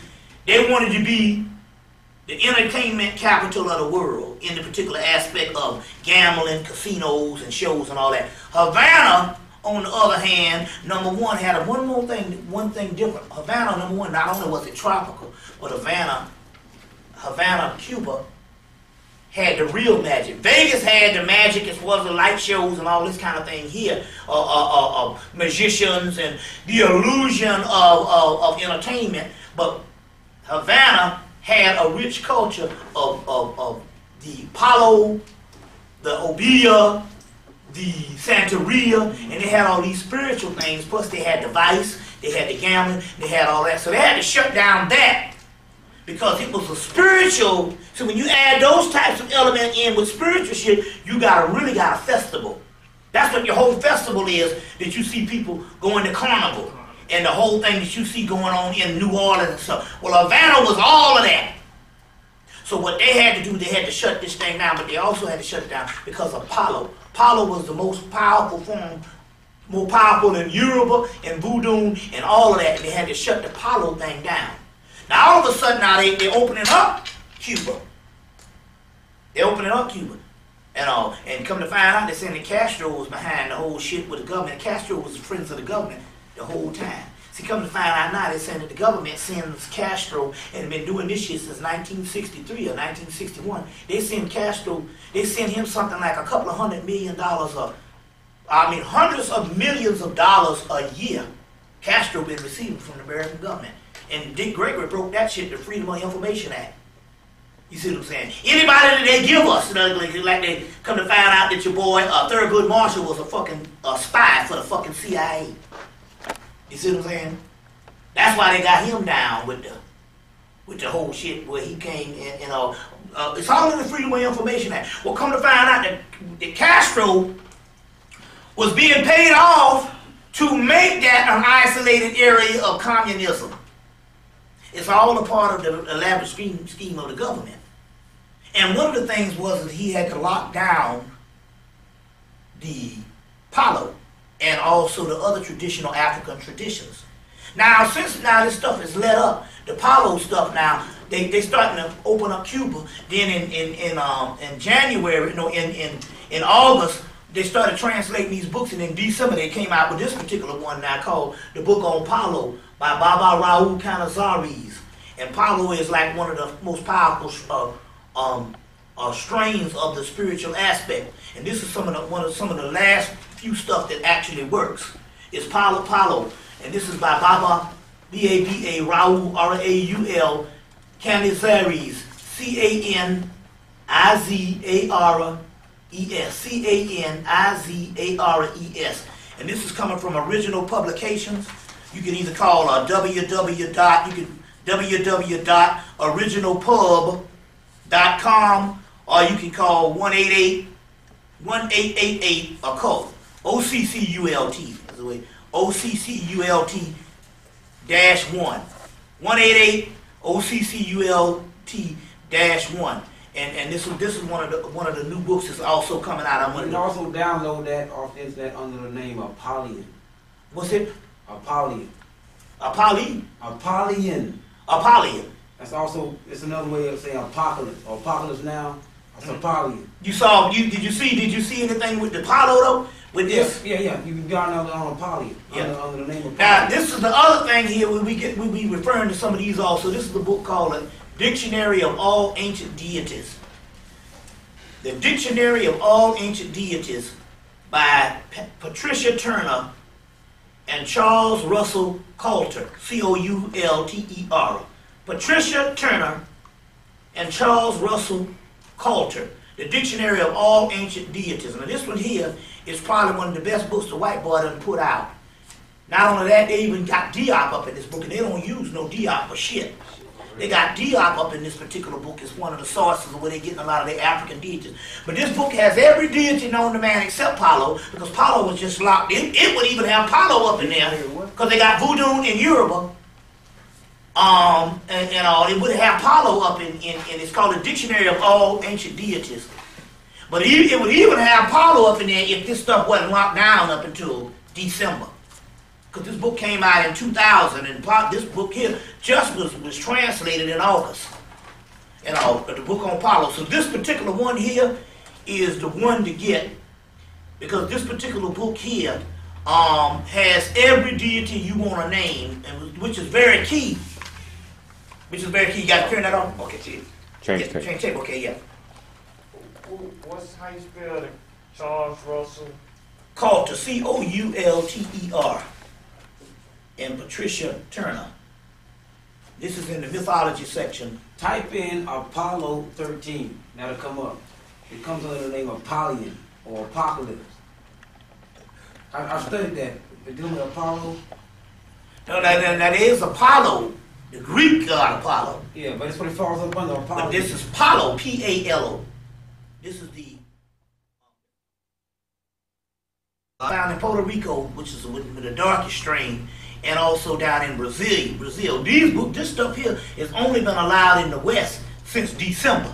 they wanted to be the entertainment capital of the world in the particular aspect of gambling, casinos, and shows and all that. Havana, on the other hand, number one, had one thing different. Havana, number one, not only was it tropical, but Havana, Cuba, had the real magic. Vegas had the magic as well as the light shows and all this kind of thing here, magicians and the illusion of entertainment. But Havana had a rich culture of the Palo, the Obia, the Santeria, and they had all these spiritual things. Plus they had the vice, they had the gambling, they had all that. So they had to shut down that, because it was a spiritual. So when you add those types of elements in with spiritual shit, you really got a festival. That's what your whole festival is, that you see people going to Carnival and the whole thing that you see going on in New Orleans and stuff. Well, Havana was all of that. So what they had to do, they had to shut this thing down, but they also had to shut it down because of Palo. Palo was the most powerful form, more powerful than Yoruba and Voodoo and all of that, and they had to shut the Palo thing down. Now all of a sudden now they're opening up Cuba. They're opening up Cuba. And come to find out, they're saying that Castro was behind the whole shit with the government. Castro was friends of the government the whole time. See, come to find out now, they're saying that the government sends Castro, and been doing this shit since 1963 or 1961. They send Castro, they send him something like a couple of $100 million, hundreds of millions of dollars a year Castro been receiving from the American government. And Dick Gregory broke that shit, the Freedom of Information Act. You see what I'm saying? Anybody that they give us, like they come to find out that your boy, Thurgood Marshall, was a fucking spy for the fucking CIA. You see what I'm saying? That's why they got him down with the whole shit where he came in, it's all in the Freedom of Information Act. Well, come to find out that Castro was being paid off to make that an isolated area of communism. It's all a part of the elaborate scheme of the government. And one of the things was that he had to lock down the palo and also the other traditional African traditions. Now, since now this stuff is let up, the palo stuff now, they starting to open up Cuba. Then in January, in August, they started translating these books, and in December they came out with this particular one now called The Book on Palo by Baba Raul Canizares. And palo is like one of the most powerful strains of the spiritual aspect. And this is some of the last few stuff that actually works. It's palo. And this is by Baba, B-A-B-A, Raul, R-A-U-L, Canizares, C-A-N-I-Z-A-R-E-S, C-A-N-I-Z-A-R-E-S. And this is coming from Original Publications. You can either call www.originalpub.com, or you can call 1-888 or call OCCULT. That's the way. OCCULT-1 188 OCCULT-1, and this is one of the new books that's also coming out. You can also download that off the internet under the name Apollyon. What's it? Apollyon. Apollyon. That's also, it's another way of saying apocalypse. Apocalypse now. It's Apollyon. Did you see anything with the Apollo though? With this? Yeah. You can download it on Apollyon. Under the name of Apollyon. Now this is the other thing here we'll be referring to some of these also. This is the book called A Dictionary of All Ancient Deities. The Dictionary of All Ancient Deities by Patricia Turner and Charles Russell Coulter, C-O-U-L-T-E-R. Patricia Turner and Charles Russell Coulter, The Dictionary of All Ancient Deities. Now this one here is probably one of the best books the white boy done put out. Not only that, they even got Diop up in this book, and they don't use no Diop for shit. They got Diop up in this particular book as one of the sources of where they're getting a lot of their African deities. But this book has every deity known to man except Palo, because Palo was just locked. It would even have Palo up in there, because they got Voodoo in Yoruba. They would have Palo up in it's called a Dictionary of All Ancient Deities. But it would even have Palo up in there if this stuff wasn't locked down up until December. Because this book came out in 2000, and this book here just was translated in August. The book on Palo. So this particular one here is the one to get, because this particular book here has every deity you want to name, which is very key. You got to turn that off? Okay, see. Change tape. Okay, yeah. How you spell the Charles Russell? Coulter, C-O-U-L-T-E-R. And Patricia Turner. This is in the mythology section. Type in Apollo 13. That'll come up. It comes under the name of Apollyon or Apocalypse. I studied that. They're dealing with Apollo. No, there is Apollo, the Greek god Apollo. Yeah, but it's what it falls up under Apollo. But this is Palo, P-A-L-O. This is the found in Puerto Rico, which is with the darkest strain, and also down in Brazil. This stuff here has only been allowed in the West since December.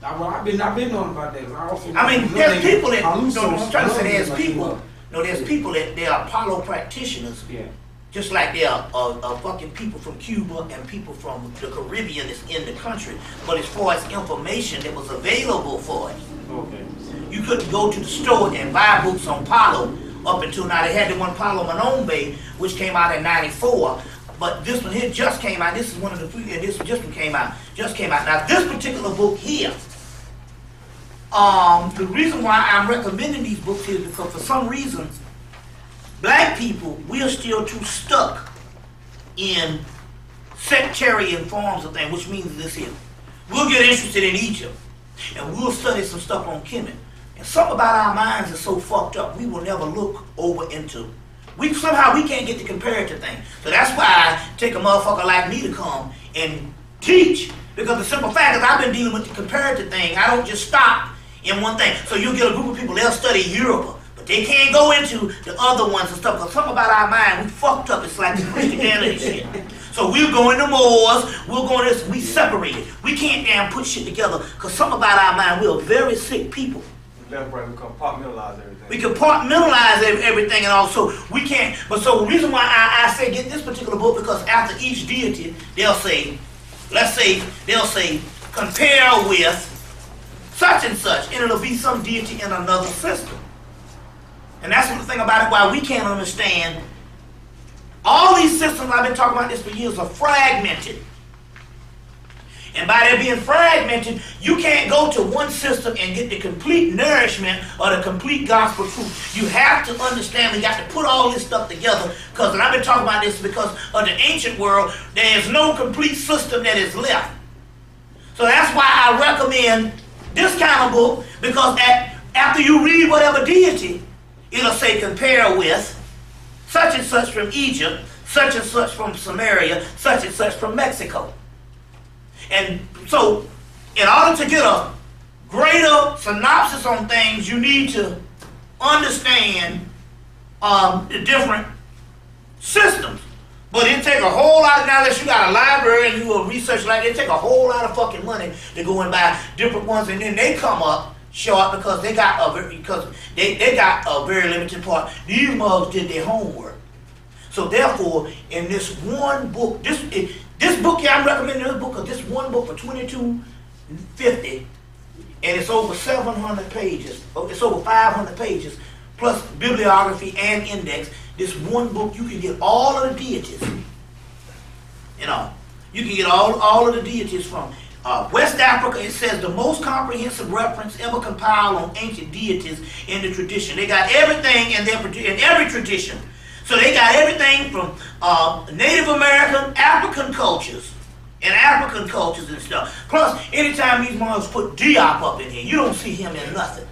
I've been knowing about that. There's people that I'm trying to say there's people. No, there's people that they are Apollo practitioners. Yeah. Just like there are fucking people from Cuba and people from the Caribbean that's in the country. But as far as information that was available for it, okay. You couldn't go to the store and buy books on Palo up until now. They had the one Palo Manombe, which came out in '94. But this one here just came out. This is one of the three, and this one just came out. Now this particular book here, the reason why I'm recommending these books is because for some reason, black people, we are still too stuck in sectarian forms of things, which means this here. We'll get interested in Egypt, and we'll study some stuff on Kemet. And something about our minds is so fucked up, we will never look over into somehow we can't get the comparative thing. So that's why I take a motherfucker like me to come and teach. Because the simple fact is I've been dealing with the comparative thing. I don't just stop in one thing. So you'll get a group of people, they'll study Europe, but they can't go into the other ones and stuff. Because something about our mind, we fucked up. It's like the Christianity shit. So we'll go into Moors, we'll go into this, we separated. We can't damn put shit together because something about our mind, we're very sick people. Left, right, we compartmentalize everything. We compartmentalize everything and also we can't. But so the reason why I say get this particular book, because after each deity, they'll say, they'll say, compare with such and such, and it'll be some deity in another system. And that's the thing about it, why we can't understand. All these systems, I've been talking about this for years, are fragmented. And by their being fragmented, you can't go to one system and get the complete nourishment or the complete gospel truth. You have to understand, we got to put all this stuff together, because, and I've been talking about this because of the ancient world, there is no complete system that is left. So that's why I recommend this kind of book, because after you read whatever deity, it'll say compare with such and such from Egypt, such and such from Samaria, such and such from Mexico. And so, in order to get a greater synopsis on things, you need to understand the different systems. But it take a whole lot of, now that you got a library and you will research like that, it take a whole lot of fucking money to go and buy different ones, and then they come up short because they got a very limited part. These mugs did their homework. So therefore, in this one book, this book here, I'm recommending this book, because this one book for $22.50, and it's over 700 pages. It's over 500 pages, plus bibliography and index. This one book, you can get all of the deities. You know, you can get all of the deities from West Africa. It says the most comprehensive reference ever compiled on ancient deities in the tradition. They got everything in every tradition. So they got everything from Native American, African cultures, and stuff. Plus, anytime these moms put Diop up in here, you don't see him in nothing.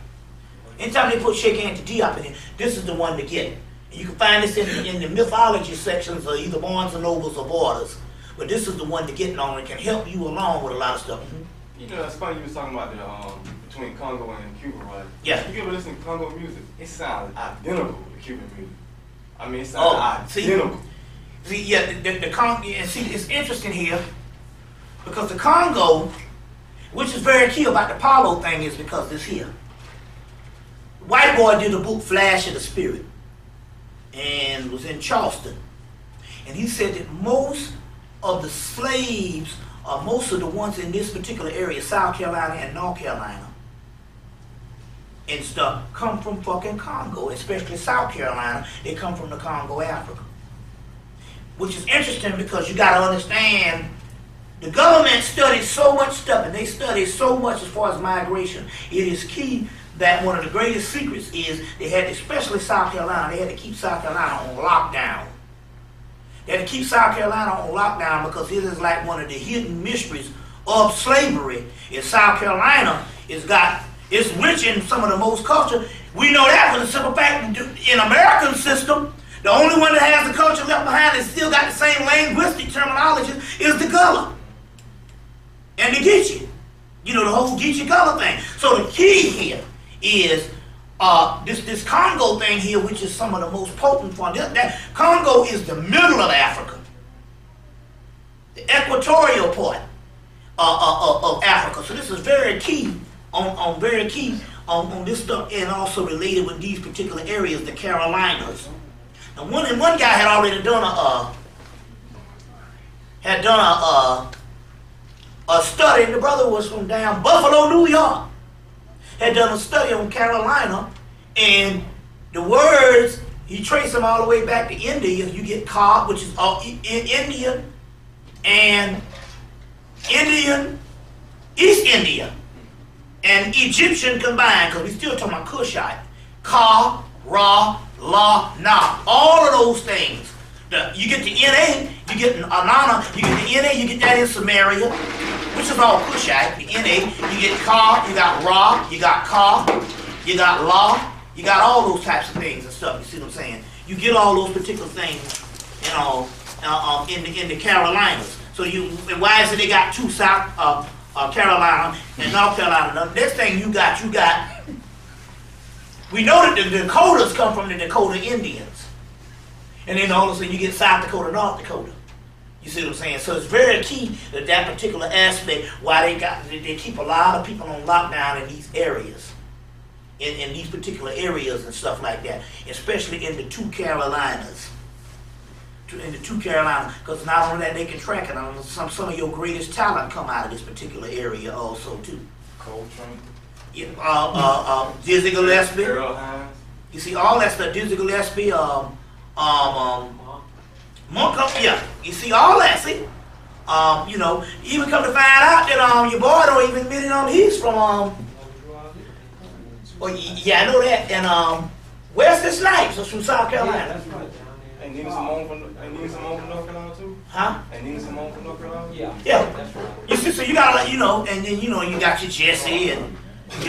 Anytime they put Sheikh Anta Diop in here, this is the one to get. And you can find this in the mythology sections of either Barnes and Nobles or Borders. But this is the one to get on. It can help you along with a lot of stuff. Mm-hmm. You know, it's funny you was talking about the between Congo and Cuba, right? Yeah. You ever listen to Congo music? It sounds identical to Cuban music. I mean, it sounds identical. See, yeah, the Congo, and see, it's interesting here, because the Congo, which is very key about the Paulo thing, is because it's here. White boy did a book, Flash of the Spirit, and was in Charleston. And he said that most of the slaves, or most of the ones in this particular area, South Carolina and North Carolina, and stuff, come from fucking Congo, especially South Carolina. They come from the Congo, Africa. Which is interesting, because you got to understand, the government studies so much stuff, and they study so much as far as migration. It is key that one of the greatest secrets is they had, especially South Carolina, they had to keep South Carolina on lockdown. They had to keep South Carolina on lockdown because it is like one of the hidden mysteries of slavery. In South Carolina, it's rich in some of the most culture. We know that for the simple fact, in American system, the only one that has the culture left behind and still got the same linguistic terminology is the Gullah and the Geechee. You know, the whole Geechee Gullah thing. So the key here is this Congo thing here, which is some of the most potent one. That Congo is the middle of Africa, the equatorial part of Africa. So this is very key on this stuff, and also related with these particular areas, the Carolinas. Now, one guy had already done a study, and the brother was from down Buffalo, New York. Had done a study on Carolina, and the words, he traced them all the way back to India. You get Ka, which is all Indian, and Indian, East India, and Egyptian combined, because we still talking about Kushite. Ka, Ra, La, Na, all of those things. You get the NA, you get Anana, you get the NA, you get that in Samaria, which is all Kushite, the NA. You get Ka, you got Ra, you got Ka, you got La, You got all those types of things and stuff. You see what I'm saying? You get all those particular things, you know, in the Carolinas. So and why is it they got two South Carolina and North Carolina? The next thing you got. We know that the Dakotas come from the Dakota Indians, and then all of a sudden you get South Dakota, North Dakota. You see what I'm saying? So it's very key that particular aspect why they keep a lot of people on lockdown in these areas, in these particular areas and stuff like that, especially in the two Carolinas. Because not only that they can track it, some of your greatest talent come out of this particular area also too. Coltrane. Yeah, Dizzy Gillespie. You see all that stuff. Dizzy Gillespie. Monk, yeah, you see all that, see? You know, even come to find out that your boy don't even admit it, he's from yeah, I know that. And Wesley Snipes is from South Carolina. And Nina Simone from North Carolina too? Huh? And Nina Simone from North Carolina? Yeah. That's right. You see, so you gotta, you know, and then you got your Jesse and and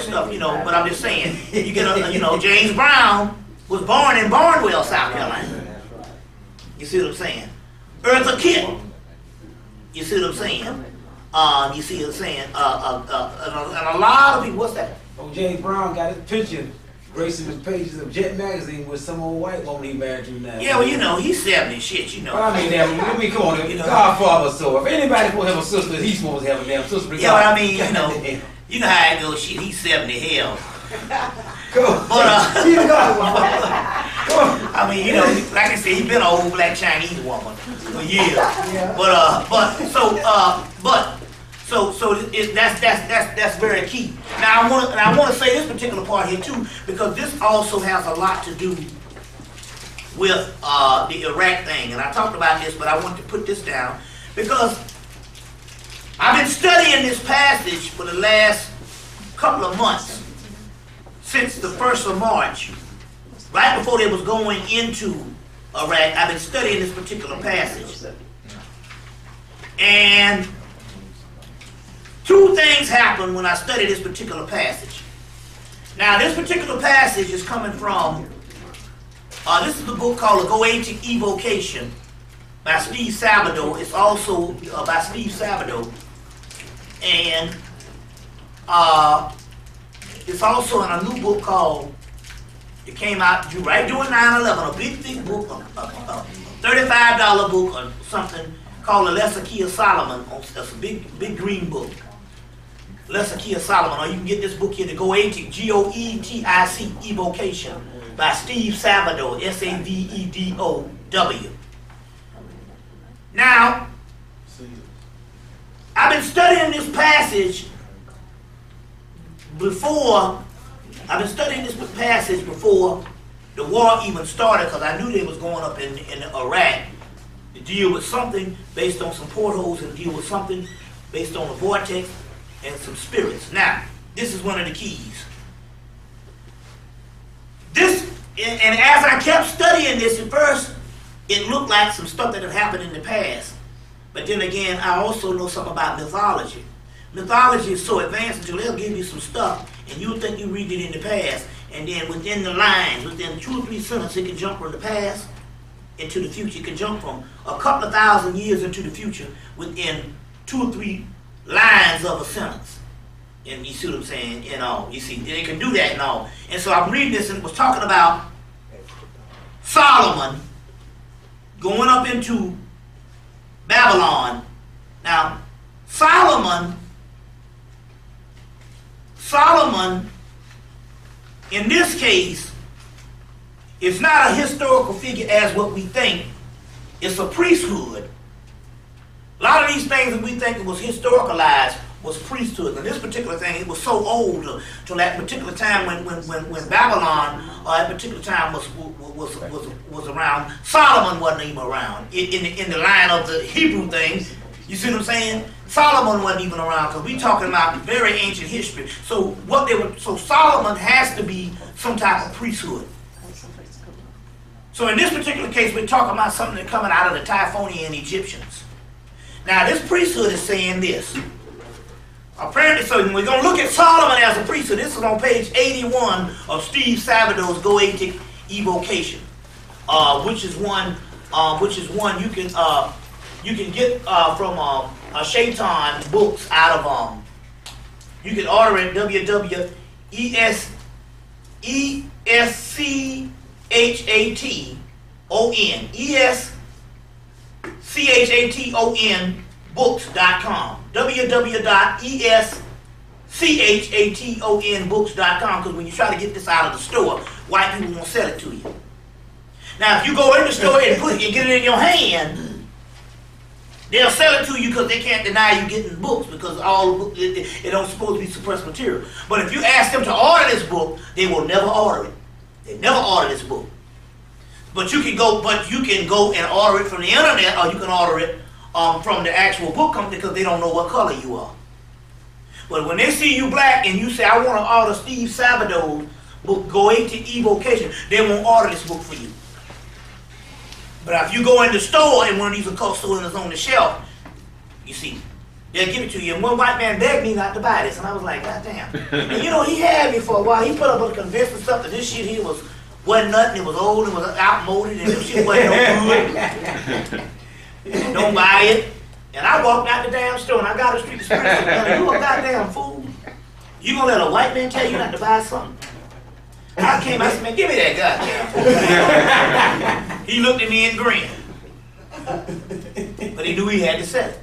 stuff, but I'm just saying, you get James Brown was born in Barnwell, South Carolina. You see what I'm saying? Eartha Kitt. You see what I'm saying? You see what I'm saying? And a lot of people, what's that? Oh, James Brown got his picture gracing the pages of Jet magazine with some old white woman he married to now. Yeah, well, he's 70 shit, Well, I mean, come on, Godfather, so if anybody's supposed to have a sister, he's supposed to have a damn sister. Yeah, well, I mean, you know how it goes, shit, he's 70, hell. But, I mean, like I said, he's been an old black Chinese woman for years. That's very key. Now I want to say this particular part here too, because this also has a lot to do with the Iraq thing, and I talked about this, but I want to put this down because I've been studying this passage for the last couple of months, since the 1st of March, right before they was going into Iraq. I've been studying this particular passage, and two things happened when I studied this particular passage. Now, this particular passage is coming from, this is a book called The Goetic Evocation by Steve Sabato. It's also by Steve Sabato. And it's also in a new book called, it came out right during 9/11, a big, thick book, a $35 book or something called The Lesser Key of Solomon. It's a big green book. Lesser Key of Solomon, or you can get this book here, The Goetic, G-O-E-T-I-C, Evocation, by Steve Sabato, S-A-V-E-D-O-W. Now, I've been studying this passage before the war even started, because I knew they was going up in Iraq to deal with something based on some portholes and deal with something based on a vortex and some spirits. Now, this is one of the keys. And as I kept studying this, at first, it looked like some stuff that had happened in the past. But then again, I also know something about mythology. Mythology is so advanced until they'll give you some stuff, and you'll think you read it in the past, and then within the lines, within 2 or 3 sentences, it can jump from the past into the future. It can jump from a couple of thousand years into the future within 2 or 3 lines of a sentence. And you see what I'm saying? You see, they can do that and all. And so I'm reading this, and it was talking about Solomon going up into Babylon. Now, Solomon, in this case, is not a historical figure as what we think. It's a priesthood. A lot of these things that we think was historicalized was priesthood. And this particular thing, it was so old till that particular time when Babylon, at particular time was around. Solomon wasn't even around in the line of the Hebrew thing. You see what I'm saying? Solomon wasn't even around, because we're talking about very ancient history. So Solomon has to be some type of priesthood. So in this particular case, we're talking about something that's coming out of the Typhonian Egyptians. Now, this priesthood is saying this. Apparently, so we're going to look at Solomon as a priest. So this is on page 81 of Steve Sabado's Goetic Evocation, which is one you can get from Shaitan Books out of you can order it ESCHATON books.com, www.ESCHATON books.com, because when you try to get this out of the store, white people won't sell it to you. Now, if you go in the store and get it in your hand, they'll sell it to you because they can't deny you getting books, because it don't supposed to be suppressed material. But if you ask them to order this book, they will never order it. They never order this book. But you can go and order it from the internet, or you can order it from the actual book company, because they don't know what color you are. But when they see you black and you say, I want to order Steve Sabado's book, Goetic Evocation, they won't order this book for you. But if you go in the store and one of these occult stores is on the shelf, you see, they'll give it to you. And one white man begged me not to buy this, and I was like, God damn. And you know, he had me for a while. He put up a convincing stuff that this shit here wasn't nothing. It was old, it was outmoded, and this shit wasn't no good. Don't buy it. And I walked out the damn store and I got a street experience. You a goddamn fool. You gonna let a white man tell you not to buy something? I came, I said, man, give me that goddamn fool. He looked at me and grinned. But he knew he had to sell it.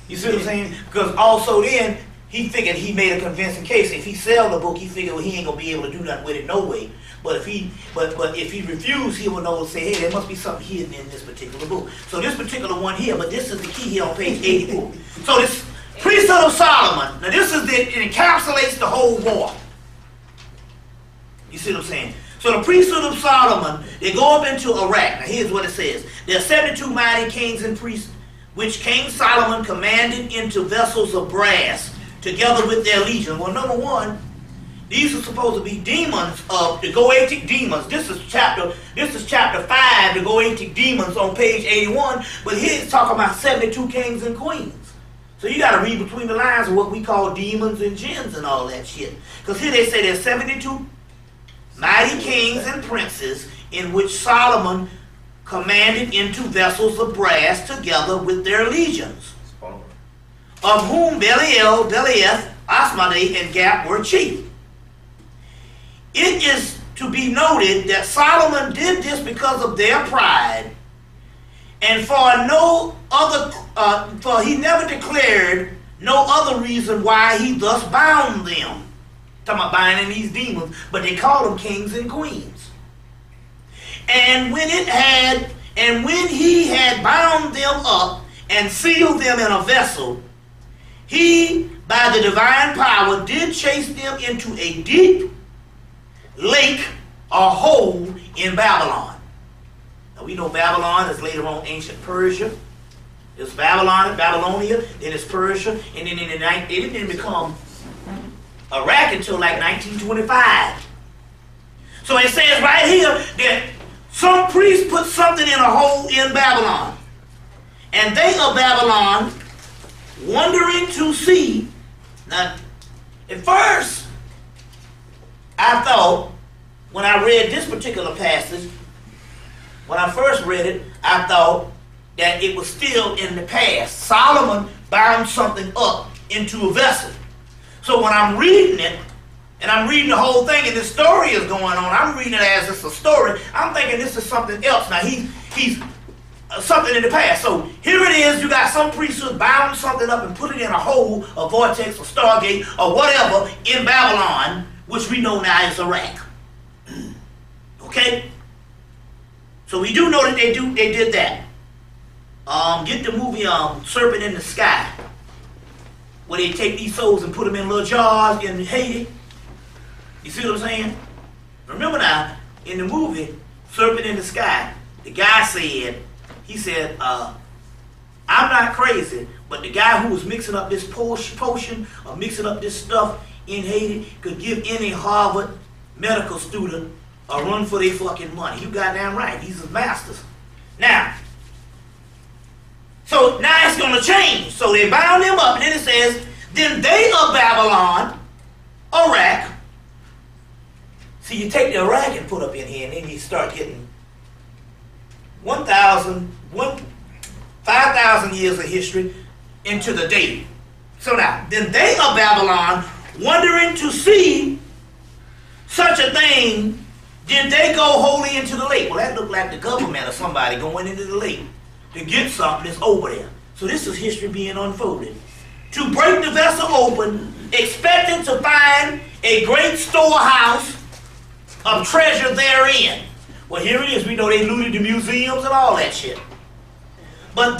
You see what I'm saying? Because also then, he figured he made a convincing case. If he sell the book, he figured, well, he ain't gonna be able to do nothing with it no way. But if he refused, he would know and say, hey, there must be something hidden in this particular book. So this particular one here, but this is the key here on page 84. So this priesthood of Solomon, now this is it encapsulates the whole war. You see what I'm saying? So the priesthood of Solomon, they go up into Iraq. Now here's what it says. There are 72 mighty kings and priests, which King Solomon commanded into vessels of brass, together with their legion. Well, number one, these are supposed to be demons of the Goetic demons. This is chapter 5, the Goetic demons on page 81. But here it's talking about 72 kings and queens. So you got to read between the lines of what we call demons and jinns and all that shit. Because here they say there's 72 mighty kings and princes in which Solomon commanded into vessels of brass together with their legions, of whom Belial, Belieth, Asmodai, and Gap were chief. It is to be noted that Solomon did this because of their pride, and for no other, for he never declared no other reason why he thus bound them. Talking about binding these demons, but they call them kings and queens. And when he had bound them up and sealed them in a vessel, he, by the divine power, did chase them into a deep lake or hole in Babylon. Now we know Babylon is later on ancient Persia. It's Babylonia, then it's Persia, and then it didn't become Iraq until like 1925. So it says right here that some priest put something in a hole in Babylon, and they of Babylon, wondering to see. Now, at first, I thought, when I read this particular passage, when I first read it, I thought that it was still in the past. Solomon bound something up into a vessel. So when I'm reading it, and I'm reading the whole thing, and this story is going on, I'm reading it as it's a story, I'm thinking this is something else. Now, he's something in the past. So here it is, you got some priest who bound something up and put it in a hole, a vortex, a stargate, or whatever in Babylon, which we know now is Iraq. Okay? So we do know that they did that. Get the movie Serpent in the Sky, where they take these souls and put them in little jars in Haiti. You see what I'm saying? Remember now, in the movie Serpent in the Sky, the guy said, I'm not crazy, but the guy who was mixing up this potion or mixing up this stuff in Haiti could give any Harvard medical student a run for their fucking money. You goddamn right. He's his masters. Now, so now it's going to change. So they bound them up, and then it says Then they of Babylon, Iraq. See, you take the Iraq and put up in here, and then you start getting 5,000 years of history into the date. So now, then they of Babylon, wondering to see such a thing, did they go wholly into the lake? Well, that looked like the government or somebody going into the lake to get something that's over there. So this is history being unfolded. To break the vessel open, expecting to find a great storehouse of treasure therein. Well, here it is. We know they looted the museums and all that shit. But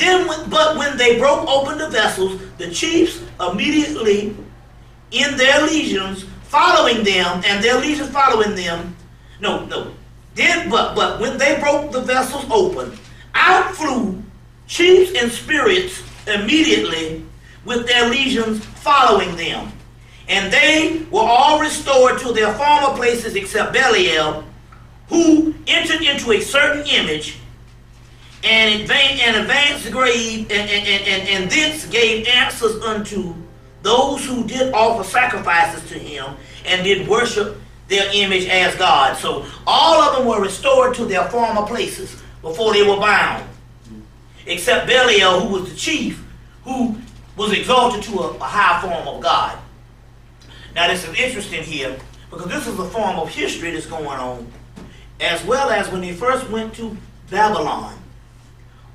when they broke open the vessels, the chiefs immediately in their legions following them, and their legions following them. But when they broke the vessels open, out flew chiefs and spirits immediately with their legions following them. And they were all restored to their former places except Belial, who entered into a certain image and advanced the grave and thence gave answers unto those who did offer sacrifices to him and did worship their image as God. So all of them were restored to their former places before they were bound, except Belial, who was the chief, who was exalted to a high form of God. Now this is interesting here, because this is a form of history that's going on, as well as when they first went to Babylon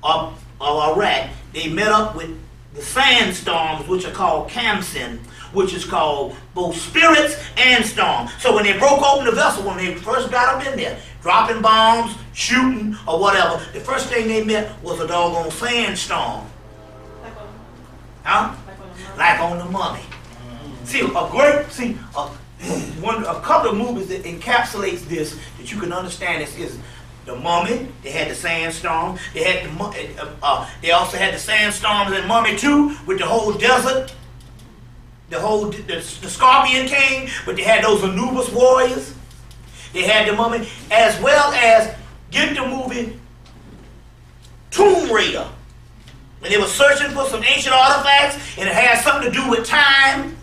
or Iraq, they met up with the sandstorms, which are called Kamsin, which is called both spirits and storms. So when they broke open the vessel, when they first got them in there, dropping bombs, shooting, or whatever, the first thing they met was a doggone sandstorm. Huh? Like on the Mummy. See, a couple of movies that encapsulates this, that you can understand this, is The Mummy. They had the sandstorm. They had they also had the sandstorms in Mummy 2 with the whole desert, the Scorpion King, but they had those Anubis warriors. They had the Mummy, as well as get the movie Tomb Raider, when they were searching for some ancient artifacts, and it had something to do with time.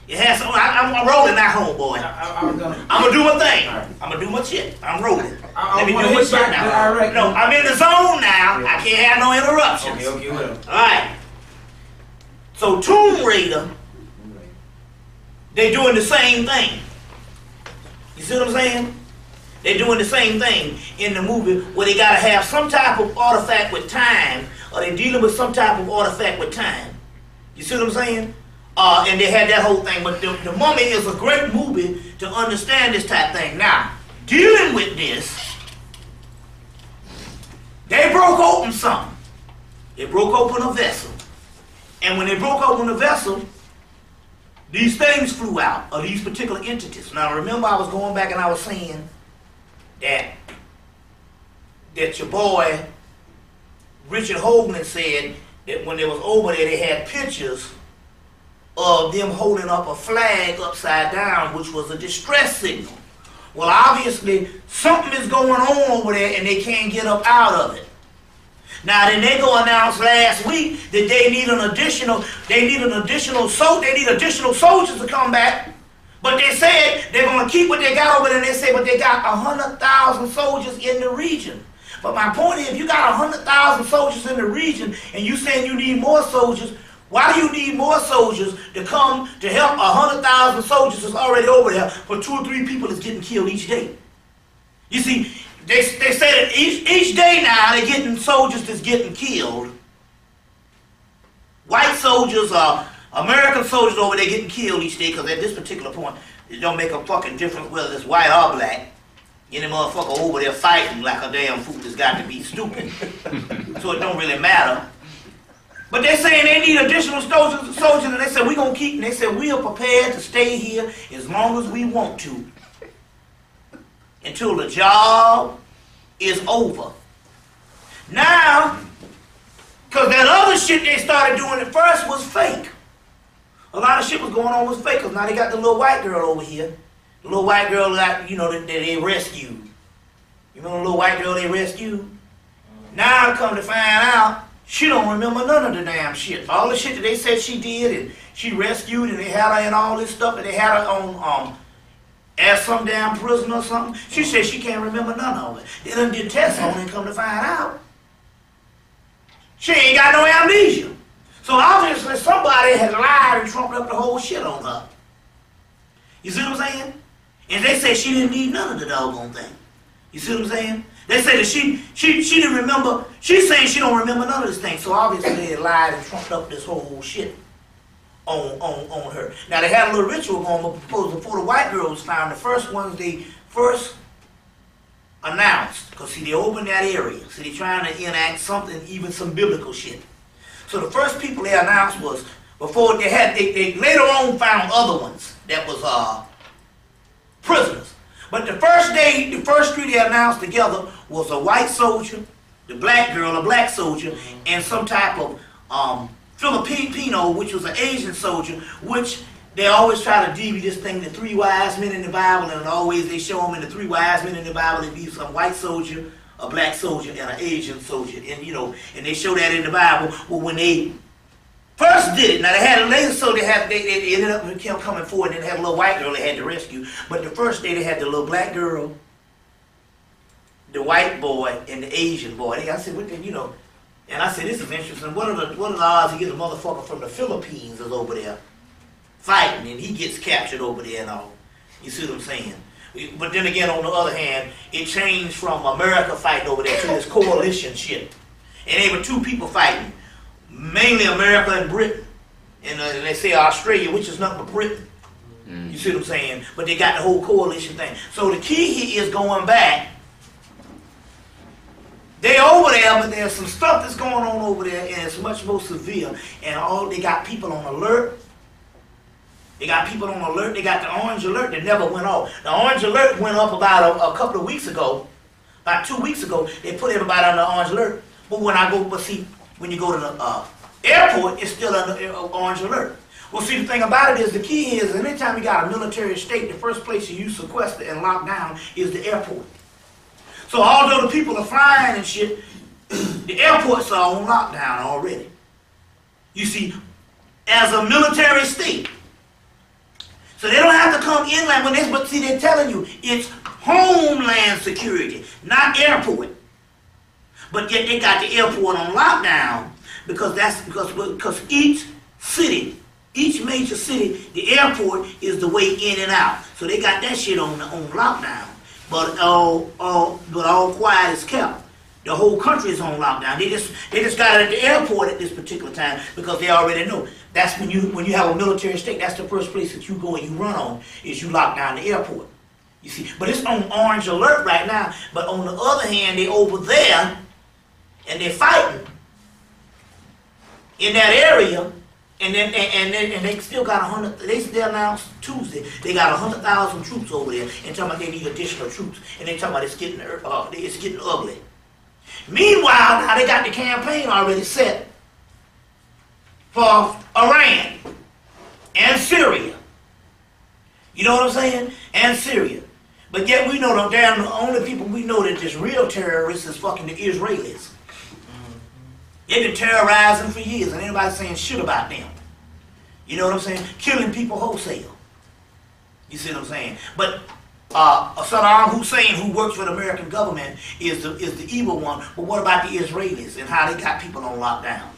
It has something. I'm rolling that homeboy. I'm gonna do my thing. Right. I'm gonna do my shit. I'm rolling. Let me do my shit now. No, I'm in the zone now. Yeah. I can't have no interruptions. Okay, well. All right. So Tomb Raider, they doing the same thing. You see what I'm saying? They're doing the same thing in the movie, where they gotta have some type of artifact with time, or they're dealing with some type of artifact with time. You see what I'm saying? And they had that whole thing. But the Mummy is a great movie to understand this type thing. Now, dealing with this, they broke open something. They broke open a vessel. And when they broke open the vessel, these things flew out, or these particular entities. Now, remember, I was going back and I was saying that your boy, Richard Hoagland, said that when they was over there, they had pictures of them holding up a flag upside down, which was a distress signal. Well, obviously, something is going on over there, and they can't get up out of it. Now, then they go announce last week that they need additional soldiers to come back. But they said they're going to keep what they got over there, and they say, but they got 100,000 soldiers in the region. But my point is, if you got 100,000 soldiers in the region, and you saying you need more soldiers, why do you need more soldiers to come to help 100,000 soldiers that's already over there for 2 or 3 people that's getting killed each day? You see, they say that each day now they're getting soldiers that's getting killed. White soldiers or American soldiers over there getting killed each day, because at this particular point, it don't make a fucking difference whether it's white or black. Any motherfucker over there fighting like a damn fool that's got to be stupid. So it don't really matter. But they're saying they need additional soldiers, and they said, we're going to keep, and they said, we are prepared to stay here as long as we want to, until the job is over. Now, because that other shit they started doing at first was fake. A lot of shit was going on was fake, because now they got the little white girl over here. The little white girl that, that they rescued. You remember the little white girl they rescued? Now, come to find out, she don't remember none of the damn shit. All the shit that they said she did, and she rescued, and they had her in all this stuff, and they had her on as some damn prison or something. She said she can't remember none of it. They done did tests on her and come to find out, she ain't got no amnesia. So obviously somebody has lied and trumped up the whole shit on her. You see what I'm saying? And they said she didn't need none of the doggone thing. You see what I'm saying? They say that she didn't remember. She's saying she don't remember none of this thing. So obviously they lied and trumped up this whole shit on her. Now they had a little ritual going before the white girl was found. The first ones they first announced, because see, they opened that area. So they trying to enact something, even some biblical shit. So the first people they announced was, before they later on found other ones that was prisoners. But the first three they announced together was a white soldier, the black girl, a black soldier, and some type of Filipino, which was an Asian soldier, which they always try to deviate this thing, the three wise men in the Bible, and always they show them in the three wise men in the Bible, it be some white soldier, a black soldier, and an Asian soldier, and they show that in the Bible. Well, when they first did it, now they had a later soldier, they ended up coming forward, and they had a little white girl they had to rescue. But the first day they had the little black girl, the white boy, and the Asian boy. I said, what the, and I said, this is interesting. What are the odds he gets a motherfucker from the Philippines is over there fighting, and he gets captured over there and all. You see what I'm saying? But then again, on the other hand, it changed from America fighting over there to this coalition shit. And there were two people fighting, mainly America and Britain. And they say Australia, which is nothing but Britain. You see what I'm saying? But they got the whole coalition thing. So the key here is going back. They over there, but there's some stuff that's going on over there, and it's much more severe. And they got people on alert. They got people on alert. They got the orange alert that never went off. The orange alert went up about a couple of weeks ago. About 2 weeks ago, they put everybody on the orange alert. But when you go to the airport, it's still under orange alert. Well, see, the thing about it is, the key is, anytime you got a military state, the first place you sequester and lock down is the airport. So although the people are flying and shit, the airports are on lockdown already. You see, as a military state. So they don't have to come inland, but see, they're telling you, it's homeland security, not airport. But yet they got the airport on lockdown because each city, each major city, the airport is the way in and out. So they got that shit on lockdown. But all quiet is kept. The whole country is on lockdown. They just got it at the airport at this particular time because they already know. That's when you have a military state, that's the first place that you go and you run on, is you lock down the airport. You see, but it's on orange alert right now. But on the other hand, they over there and they're fighting in that area, and they still got 100. They still announced Tuesday they got 100,000 troops over there, and talking about they need additional troops, and they talking about it's getting ugly. Meanwhile, now they got the campaign already set for Iran and Syria. You know what I'm saying? And Syria. But yet we know the only people we know that is real terrorists is fucking the Israelis. They've been terrorizing for years, and anybody saying shit about them. You know what I'm saying? Killing people wholesale. You see what I'm saying? But Saddam Hussein, who works for the American government, is the evil one. But what about the Israelis and how they got people on lockdown?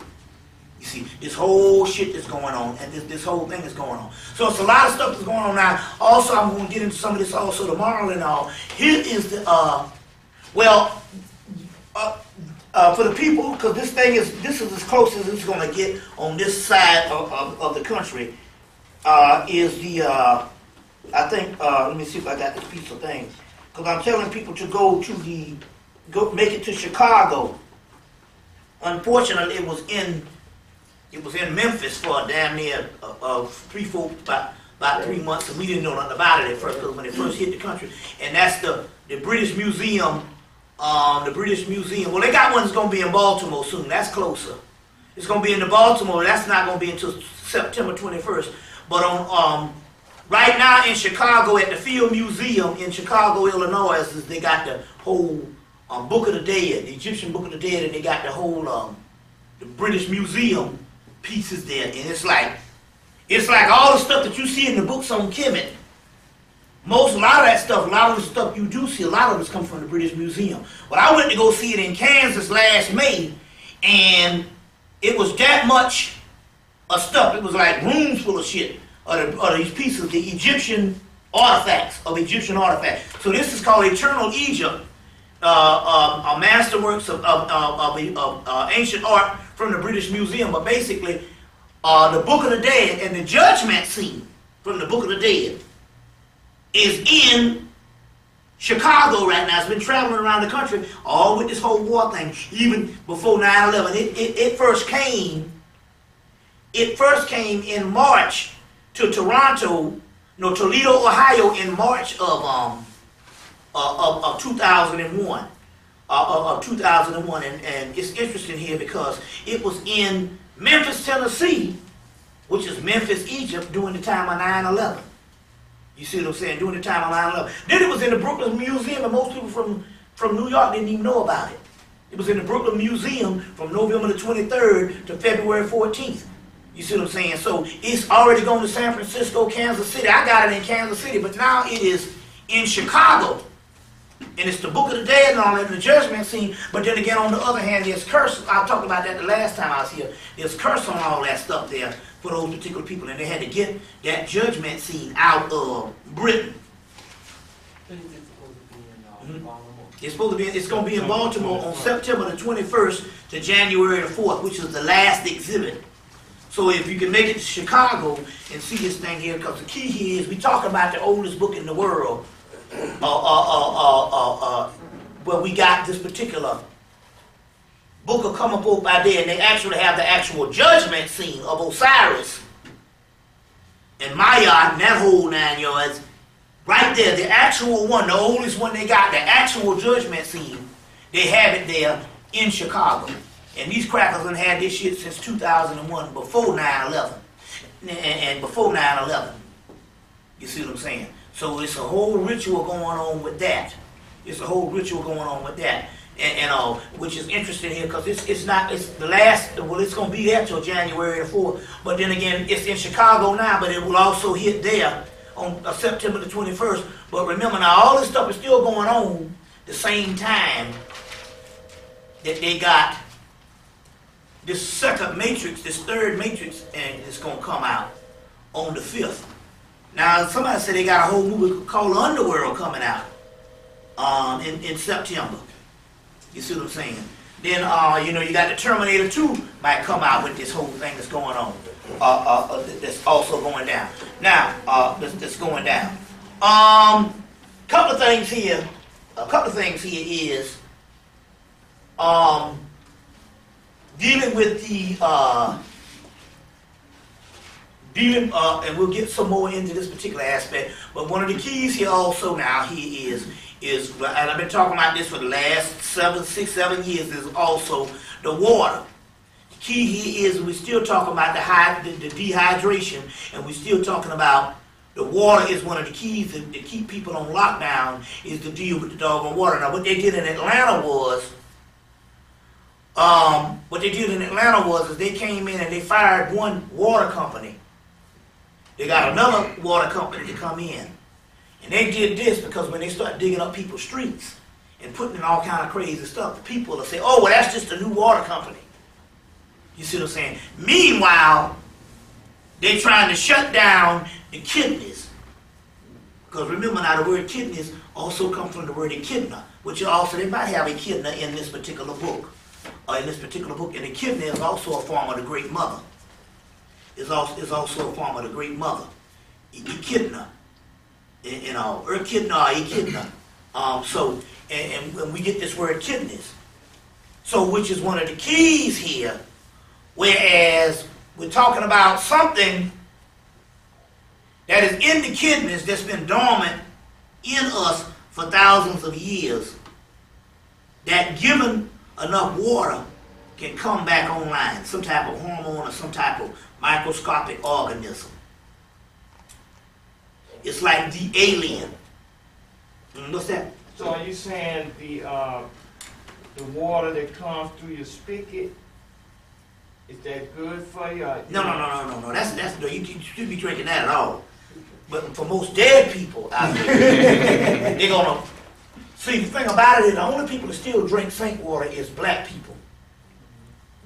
You see, this whole shit that's going on, and this whole thing is going on. So it's a lot of stuff that's going on now. Also, I'm going to get into some of this also tomorrow and all. Here is the, for the people, because this is as close as it's going to get on this side of the country, is the, I think, let me see if I got this piece of thing. Because I'm telling people to go make it to Chicago. Unfortunately, it was in Memphis for a damn near about 3 months, and we didn't know nothing about it at first, because when it first hit the country. And that's the British Museum. The British Museum. Well, they got one that's going to be in Baltimore soon. That's closer. It's going to be in the Baltimore. That's not going to be until September 21st. But on right now in Chicago at the Field Museum in Chicago, Illinois, they got the whole Book of the Dead, the Egyptian Book of the Dead, and they got the whole the British Museum pieces there, and it's like all the stuff that you see in the books on Hemmitt. A lot of that stuff, a lot of the stuff you do see, a lot of it's come from the British Museum. But I went to go see it in Kansas last May, and it was that much of stuff. It was like rooms full of shit of these pieces, the Egyptian artifacts. So this is called Eternal Egypt, masterworks of ancient art from the British Museum. But basically, the Book of the Dead and the judgment scene from the Book of the Dead is in Chicago right now. It's been traveling around the country, all with this whole war thing, even before 9/11. It first came in March to Toledo, Ohio, in March of 2001. Of 2001, and it's interesting here because it was in Memphis, Tennessee, which is Memphis, Egypt, during the time of 9/11. You see what I'm saying? During the time of 9/11. Then it was in the Brooklyn Museum, and most people from New York didn't even know about it. It was in the Brooklyn Museum from November the 23rd to February 14th. You see what I'm saying? So it's already gone to San Francisco, Kansas City. I got it in Kansas City, but now it is in Chicago. And it's the Book of the Dead and all that, and the judgment scene. But then again, on the other hand, there's curse. I talked about that the last time I was here. There's curse on all that stuff there for those particular people, and they had to get that judgment scene out of Britain. It's going to be in Baltimore on September the 21st to January the 4th, which is the last exhibit. So if you can make it to Chicago and see this thing here, because the key here is we talk about the oldest book in the world. Where we got this particular book will come up by there, and they actually have the actual judgment scene of Osiris and Maya and that whole 9 yards right there. The actual one, the oldest one they got, the actual judgment scene, they have it there in Chicago. And these crackers done had this shit since 2001, before 9/11, and before 9/11. You see what I'm saying? So it's a whole ritual going on with that. It's a whole ritual going on with that, and which is interesting here because it's the last. Well, it's going to be there till January the 4th. But then again, it's in Chicago now, but it will also hit there on September the 21st. But remember now, all this stuff is still going on the same time that they got this second matrix, this third matrix, and it's going to come out on the 5th. Now, somebody said they got a whole movie called Underworld coming out in September. You see what I'm saying? Then, you got the Terminator 2 might come out with this whole thing that's going on. That's also going down. Now, that's going down. Couple of things here. A couple of things here is dealing with the and we'll get some more into this particular aspect, but one of the keys here also now here is and I've been talking about this for the last 7 years, is also the water. The key here is we're still talking about the dehydration, and we're still talking about the water is one of the keys to keep people on lockdown, is to deal with the doggone water. Now what they did in Atlanta was they came in and they fired one water company. They got another water company to come in. And they did this because when they start digging up people's streets and putting in all kind of crazy stuff, the people will say, oh, well, that's just a new water company. You see what I'm saying? Meanwhile, they're trying to shut down the kidneys. Because remember now, the word kidneys also comes from the word echidna, which also, they might have echidna in this particular book. And the kidney is also a form of the Great Mother. Is also a form of the Great Mother. Echidna. Echidna. So, and when we get this word kidneys, so which is one of the keys here, whereas we're talking about something that is in the kidneys that's been dormant in us for thousands of years, that given enough water can come back online, some type of hormone or some type of microscopic organism. It's like the alien. What's that? So are you saying the water that comes through your spigot Is that good for you? No. That's no. You shouldn't be drinking that at all. But for most dead people out there, they're gonna see. The thing about it is, the only people that still drink sink water is black people,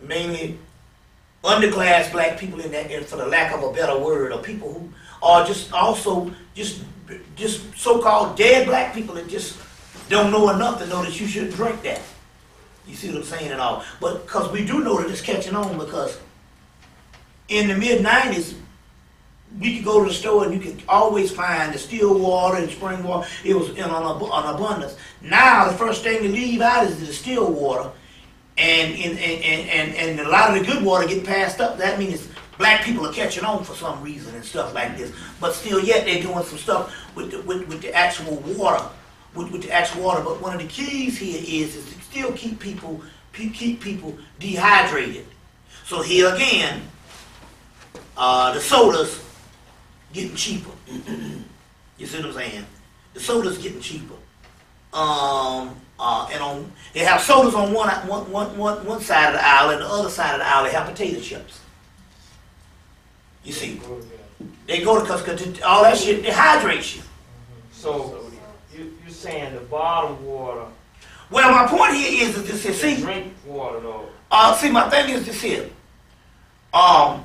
mainly underclass black people in that, for the lack of a better word, or people who are just also just so-called dead black people that just don't know enough to know that you shouldn't drink that. You see what I'm saying at all? But because we do know that it's catching on, because in the mid-90s, we could go to the store and you could always find the still water and spring water. It was in an abundance. Now, the first thing to leave out is the distilled water, and a lot of the good water get passed up. That means black people are catching on for some reason and stuff like this. But still yet, they're doing some stuff with the actual water. With the actual water, but one of the keys here is to still keep people dehydrated. So here again, the sodas getting cheaper. You see what I'm saying? The sodas getting cheaper. They have sodas on one side of the aisle, and the other side of the aisle they have potato chips. You see, they go to because all that shit dehydrates you. So you're saying the bottled water. Well, my point here is this here. See, Drink water though. see, my thing is this here. My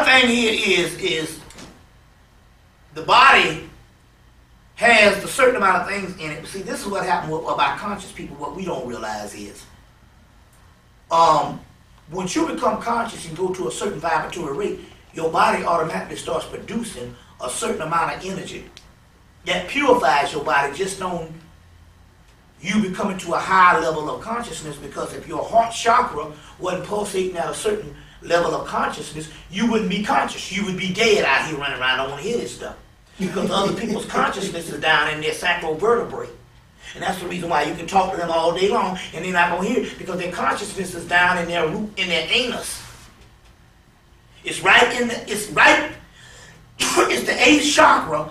thing here is the body has a certain amount of things in it. See, this is what happened about conscious people. What we don't realize is, once you become conscious and go to a certain vibratory rate, your body automatically starts producing a certain amount of energy that purifies your body just on you becoming to a higher level of consciousness. Because if your heart chakra wasn't pulsating at a certain level of consciousness, you wouldn't be conscious. You would be dead out here running around. I don't want to hear this stuff. Because other people's consciousness is down in their sacral vertebrae. And that's the reason why you can talk to them all day long and they're not going to hear it, because their consciousness is down in their root, in their anus. It's it's the 8th chakra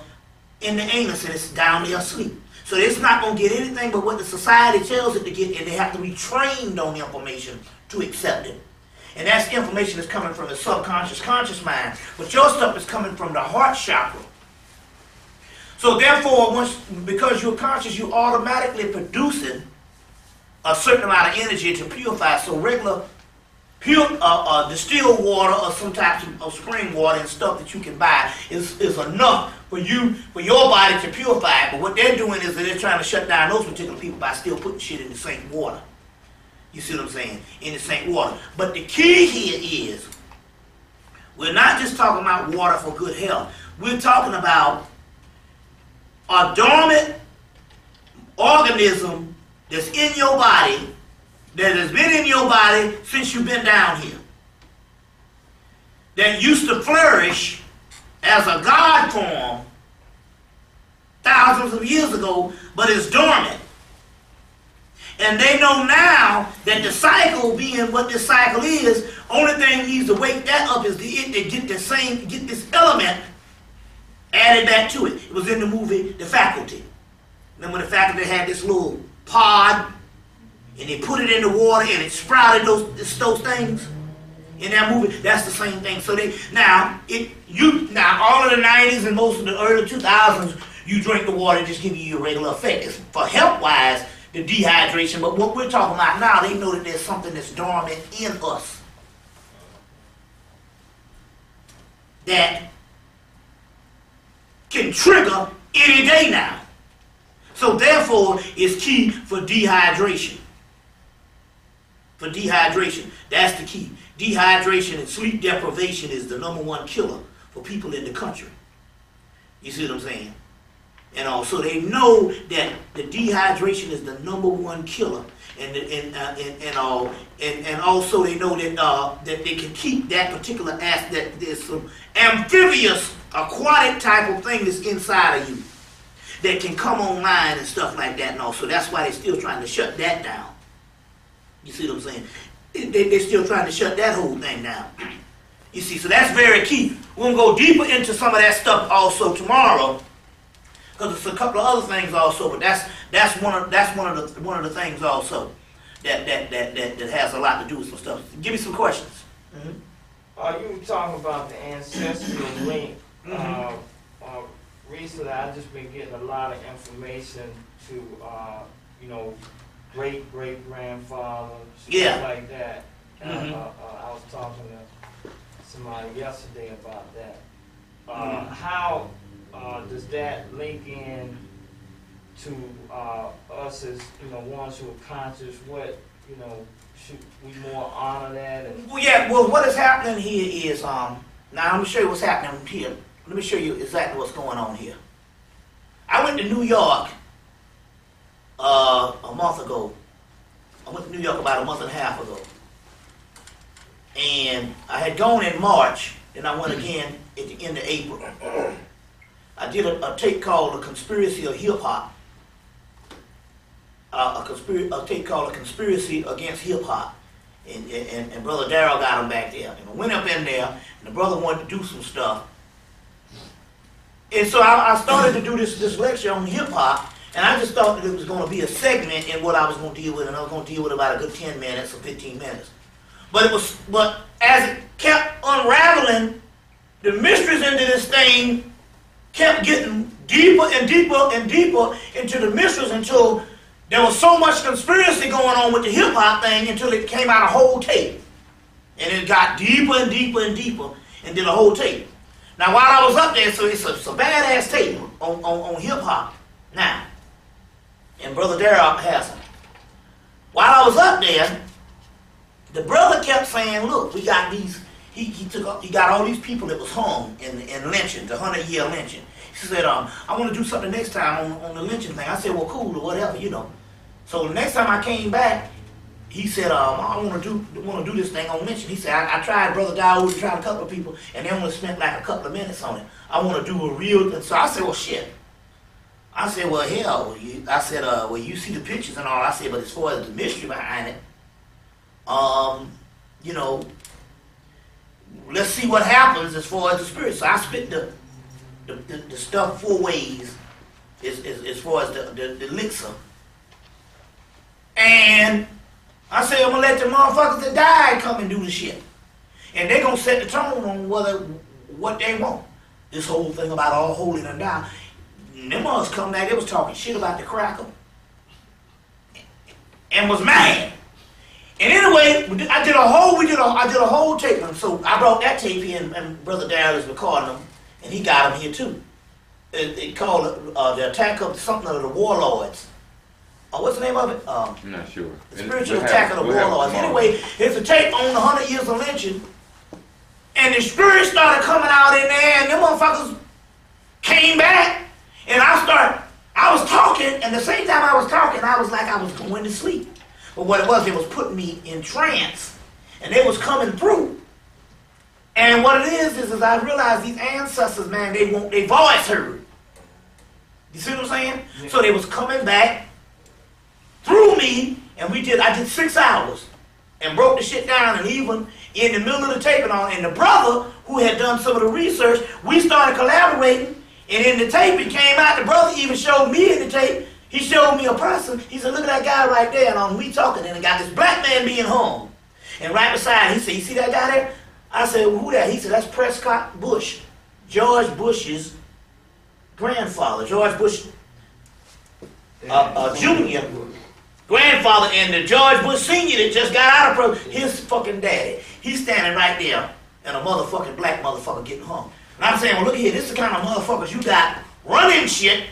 in the anus, and it's down there asleep. So it's not going to get anything but what the society tells it to get, and they have to be trained on the information to accept it. And that's information that's coming from the subconscious, conscious mind. But your stuff is coming from the heart chakra. So therefore, because you're conscious, you're automatically producing a certain amount of energy to purify. So regular pure distilled water or some types of spring water and stuff that you can buy is enough for your body to purify it. But what they're doing is that they're trying to shut down those particular people by still putting shit in the sink water. You see what I'm saying? In the sink water. But the key here is, we're not just talking about water for good health. We're talking about a dormant organism that's in your body, that has been in your body since you've been down here, that used to flourish as a God form thousands of years ago, but is dormant. And they know now that the cycle, being what this cycle is, only thing needs to wake that up is to get this element added back to it. It was in the movie The Faculty. Remember the Faculty had this little pod, and they put it in the water and it sprouted those things in that movie? That's the same thing. So now all of the 90s and most of the early 2000s, you drink the water, just give you your regular effect. It's for health wise, the dehydration. But what we're talking about now, they know that there's something that's dormant in us that can trigger any day now. So therefore, it's key for dehydration. For dehydration, that's the key. Dehydration and sleep deprivation is the #1 killer for people in the country. You see what I'm saying? And also, they know that the dehydration is the #1 killer, and also they know that that they can keep that particular aspect. There's some amphibious, aquatic type of thing that's inside of you that can come online and stuff like that. And also, that's why they're still trying to shut that down. You see what I'm saying? They're still trying to shut that whole thing down. You see, so that's very key. We're gonna go deeper into some of that stuff also tomorrow, because it's a couple of other things also. But that's one of the things also that has a lot to do with some stuff. Give me some questions. You were talking about the ancestral link. Recently, I've just been getting a lot of information to, you know, great-great-grandfather, stuff like that. I was talking to somebody yesterday about that. How does that link in to us as, you know, ones who are conscious? What, you know, should we more honor that? And well, yeah, well, what is happening here is, now let me show you what's happening here. Let me show you exactly what's going on here. I went to New York a month ago. I went to New York about a month and a half ago. And I had gone in March, and I went again at the end of April. I did a tape called The Conspiracy of Hip Hop. A tape called A Conspiracy Against Hip Hop. And Brother Darrell got him back there. And I went up in there, and the brother wanted to do some stuff. And so I started to do this lecture on hip hop, and I just thought that it was going to be a segment in what I was going to deal with, and I was going to deal with about a good 10 minutes or 15 minutes. But as it kept unraveling, the mysteries into this thing kept getting deeper and deeper and deeper into the mysteries until there was so much conspiracy going on with the hip hop thing until it came out a whole tape. And it got deeper and deeper and deeper and did a whole tape. Now, while I was up there, so it's a badass tape on hip hop now. And Brother Darrell has it. While I was up there, the brother kept saying, look, we got these, he got all these people that was hung in lynching, the 100-year lynching. He said, I want to do something next time on the lynching thing. I said, well, cool, or whatever, you know. So the next time I came back, he said, I want to do this thing on lynching. He said, I tried Brother Dawood, tried a couple of people, and they only spent like a couple of minutes on it. I want to do a real thing. So I said, well, shit. I said, well, hell. I said, well, you see the pictures and all. I said, but as far as the mystery behind it, you know, let's see what happens as far as the spirit. So I split the stuff 4 ways as far as the elixir. And I said, I'm going to let the motherfuckers that died come and do the shit. And they're going to set the tone on what they want. This whole thing about all holding them down. And them others come back, they was talking shit about the cracker. And was mad. And anyway, I did a whole tape. So I brought that tape in, and Brother Darrell is recording them, and he got them here too. It called The Attack of something of the Warlords. What's the name of it? I'm not sure. The Spiritual Attack of the Warlords. Anyway, it's a tape on the 100 years of lynching, and the spirits started coming out in there, and them motherfuckers came back, and I was talking, and the same time I was talking, I was like I was going to sleep. But what it was putting me in trance, and they was coming through. And what it is I realized these ancestors, man, they want their voice heard. You see what I'm saying? Yeah. So they was coming back through me, and I did 6 hours and broke the shit down, and even in the middle of the tape and the brother who had done some of the research, we started collaborating, and in the tape it came out, the brother even showed me in the tape, he showed me a person, he said, look at that guy right there, and we talking, and I got this black man being hung, and right beside, he said, you see that guy there? I said, well, who that? He said, that's Prescott Bush, George Bush's grandfather, George Bush Jr., grandfather, and the George Bush Sr. that just got out of prison, his fucking daddy. He's standing right there, and a motherfucking black motherfucker getting hung. And I'm saying, well, look here, this is the kind of motherfuckers you got running shit,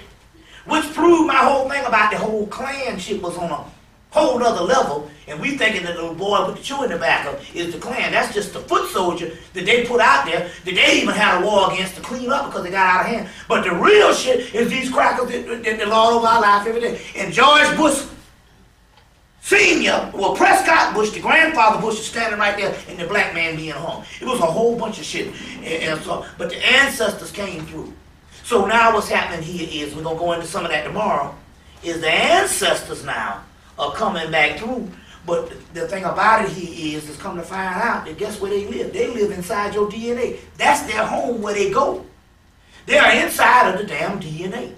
which proved my whole thing about the whole Klan shit was on a whole other level, and we thinking that little boy with the chew in the back of is the Klan. That's just the foot soldier that they put out there that they even had a war against to clean up because they got out of hand. But the real shit is these crackers that the Lord over our life every day. And George Bush Senior, well, Prescott Bush, the grandfather Bush, is standing right there, and the black man being hung. It was a whole bunch of shit. But the ancestors came through. So now what's happening here is, we're going to go into some of that tomorrow, is the ancestors now are coming back through. But the thing about it here is come to find out that guess where they live? They live inside your DNA. That's their home where they go. They are inside of the damn DNA.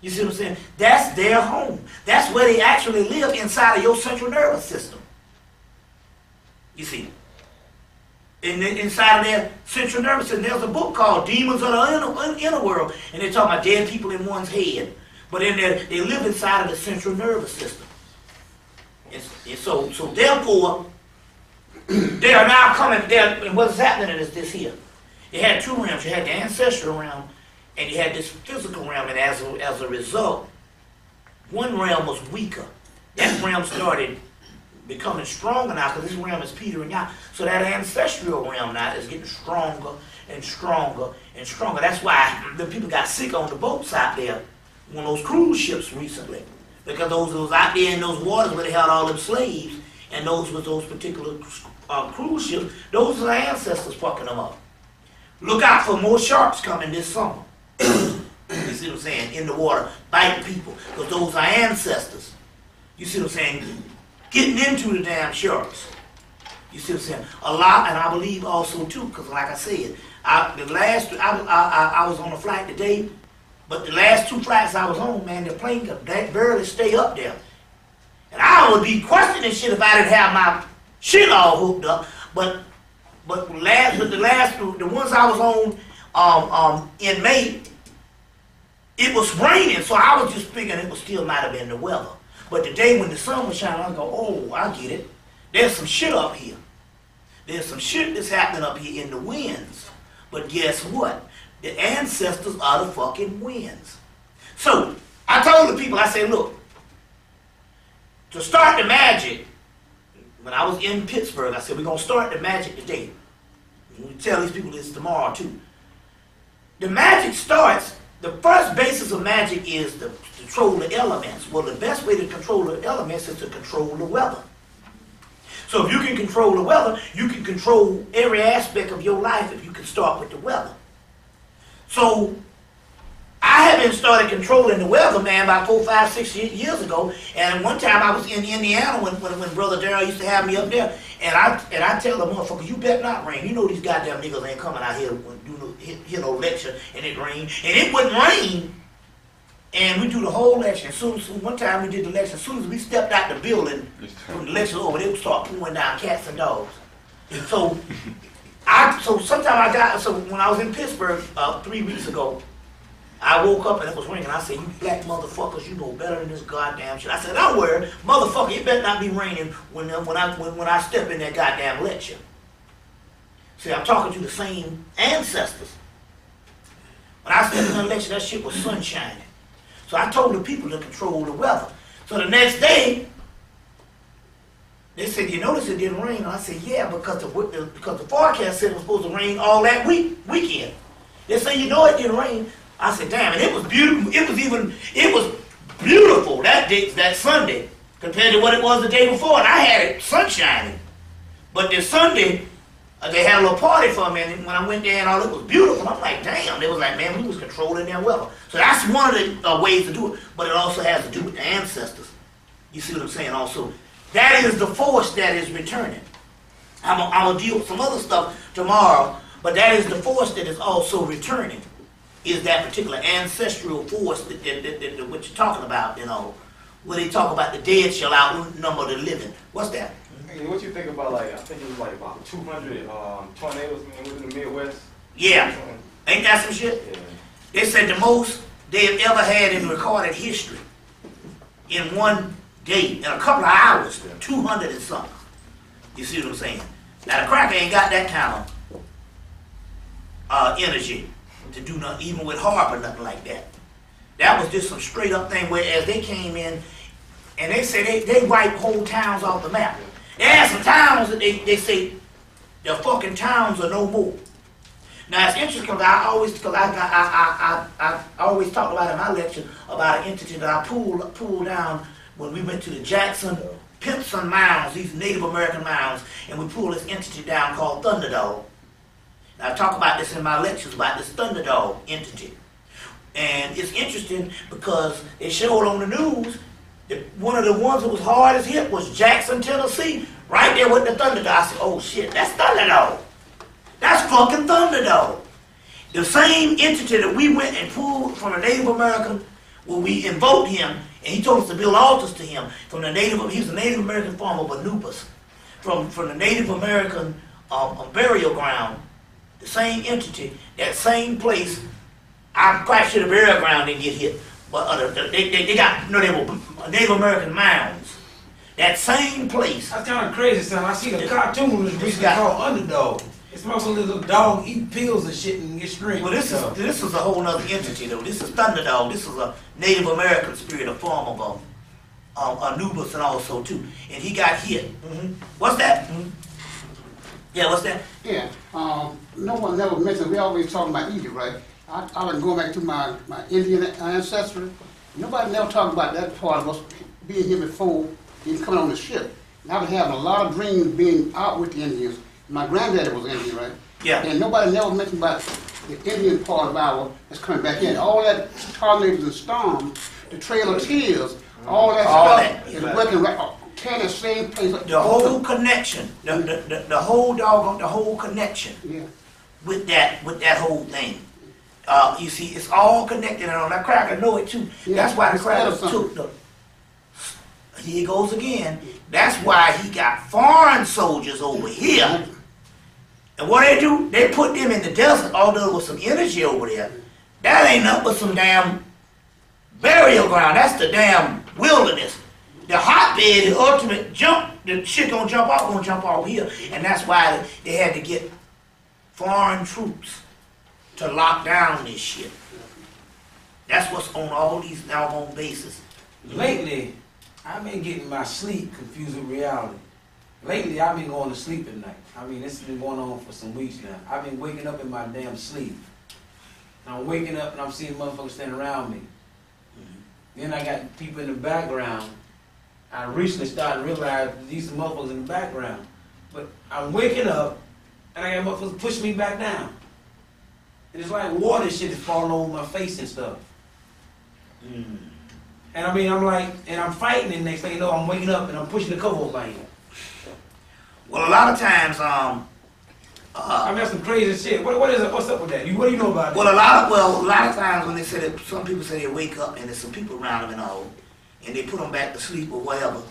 You see what I'm saying? That's their home. That's where they actually live, inside of your central nervous system. You see. Inside of their central nervous system, there's a book called Demons of the Inner World, and they're talking about dead people in one's head. But in there, they live inside of the central nervous system. And so therefore, they are now coming there, and what's happening is this here. You had two realms. You had the ancestral realm, and you had this physical realm, and as a result, one realm was weaker. That realm started becoming stronger now, because this realm is petering out. So that ancestral realm now is getting stronger and stronger and stronger. That's why the people got sick on the boats out there on those cruise ships recently. Because those out there in those waters where they had all them slaves, and those with those particular cruise ships, those are the ancestors fucking them up. Look out for more sharks coming this summer. You see what I'm saying? In the water, biting people. Because those are ancestors. You see what I'm saying? Getting into the damn sharks. You see what I'm saying? A lot, and I believe also too, because like I said, I was on a flight today, but the last two flights I was on, man, the plane could barely stay up there. And I would be questioning shit if I didn't have my shit all hooked up. But the ones I was on in May, it was raining, so I was just figuring it was still might have been the weather. But today when the sun was shining, I go, oh, I get it. There's some shit up here. There's some shit that's happening up here in the winds. But guess what? The ancestors are the fucking winds. So I told the people, I said, look, to start the magic, when I was in Pittsburgh, I said, we're going to start the magic today. We tell these people this tomorrow too. The magic starts, the first basis of magic is to control the elements. Well, the best way to control the elements is to control the weather. So if you can control the weather, you can control every aspect of your life if you can start with the weather. So I had been started controlling the weather, man, about 4, 5, 6 years ago. And one time I was in Indiana when Brother Darrell used to have me up there, and I tell the motherfucker, you better not rain. You know these goddamn niggas ain't coming out here to do no lecture, and it rained. And it wouldn't rain, and we do the whole lecture. And soon one time we did the lecture, as soon as we stepped out the building, when the lecture was over, they would start pouring down cats and dogs. So when I was in Pittsburgh 3 weeks ago, I woke up and it was raining. I said, you black motherfuckers, you know better than this goddamn shit. I said, don't worry, motherfucker, it better not be raining when I step in that goddamn lecture. See, I'm talking to the same ancestors. When I stepped in that lecture, that shit was sunshiny. So I told the people to control the weather. So the next day, they said, you notice it didn't rain? And I said, yeah, because the forecast said it was supposed to rain all that weekend. They said, you know it didn't rain. I said, damn, and it was beautiful. It was beautiful that Sunday compared to what it was the day before. And I had it sunshining. But this Sunday, they had a little party for me, and when I went there and all, it was beautiful. I'm like, damn. They was like, man, we was controlling their weather. So that's one of the ways to do it. But it also has to do with the ancestors. You see what I'm saying also? That is the force that is returning. I'm going to deal with some other stuff tomorrow, but that is the force that is also returning. Is that particular ancestral force that what you're talking about, you know, where they talk about the dead shall outnumber the living. What's that? Hey, what you think about, like, I think it was like about 200 tornadoes within the Midwest? Yeah. Ain't that some shit? Yeah. They said the most they have ever had in recorded history in one day, in a couple of hours, 200 and something. You see what I'm saying? Now the cracker ain't got that kind of energy to do nothing, even with HARP or nothing like that. That was just some straight up thing, whereas they came in and they say they wiped whole towns off the map. They had some towns that they say their fucking towns are no more. Now it's interesting because I always talk about in my lecture about an entity that I pulled down when we went to the Jackson Pimson Mounds, these Native American mounds, and we pulled this entity down called Thunderdog. Now, I talk about this in my lectures about this Thunderdog entity. And it's interesting because they showed on the news that one of the ones that was hard as hit was Jackson, Tennessee, right there with the Thunderdog. I said, oh shit, that's Thunderdog. That's fucking Thunderdog. The same entity that we went and pulled from a Native American, when we invoked him And he told us to build altars to him from the he was a Native American farmer of Anubis, from the Native American burial ground, the same entity, that same place. I'm quite sure the burial ground didn't get hit, but they got, they were Native American mounds. That same place. That's kind of crazy, son. I seen a cartoon was recently called Underdog. It's about some little dog eat pills and shit and get strength. Well, this is a whole other entity though. This is Thunderdog. This is a Native American spirit, a form of Anubis and also too. And he got hit. What's that? Yeah, what's that? Yeah. No one never mentioned. We always talking about Egypt, right? I been going back to my Indian ancestry. Nobody never talked about that part of us being here before even coming on the ship. And I was having a lot of dreams being out with the Indians. My granddaddy was Indian, right? Yeah. And nobody never mentioned about the Indian part of our that's coming back in. All that tornadoes and storms, the Trail of Tears, all that stuff is working right. Carrying the same place. The whole connection, the whole doggone, the whole connection. Yeah. With that whole thing. You see, it's all connected, and on that cracker know it too. Yeah, that's why the cracker took the. Here he goes again. That's why he got foreign soldiers over here. And what they do, they put them in the desert, although with some energy over there. That ain't nothing but some damn burial ground. That's the damn wilderness. The hotbed, the ultimate jump, the shit gonna jump off here. And that's why they had to get foreign troops to lock down this shit. That's what's on all these doggone bases. Lately, I've been getting my sleep confused with reality. Lately, I've been going to sleep at night. I mean, this has been going on for some weeks now. I've been waking up in my damn sleep. And I'm waking up and I'm seeing motherfuckers standing around me. Then I got people in the background. I recently started to realize these are motherfuckers in the background. But I'm waking up and I got motherfuckers pushing me back down. And it's like water shit is falling over my face and stuff. And I mean, I'm like, and I'm fighting, and next thing you know, I'm waking up and I'm pushing the cover over my head. Well, a lot of times, I mean, some crazy shit. What is it? What's up with that? What do you know about that? Well, a lot of times when they say that, some people say they wake up and there's some people around them and all, and they put them back to sleep or whatever.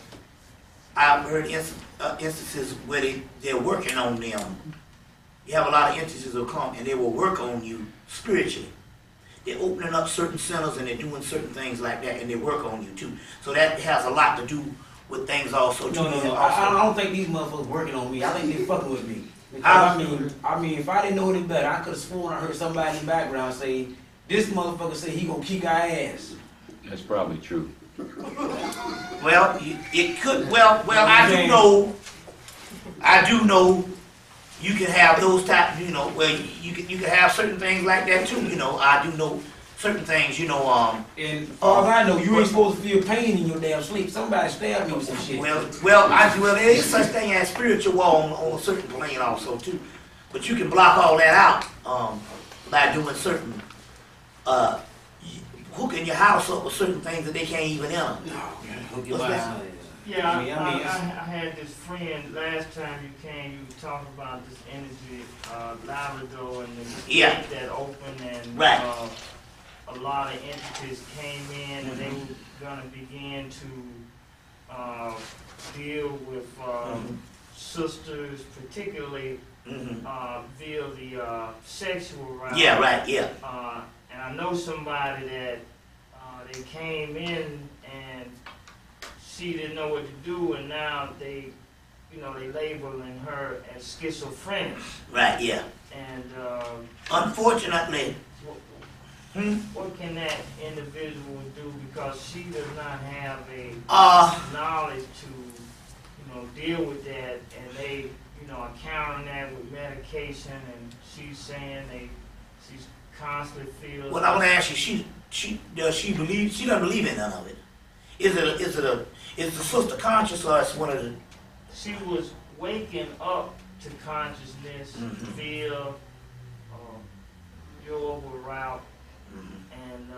I've heard instances where they're working on them. You have a lot of entities that come and they will work on you spiritually. They're opening up certain centers and they're doing certain things like that, and they work on you too. So that has a lot to do with things also too. No. I don't think these motherfuckers working on me. I think they fucking with me. Because I mean, if I didn't know any better, I could have sworn I heard somebody in the background say, "This motherfucker say he gonna kick our ass." That's probably true. Well, it could. Well, I do know. You can have those type, where you can have certain things like that too. I do know certain things. And all I know, you ain't supposed to feel pain in your damn sleep. Somebody stabbed me with some shit. Well, there is such thing as spiritual on a certain plane also too, but you can block all that out by doing certain hooking your house up with certain things that they can't even enter. Hook your house. Yeah, I had this friend last time you came. You were talking about this energy, Labrador, and the gate that opened, and a lot of entities came in, and they were going to begin to deal with sisters, particularly via the sexual route. Yeah, right. Yeah. And I know somebody that they came in and she didn't know what to do, and now they labeling her as schizophrenic. Right, yeah. And unfortunately, what can that individual do, because she does not have a knowledge to deal with that, and they are countering that with medication, and she's saying she's constantly feels. Well, I want to ask you, does she believe? She doesn't believe in none of it. Is the sister conscious, or is one of the? She was waking up to consciousness via yoga route, and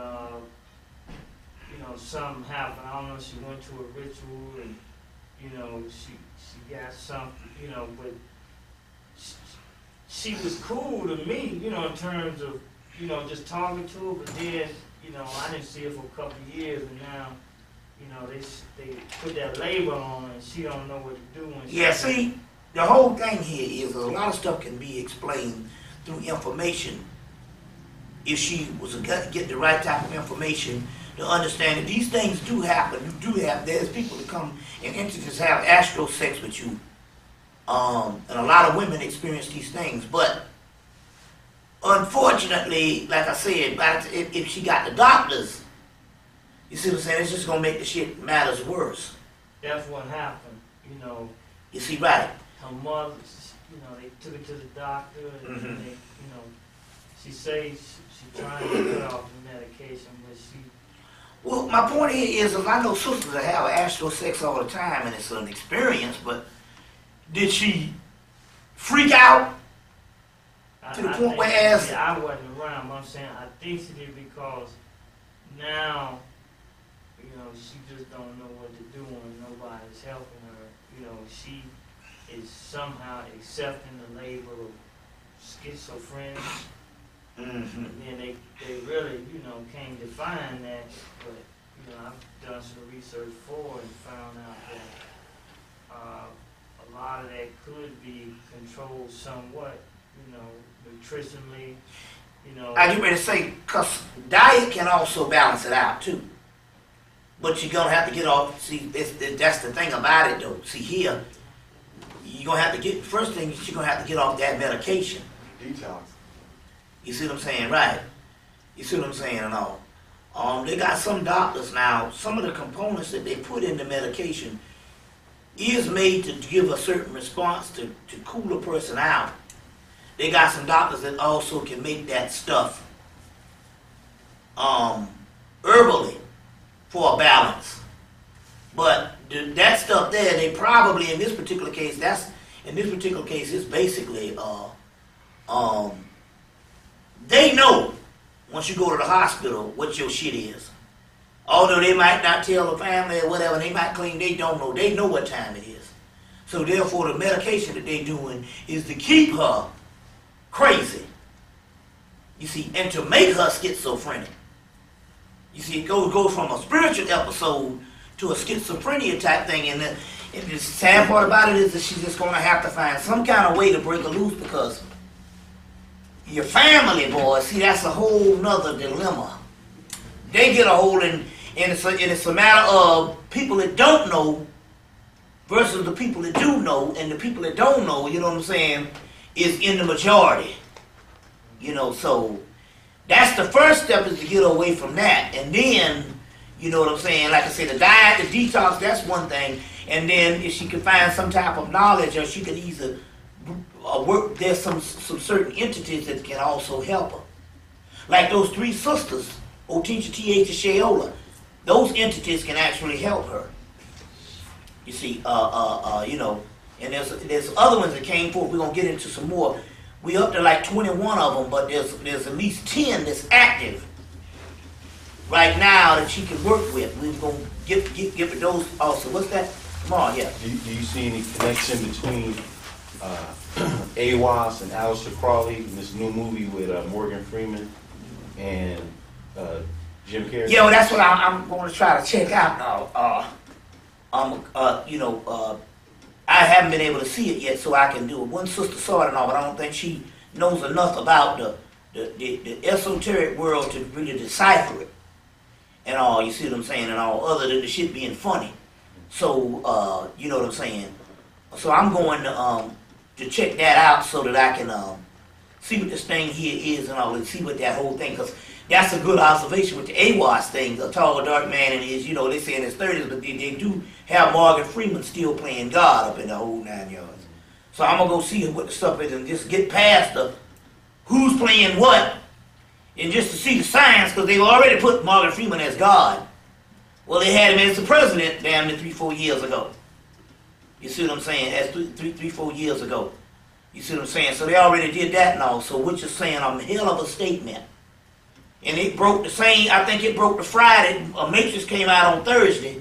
something happened. I don't know. She went to a ritual, and she got something, but she was cool to me, in terms of just talking to her. But then I didn't see her for a couple of years, and now they put that label on and she don't know what to do when she. Yeah, see, the whole thing here is a lot of stuff can be explained through information if she was to get the right type of information to understand that these things do happen. There's people that come and entities have astral sex with you. And a lot of women experience these things, but unfortunately, like I said, if she got the doctors, you see what I'm saying, it's just gonna make the shit matters worse. That's what happened, You see, right? Her mother, they took her to the doctor, and they, she says she trying to cut off the medication, but she. Well, my point here is I know sisters that have astral sex all the time, and it's an experience, but did she freak out to the point where I wasn't around, but I'm saying I think she did because now, she just don't know what to do when nobody's helping her. She is somehow accepting the label of schizophrenic. And then they really, can't define that, but, I've done some research for and found out that a lot of that could be controlled somewhat, nutritionally, I get ready to say, because diet can also balance it out too. But you're going to have to get off, see, that's the thing about it though. See here, you're going to have to get, first thing is you're going to have to get off that medication. Detox. You see what I'm saying? Right. You see what I'm saying and all. They got some doctors now, some of the components that they put in the medication is made to give a certain response to cool a person out. They got some doctors that also can make that stuff herbally for a balance. But that stuff there, they probably in this particular case, it's basically they know once you go to the hospital what your shit is. Although they might not tell the family or whatever, they might claim they don't know. They know what time it is. So therefore the medication that they're doing is to keep her crazy. You see, and to make her schizophrenic. You see, it goes from a spiritual episode to a schizophrenia type thing. And the sad part about it is that she's just going to have to find some kind of way to break her loose because your family, boy, see, that's a whole nother dilemma. They get a hold and it's a matter of people that don't know versus the people that do know, and the people that don't know, you know what I'm saying, is in the majority. So that's the first step is to get away from that. And then, you know what I'm saying, like I said, the diet, the detox, that's one thing. And then if she can find some type of knowledge or she can either work, there's some certain entities that can also help her. Like those three sisters, Otisha, T.H., and Shayola, those entities can actually help her. You see, and there's other ones that came forth. We're going to get into some more. We up to like 21 of them, but there's at least 10 that's active right now that she can work with. We're going to give those also. What's that? Come on, yeah. Do you see any connection between AWAS and Aleister Crowley in this new movie with Morgan Freeman and Jim Carrey? Yeah, well, that's what I'm going to try to check out now. I haven't been able to see it yet, so I can do it. One sister saw it and all, but I don't think she knows enough about the esoteric world to really decipher it and all. You see what I'm saying and all, other than the shit being funny. So you know what I'm saying. So I'm going to check that out so that I can see what this thing here is and all, and see what that whole thing, because that's a good observation with the AWAS thing, a tall, dark man, and is, they say in his 30s, but they do have Morgan Freeman still playing God up in the whole 9 yards. So I'm going to go see what the stuff is and just get past the who's playing what, and just to see the science, because they've already put Morgan Freeman as God. Well, they had him as the president damn near 3-4 years ago. You see what I'm saying? As 3-4 years ago. You see what I'm saying? So they already did that and all. So what you're saying, a hell of a statement. And it broke the same, I think it broke the Friday. A Matrix came out on Thursday.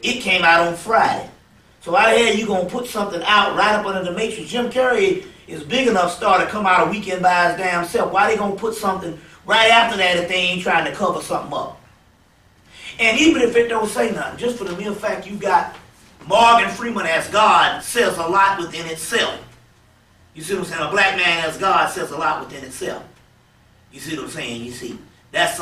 It came out on Friday. So why the hell you going to put something out right up under the Matrix? Jim Carrey is big enough star to come out a weekend by his damn self. Why they going to put something right after that if they ain't trying to cover something up? And even if it don't say nothing, just for the mere fact you got Morgan Freeman as God says a lot within itself. You see what I'm saying? A black man as God says a lot within itself. You see what I'm saying? You see, that's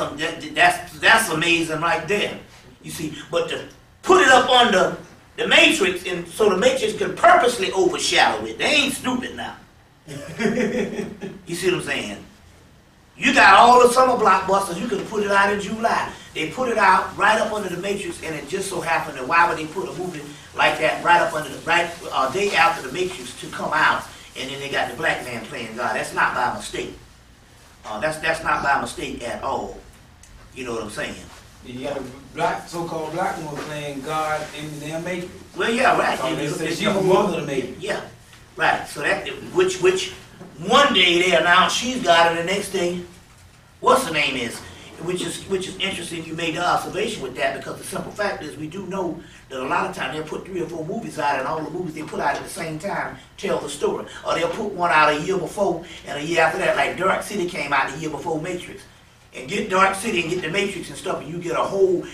amazing right there. You see, but to put it up under the Matrix, and so the Matrix can purposely overshadow it. They ain't stupid now. You see what I'm saying? You got all the summer blockbusters. You could have put it out in July. They put it out right up under the Matrix, and it just so happened that why would they put a movie like that right up under the day after the Matrix to come out, and then they got the black man playing God? That's not by mistake. That's not by mistake at all. You know what I'm saying? You got a so-called black woman playing God in the damn Matrix. Well, yeah, right. So they say she's the mother of the Matrix. Yeah, right. So that which one day they announce she's God, and the next day, what's the name is? Which is interesting. You made the observation with that, because the simple fact is we do know that a lot of times they'll put 3 or 4 movies out, and all the movies they put out at the same time tell the story. Or they'll put one out a year before and a year after that, like Dark City came out the year before Matrix. And get Dark City and get the Matrix and stuff, and you get a whole,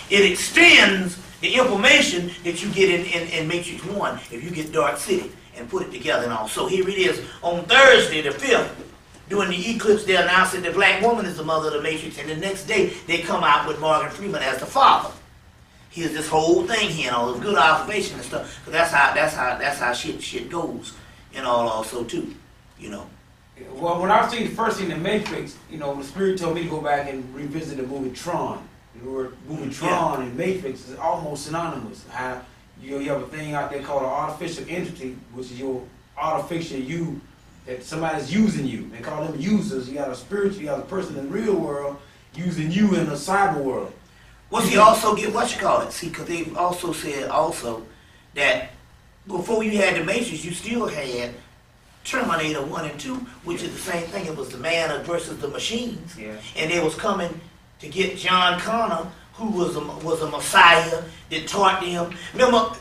it extends the information that you get in Matrix 1 if you get Dark City and put it together and all. So here it is on Thursday the 5th. During the eclipse, they announced that the black woman is the mother of the Matrix, and the next day they come out with Morgan Freeman as the father. Here's this whole thing here, and all this good observation and stuff, because that's how shit goes, and all also too, you know. Well, when I was seeing the first scene in Matrix, the spirit told me to go back and revisit the movie Tron. The word movie Tron and Matrix is almost synonymous. How you have a thing out there called an artificial entity, which is your artificial you. That somebody's using you. They call them users. You got a spiritual, you got a person in the real world using you in the cyber world. Well, see, also get see, because they've also said that before you had the Matrix, you still had Terminator 1 and 2, which is the same thing. It was the man versus the machines. Yeah. And they was coming to get John Connor, who was a messiah that taught them. Remember,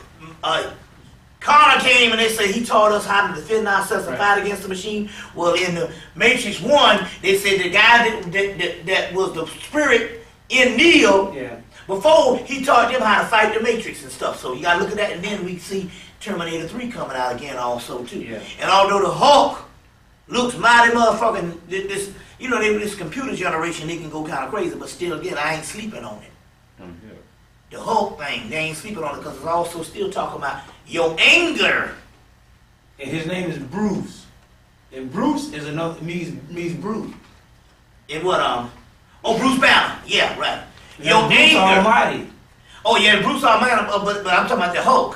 Connor came and they said he taught us how to defend ourselves and fight against the machine. Well, in the Matrix 1, they said the guy that was the spirit in Neo, before he taught them how to fight the Matrix and stuff. So you got to look at that, and then we see Terminator 3 coming out again also too. Yeah. And although the Hulk looks mighty motherfucking, this computer generation, they can go kind of crazy, but still again, I ain't sleeping on it. The Hulk thing, they ain't sleeping on it, because it's also still talking about your anger. And his name is Bruce. And Bruce is another means Bruce. And what Bruce Banner. Yeah, right. Your Bruce anger. Almighty. Oh yeah, Bruce Almighty, but I'm talking about the Hulk.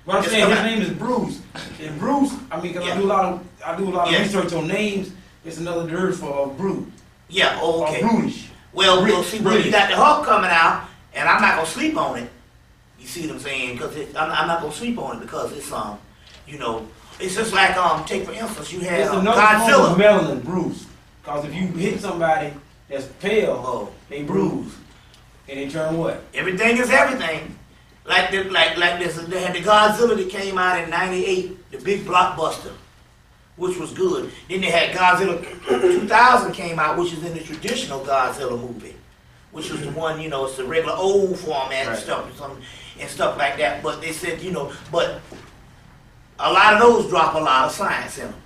What I'm saying, his name is Bruce. And Bruce, because I do a lot of research on names, it's another word for Bruce. Yeah, okay. Or Brutish. Well, see, you got the Hulk coming out, and I'm not gonna sleep on it. You see what I'm saying? Because I'm not gonna sleep on it, because it's it's just like take for instance, you have Godzilla. It's another melanin, Bruce. Because if you hit somebody that's pale, they bruise, and they turn what? Everything is everything. Like this, they had the Godzilla that came out in '98, the big blockbuster, which was good. Then they had Godzilla 2000 came out, which is in the traditional Godzilla movie, which was the one, it's the regular old format and stuff like that. But they said, but a lot of those drop a lot of science in them.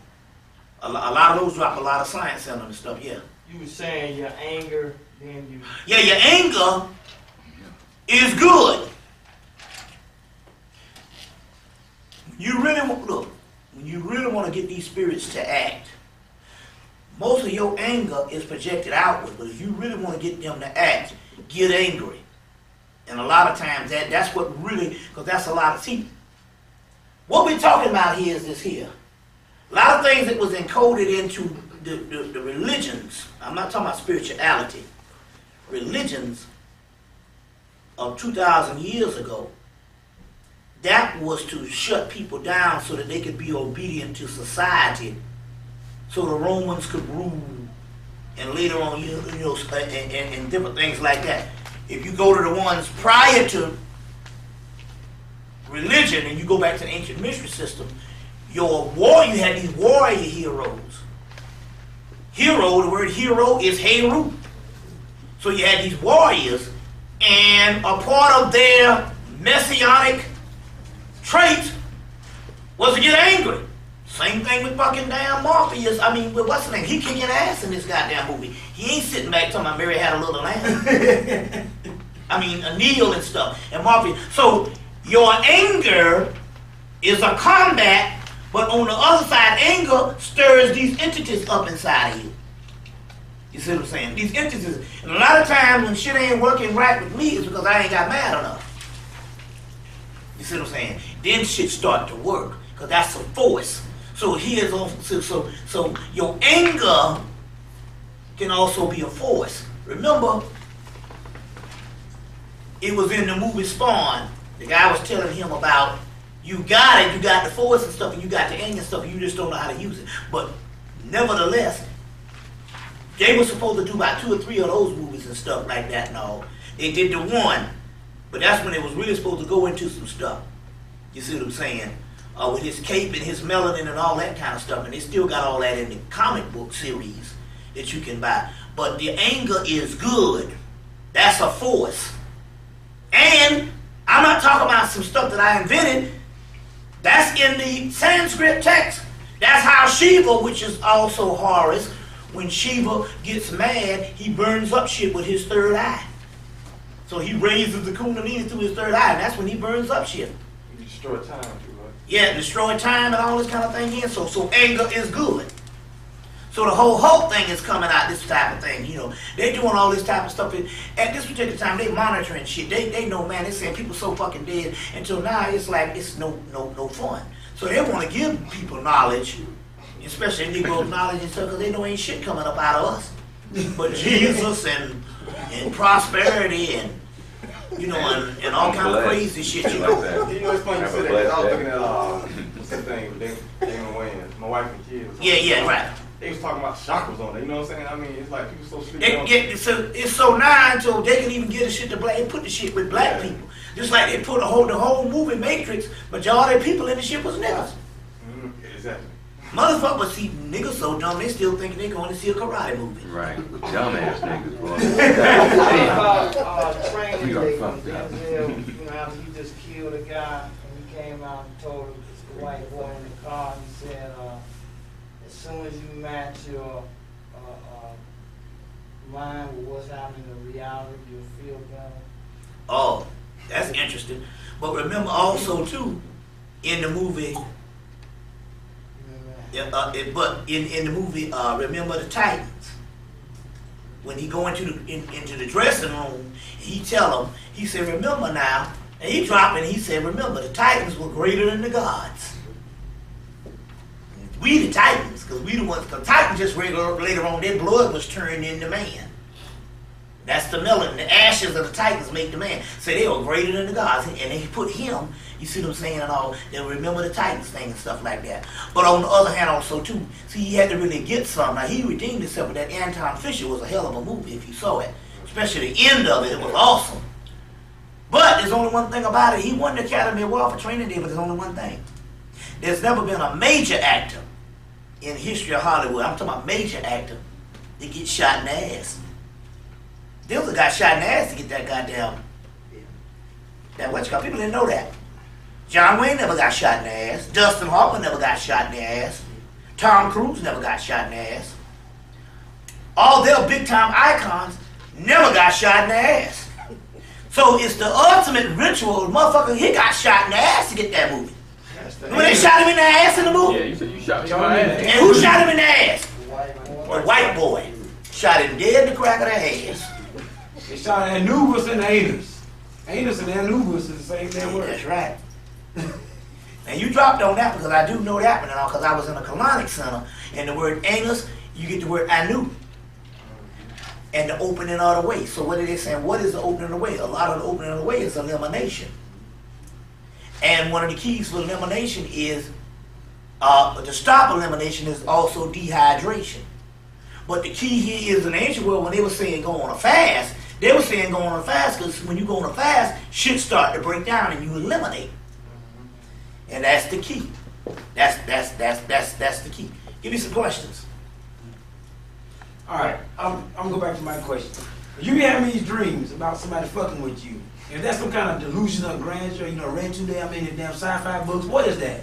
A lot of those drop a lot of science in them and stuff. Yeah. You were saying your anger, then you. Yeah, your anger is good. When you really want to get these spirits to act, most of your anger is projected outward, but if you really want to get them to act, get angry. And a lot of times that's what really, because that's a lot of, see, what we're talking about here is this here. A lot of things that was encoded into the religions, I'm not talking about spirituality, religions of 2,000 years ago, that was to shut people down so that they could be obedient to society, so the Romans could rule, and later on, and different things like that. If you go to the ones prior to religion, and you go back to the ancient mystery system, you had these warrior heroes. Hero, the word hero is Heru. So you had these warriors, And a part of their messianic trait was to get angry. Same thing with fucking damn Morpheus. I mean, what's the name? He kicking ass in this goddamn movie. He ain't sitting back talking about Mary had a little lamb. I mean, Neil and stuff. And Morpheus. So, your anger is a combat, but on the other side, anger stirs these entities up inside of you. You see what I'm saying? These entities. And a lot of times when shit ain't working right with me, it's because I ain't got mad enough. You see what I'm saying? Then shit start to work, because that's a force. So here's also, so your anger can also be a force. Remember, it was in the movie Spawn. The guy was telling him about, you got it, you got the force and stuff, and you got the anger and stuff, and you just don't know how to use it. But nevertheless, they were supposed to do about 2 or 3 of those movies and stuff like that and all. They did the one, but that's when they was really supposed to go into some stuff. You see what I'm saying? With his cape and his melanin and all that kind of stuff. And they still got all that in the comic book series that you can buy. But the anger is good. That's a force. And I'm not talking about some stuff that I invented. That's in the Sanskrit text. That's how Shiva, which is also Horus, when Shiva gets mad, he burns up shit with his third eye. So he raises the Kundalini through his third eye, and that's when he burns up shit. You destroy time too, right? Yeah, destroy time and all this kind of thing here. So anger is good. So the whole thing is coming out, this type of thing, you know. They're doing all this type of stuff. At this particular time, they monitoring shit. They know, man, they're saying people so fucking dead. Until now, it's like, it's no fun. So they want to give people knowledge, especially Negro knowledge and stuff, because they know ain't shit coming up out of us. But Jesus and prosperity and, you know, and all kind of crazy shit, you know. You know, it's funny you said that, 'cause I was looking at, what's that thing with Damon Wayans, my wife and kids. Yeah, right. They was talking about chakras on it, you know what I'm saying? I mean, it's like people so sleep. It's so now until they can even get the shit to black. They put the shit with black people. Just like they put the whole movie Matrix, majority of people in the shit was niggas. Mm-hmm. Exactly. Motherfuckers see niggas so dumb they still thinking they going to see a karate movie. Right. Dumbass niggas, boy. Training You day are from fucked up. Denzel, you know, after he just killed a guy, and he came out and told the white boy in the car, he said, as soon as you match your mind with what's happening in reality, you'll feel better. Oh, that's interesting. But remember also too, in the movie, in the movie, Remember the Titans, when he go into the dressing room, he tell him, he said, remember now, and he dropped it, and he said, remember, the Titans were greater than the gods. We the Titans, because we the ones, because Titans just later on, their blood was turned into man. That's the melanin. The ashes of the Titans make the man. So they were greater than the gods. And they put him, you see what I'm saying, and all, they remember the Titans thing and stuff like that. But on the other hand also too, see, he had to really get some. Now he redeemed himself, but that Anton Fisher was a hell of a movie if you saw it. Especially the end of it, it was awesome. But there's only one thing about it. He won the Academy Award for Training Day, but there's only one thing. There's never been a major actor in the history of Hollywood, I'm talking about major actor, that gets shot in the ass. There was a guy shot in the ass to get that goddamn, people didn't know that. John Wayne never got shot in the ass. Dustin Hoffman never got shot in the ass. Tom Cruise never got shot in the ass. All their big time icons never got shot in the ass. So it's the ultimate ritual. Motherfucker, he got shot in the ass to get that movie. When they shot him in the ass in the movie? Yeah, you said you shot your ass. And who shot him in the ass? A white boy. Shot him dead in the crack of the ass. They shot Anubis and Anus. Anus and Anubis is the same damn word. That's right. And you dropped on that because I do know that one and all, because I was in a colonic center, and the word anus, you get the word anu. And the opening of the way. So what are they saying? What is the opening of the way? A lot of the opening of the way is elimination. And one of the keys for elimination is, to stop elimination is also dehydration. But the key here is in the ancient world, when they were saying go on a fast, they were saying go on a fast because when you go on a fast, shit start to break down and you eliminate. And that's the key. That's the key. Give me some questions. All right, I'm gonna go back to my question. You be having these dreams about somebody fucking with you. If that's some kind of delusion of grandeur, you know, read too damn many damn sci-fi books, what is that?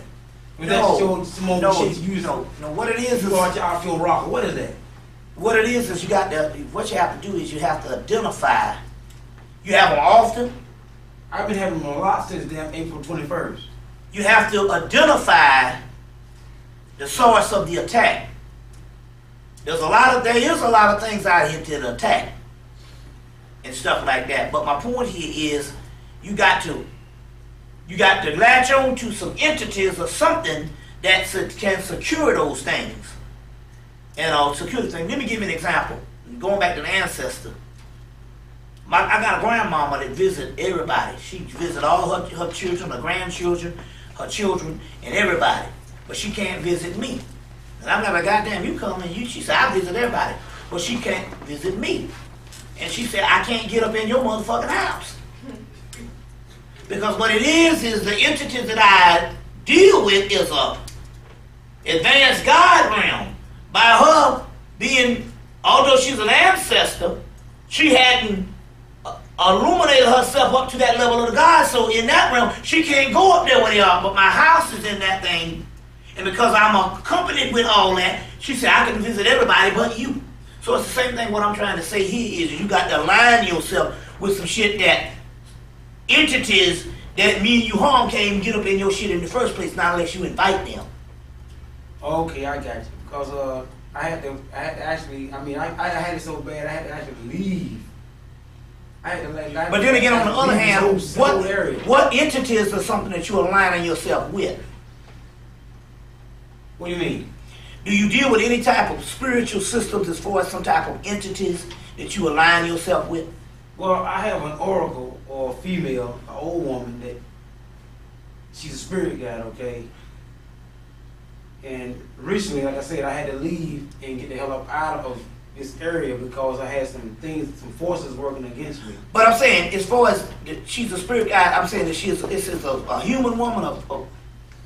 When that's some old shit you no, what it is you are I feel rock. What is that? What it is you got to, what you have to do is you have to identify. You have them often. I've been having them a lot since damn April 21st. You have to identify the source of the attack. There is a lot of things out here to attack and stuff like that. But my point here is you got to latch on to some entities or something that can secure those things. And secure the thing. Let me give you an example. Going back to the ancestor. I got a grandmama that visit everybody. She visit all her children, her grandchildren, her children, and everybody. But she can't visit me. And I'm like, goddamn, you come and she said, I visit everybody. But she can't visit me. And she said, I can't get up in your motherfucking house. Because what it is the entities that I deal with is a advanced God realm. By her being, although she's an ancestor, she hadn't illuminated herself up to that level of the God. So in that realm, she can't go up there where they are. But my house is in that thing. And because I'm accompanied with all that, she said, I can visit everybody but you. So it's the same thing what I'm trying to say here is you got to align yourself with some shit that entities that mean you harm can't even get up in your shit in the first place, not unless you invite them. Okay, I got you. Because I had to actually, I had it so bad, I had to actually leave. I had to let. But then again, on the other hand, what entities are something that you're aligning yourself with? What do you mean? Do you deal with any type of spiritual systems as far as some type of entities that you align yourself with? Well, I have an oracle or a female, an old woman that she's a spirit guide, okay? And recently, like I said, I had to leave and get the hell up out of this area because I had some forces working against me. But I'm saying, as far as she's a spirit guide, I'm saying that this is a human woman.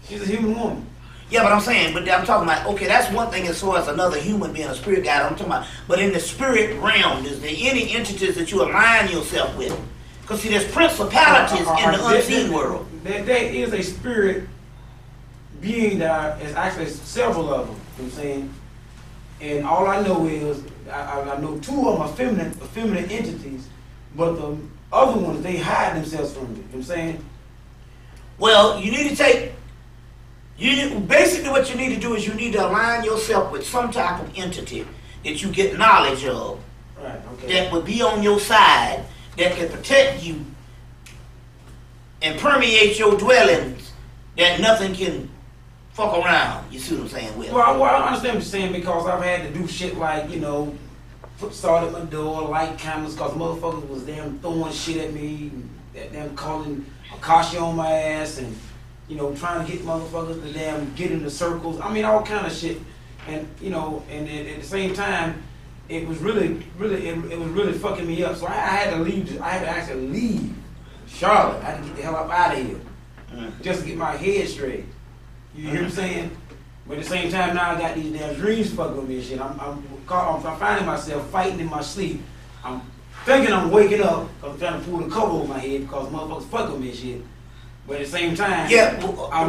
She's a human woman. Yeah, but I'm saying, but I'm talking about, okay, that's one thing as far as another human being a spirit guide. I'm talking about, but in the spirit realm, is there any entities that you align yourself with? Because see, there's principalities in the unseen world. There is a spirit being that is actually several of them. You know what I'm saying? And all I know is I know two of them are feminine entities, but the other ones they hide themselves from me. You know what I'm saying? Well, you need to take. Basically what you need to do is you need to align yourself with some type of entity that you get knowledge of. Right, okay. That would be on your side, that can protect you and permeate your dwellings, that nothing can fuck around. You see what I'm saying? Well, I understand what you're saying because I've had to do shit like, put salt at my door, light cameras, because motherfuckers was damn throwing shit at me, them calling Akashi on my ass, and trying to get motherfuckers to damn get in the circles. I mean, all kind of shit. And, and at the same time, it was really fucking me up. So I had to leave. I had to actually leave Charlotte. I had to get the hell up out of here. Just to get my head straight. You hear what I'm saying? But at the same time, now I got these damn dreams fucking with me and shit. I'm finding myself fighting in my sleep. I'm thinking I'm waking up because I'm trying to pull the cover over my head because motherfuckers fucking with me and shit. But at the same time,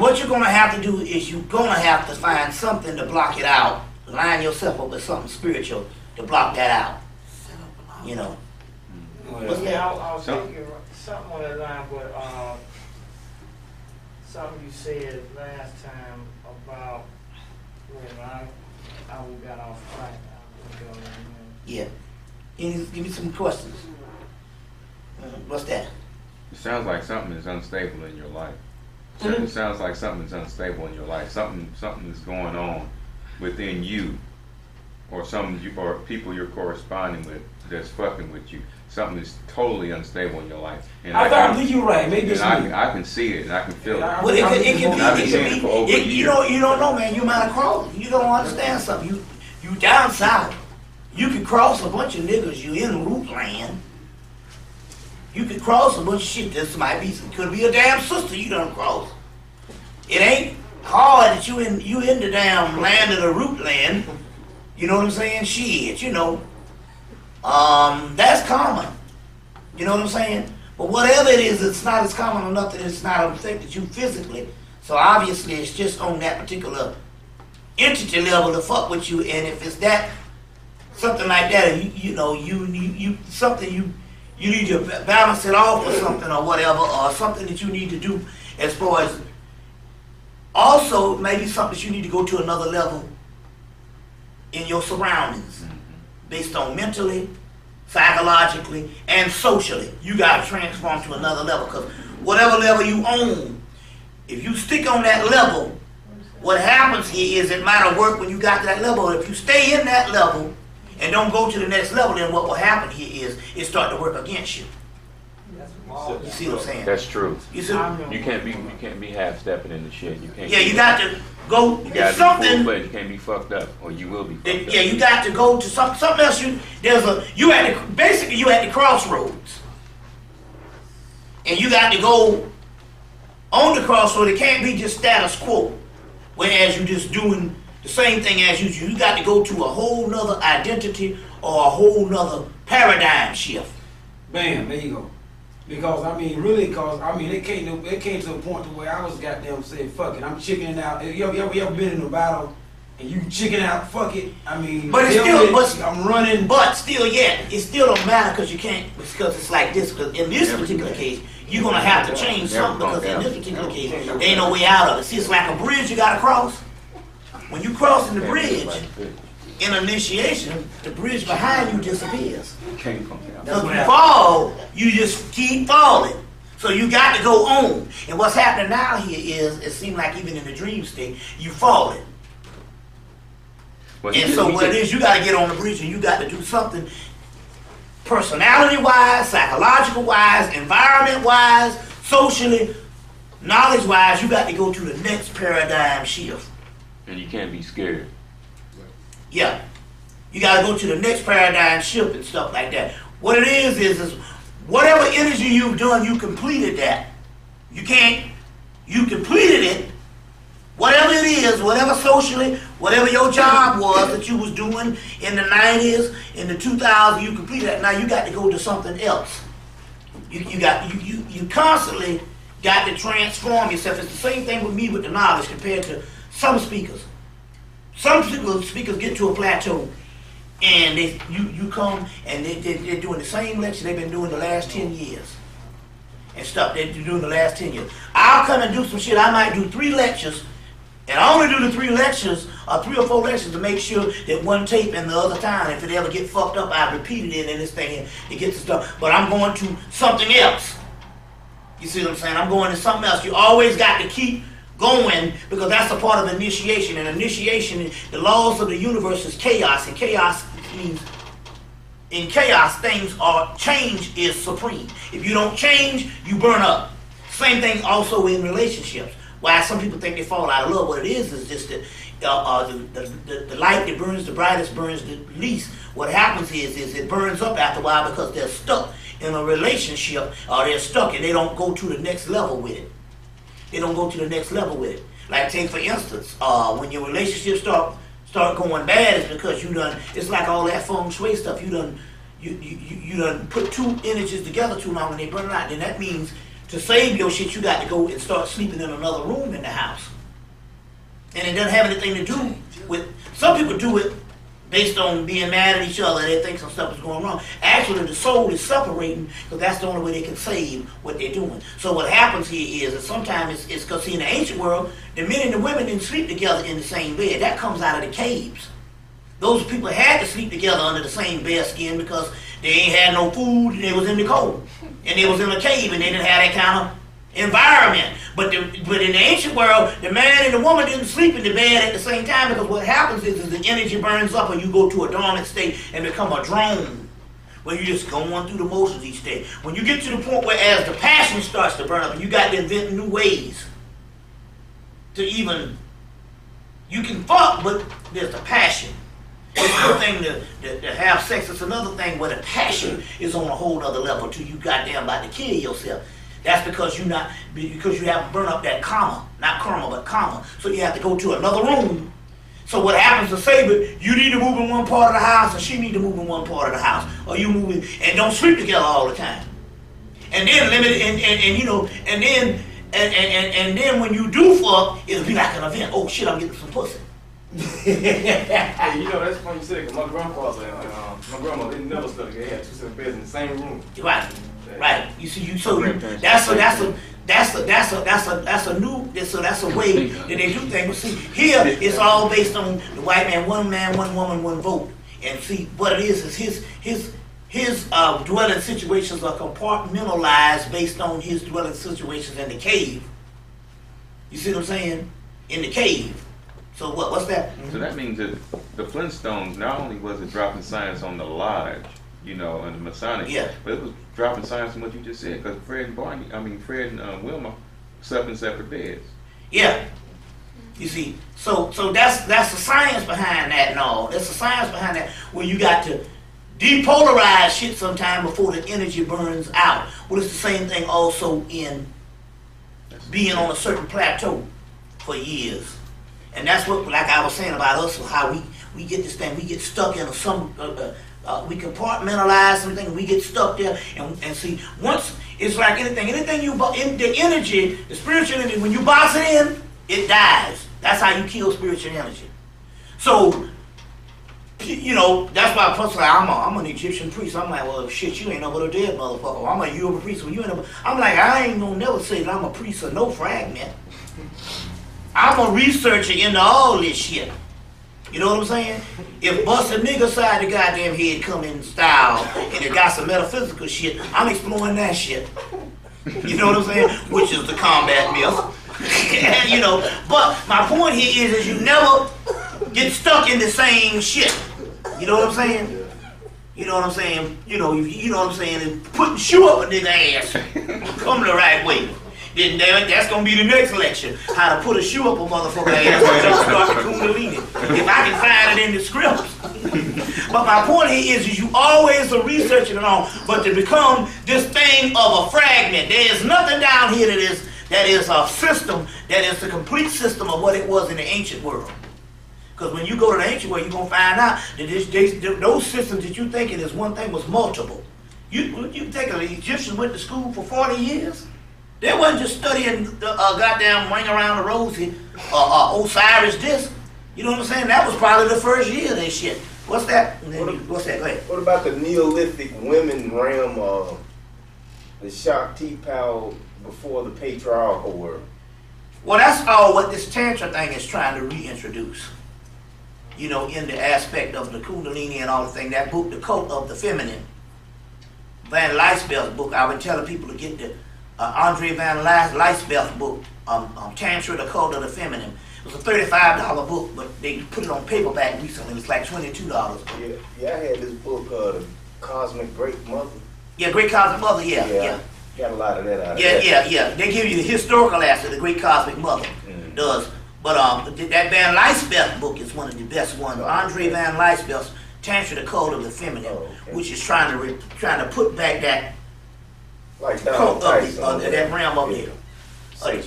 what you're gonna have to do is you're gonna have to find something to block it out. Line yourself up with something spiritual to block that out. What's that? I was thinking something on that line, but something you said last time about when I got off track. Yeah. Give me some questions. What's that? It sounds like something is unstable in your life. It sounds like something is unstable in your life. Something is going on within you, or or people you're corresponding with that's fucking with you. Something is totally unstable in your life. And I thought you're right. Maybe it's me. I can see it and I can feel it. Well, it can be. You don't know, man. You might have crossed. You don't understand something. You down south. You can cross a bunch of niggas. You in root land. You could cross a bunch of shit. Could be a damn sister you done cross. It ain't hard that you in the damn land of the root land. You know what I'm saying? Shit, That's common. You know what I'm saying? But whatever it is, it's not as common enough that it's not affected you physically. So obviously it's just on that particular entity level to fuck with you. And if it's that, something like that, you need to balance it off or something or whatever, or something that you need to do as far as also maybe something that you need to go to another level in your surroundings based on mentally, psychologically, and socially. You got to transform to another level, because whatever level you own, if you stick on that level, what happens here is it might have worked when you got to that level. If you stay in that level and don't go to the next level, then what will happen here is it start to work against you. You see what I'm saying? That's true. You see? You can't be half stepping in the shit. You can't. Yeah, you got to go. You got to be full-fledged. You can't be fucked up, or you will be fucked up. Yeah, you got to go to something else. You at the crossroads, and you got to go on the crossroad. It can't be just status quo, whereas you just doing the same thing as usual. You got to go to a whole nother identity or a whole nother paradigm shift. Bam, there you go. Because it came to a point to where I was goddamn saying fuck it, I'm chickening out. You ever been in a battle and you chicken out? Fuck it. I mean, but it's still, I'm running. But still, yet it still don't matter because you can't, because it's like this. Because in this particular case, you're gonna have to change something, because in this particular case, there ain't no way out of it. See, it's like a bridge you gotta cross. When you crossing the bridge in initiation, the bridge behind you disappears. So if you fall, you just keep falling. So you got to go on. And what's happening now here is, it seems like even in the dream state, you falling. And so what it is, you got to get on the bridge and you got to do something personality-wise, psychological-wise, environment-wise, socially, knowledge-wise. You got to go to the next paradigm shift. And you can't be scared. Yeah. You got to go to the next paradigm shift and stuff like that. What it is whatever energy you've done, you completed that. You completed it. Whatever it is, whatever socially, whatever your job was that you was doing in the 90s, in the 2000s, you completed that. Now you got to go to something else. You constantly got to transform yourself. It's the same thing with me with the knowledge compared to some speakers. Some speakers get to a plateau, and you come and they're doing the same lecture they've been doing the last 10 years and stuff they're doing the last 10 years. I'll come and do some shit. I might do 3 lectures, and I only do the 3 lectures or 3 or 4 lectures to make sure that one tape and the other time, if it ever get fucked up, I repeated it in this thing and it gets the stuff. But I'm going to something else. You see what I'm saying? I'm going to something else. You always got to keep going, because that's a part of initiation. And initiation, the laws of the universe is chaos, and chaos means in chaos change is supreme. If you don't change, you burn up. Same thing also in relationships. Why some people think they fall out of love, what it is just that the light that burns the brightest burns the least. What happens is it burns up after a while because they're stuck in a relationship, or they're stuck and they don't go to the next level with it. They don't go to the next level with it. Like, take for instance, when your relationship start going bad, it's because it's like all that feng shui stuff. You done put 2 energies together too long and they burn out. Then that means to save your shit, you got to go and start sleeping in another room in the house. And it doesn't have anything to do with, some people do it based on being mad at each other. They think some stuff is going wrong. Actually, the soul is separating, because that's the only way they can save what they're doing. So what happens here is that sometimes it's because, in the ancient world, the men and the women didn't sleep together in the same bed. That comes out of the caves. Those people had to sleep together under the same bear skin because they ain't had no food and they was in the cold. And they was in a cave and they didn't have that kind of environment. But in the ancient world, the man and the woman didn't sleep in the bed at the same time, because what happens is the energy burns up and you go to a dormant state and become a drone, where you just go on through the motions each day. When you get to the point where as the passion starts to burn up and you got to invent new ways to even, you can fuck, but there's the passion. It's one thing to have sex. It's another thing where the passion is on a whole other level till you goddamn about to kill yourself. That's because you haven't burned up that karma, not karma, but karma. So you have to go to another room So what happens to Saber, you need to move in one part of the house, and she need to move in one part of the house. Or you move in, and don't sleep together all the time. And then limited, and you know, and then when you do fuck, it'll be like an event. Oh shit, I'm getting some pussy. Hey, you know, that's funny you said, 'cause my grandfather and my grandma, they never slept together. They had 2 separate beds in the same room. Right, right. You see, that's a way that they do things. But see, here it's all based on the white man, one woman, one vote. And see, what it is his dwelling situations are compartmentalized based on his dwelling situations in the cave. You see what I'm saying? In the cave. So what's that? So that means that the Flintstones, not only was it dropping science on the lodge, you know, and the Masonic, but it was dropping science on what you just said, because Fred and Wilma slept in separate beds. Yeah. You see, so that's the science behind that and all. That's the science behind that, where you got to depolarize shit sometime before the energy burns out. Well, it's the same thing also in being on a certain plateau for years. And that's what, like I was saying about us, how we get this thing, we get stuck in we compartmentalize something, we get stuck there, and see, once, it's like anything you, in the energy, the spiritual energy, when you box it in, it dies. That's how you kill spiritual energy. So, you know, that's why personally, I'm an Egyptian priest. I'm like, well, shit, you ain't no but a dead motherfucker. I'm a Yoruba priest. Well, you ain't no, I'm like, I ain't gonna never say that I'm a priest of no fragment. I'm a researcher into all this shit. You know what I'm saying? If busted nigga side the goddamn head come in style and it got some metaphysical shit, I'm exploring that shit. You know what I'm saying? Which is the combat myth. You know, but my point here is you never get stuck in the same shit. You know what I'm saying? You know what I'm saying? You know what I'm saying? And putting shoe up a nigga ass. Come the right way. Then that's gonna be the next lecture. How to put a shoe up a motherfucker ass and start the Kundalini. If I can find it in the scripts. But my point here is you always are researching it on, but to become this thing of a fragment. There is nothing down here that is a system, that is the complete system of what it was in the ancient world. Because when you go to the ancient world, you're gonna find out that those systems that you thinking is one thing was multiple. You think the Egyptians went to school for 40 years? They wasn't just studying the goddamn ring around the rosy Osiris disc. You know what I'm saying? That was probably the first year of that shit. What's that? What's that? Go ahead. What about the Neolithic women realm of the Shakti power before the patriarchal world? Well, that's all what this Tantra thing is trying to reintroduce. You know, in the aspect of the Kundalini and all the thing. That book, The Cult of the Feminine, Van Lysbel's book, I've been telling people to get the Andre Van Lysbel's book, Tantra, The Cult of the Feminine. It was a $35 book, but they put it on paperback recently. It was like $22. Yeah, I had this book, The Cosmic Great Mother. Yeah, Great Cosmic Mother, yeah. Got a lot of that out of Yeah. They give you the historical aspect, the Great Cosmic Mother does. But that Van Lysbel's book is one of the best ones. Andre Van Lysbel's Tantra, The Cult of the Feminine, which is trying to put back that like cult of that realm of the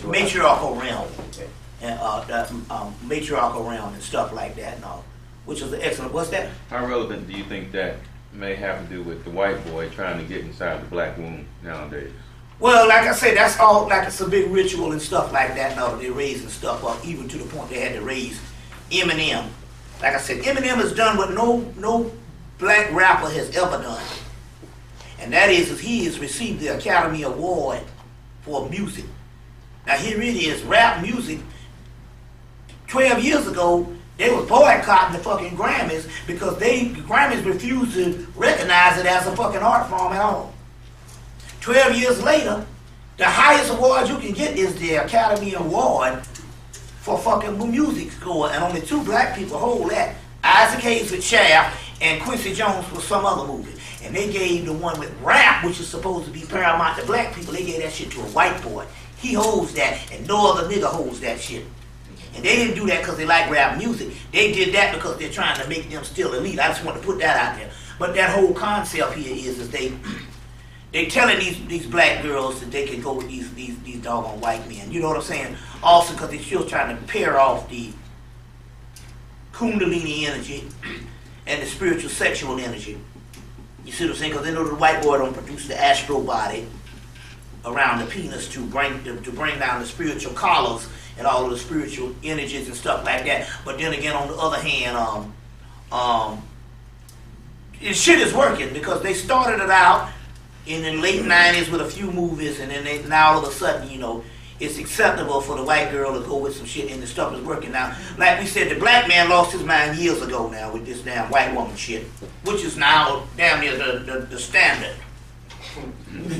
matriarchal realm. And matriarchal realm and stuff like that and all, which is excellent. What's that? How relevant do you think that may have to do with the white boy trying to get inside the black womb nowadays? Well, like I say, that's all like it's a big ritual and stuff like that now that they're raising stuff up, even to the point they had to raise Eminem. Like I said, Eminem has done what no black rapper has ever done. And that is he has received the Academy Award for music. Now here it is, rap music. 12 years ago, they was boycotting the fucking Grammys because the Grammys refused to recognize it as a fucking art form at all. 12 years later, the highest award you can get is the Academy Award for fucking music score, and only 2 black people hold that. Isaac Hayes with Shaft and Quincy Jones for some other movie. And they gave the one with rap, which is supposed to be paramount to black people, they gave that shit to a white boy. He holds that, and no other nigga holds that shit. And they didn't do that because they like rap music. They did that because they're trying to make them still elite. I just want to put that out there. But that whole concept here is they telling these black girls that they can go with these doggone white men. You know what I'm saying? Also because they're still trying to pair off the Kundalini energy and the spiritual sexual energy. You see what I'm saying? Because they know the white boy don't produce the astral body around the penis to bring down the spiritual collars and all of the spiritual energies and stuff like that. But then again, on the other hand, shit is working because they started it out in the late 90s with a few movies, and then now all of a sudden, you know, it's acceptable for the white girl to go with some shit, and the stuff is working now. Like we said, the black man lost his mind years ago now with this damn white woman shit, which is now damn near the standard.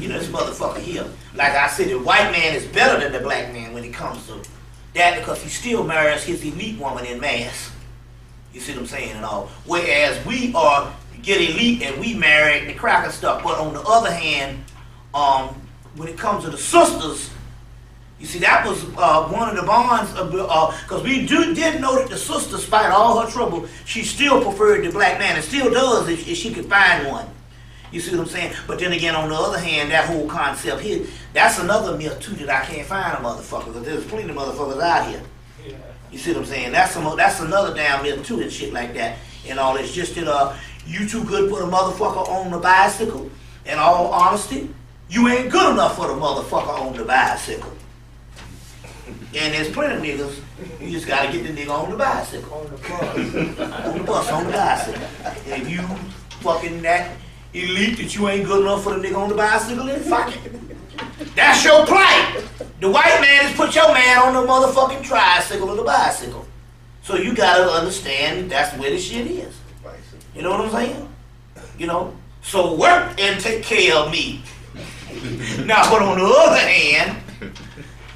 You know, this motherfucker here. Like I said, the white man is better than the black man when it comes to that because he still marries his elite woman in mass. You see what I'm saying and all. Whereas we are get elite and we marry the cracker stuff. But on the other hand, when it comes to the sisters, you see, that was one of the bonds, because we did know that the sister, despite all her trouble, she still preferred the black man, and still does if she could find one. You see what I'm saying? But then again, on the other hand, that whole concept here, that's another myth too that I can't find a motherfucker, because there's plenty of motherfuckers out here. Yeah. You see what I'm saying? That's another damn myth too and shit like that. And all it's just that you too good for the motherfucker on the bicycle. In all honesty, you ain't good enough for the motherfucker on the bicycle. And there's plenty of niggas, you just gotta get the nigga on the bicycle. On the bus. On the bus, on the bicycle. And if you fucking that elite that you ain't good enough for the nigga on the bicycle, then fuck it. That's your plight. The white man has put your man on the motherfucking tricycle or the bicycle. So you gotta understand that's where the shit is. You know what I'm saying? You know? So work and take care of me. Now, but on the other hand,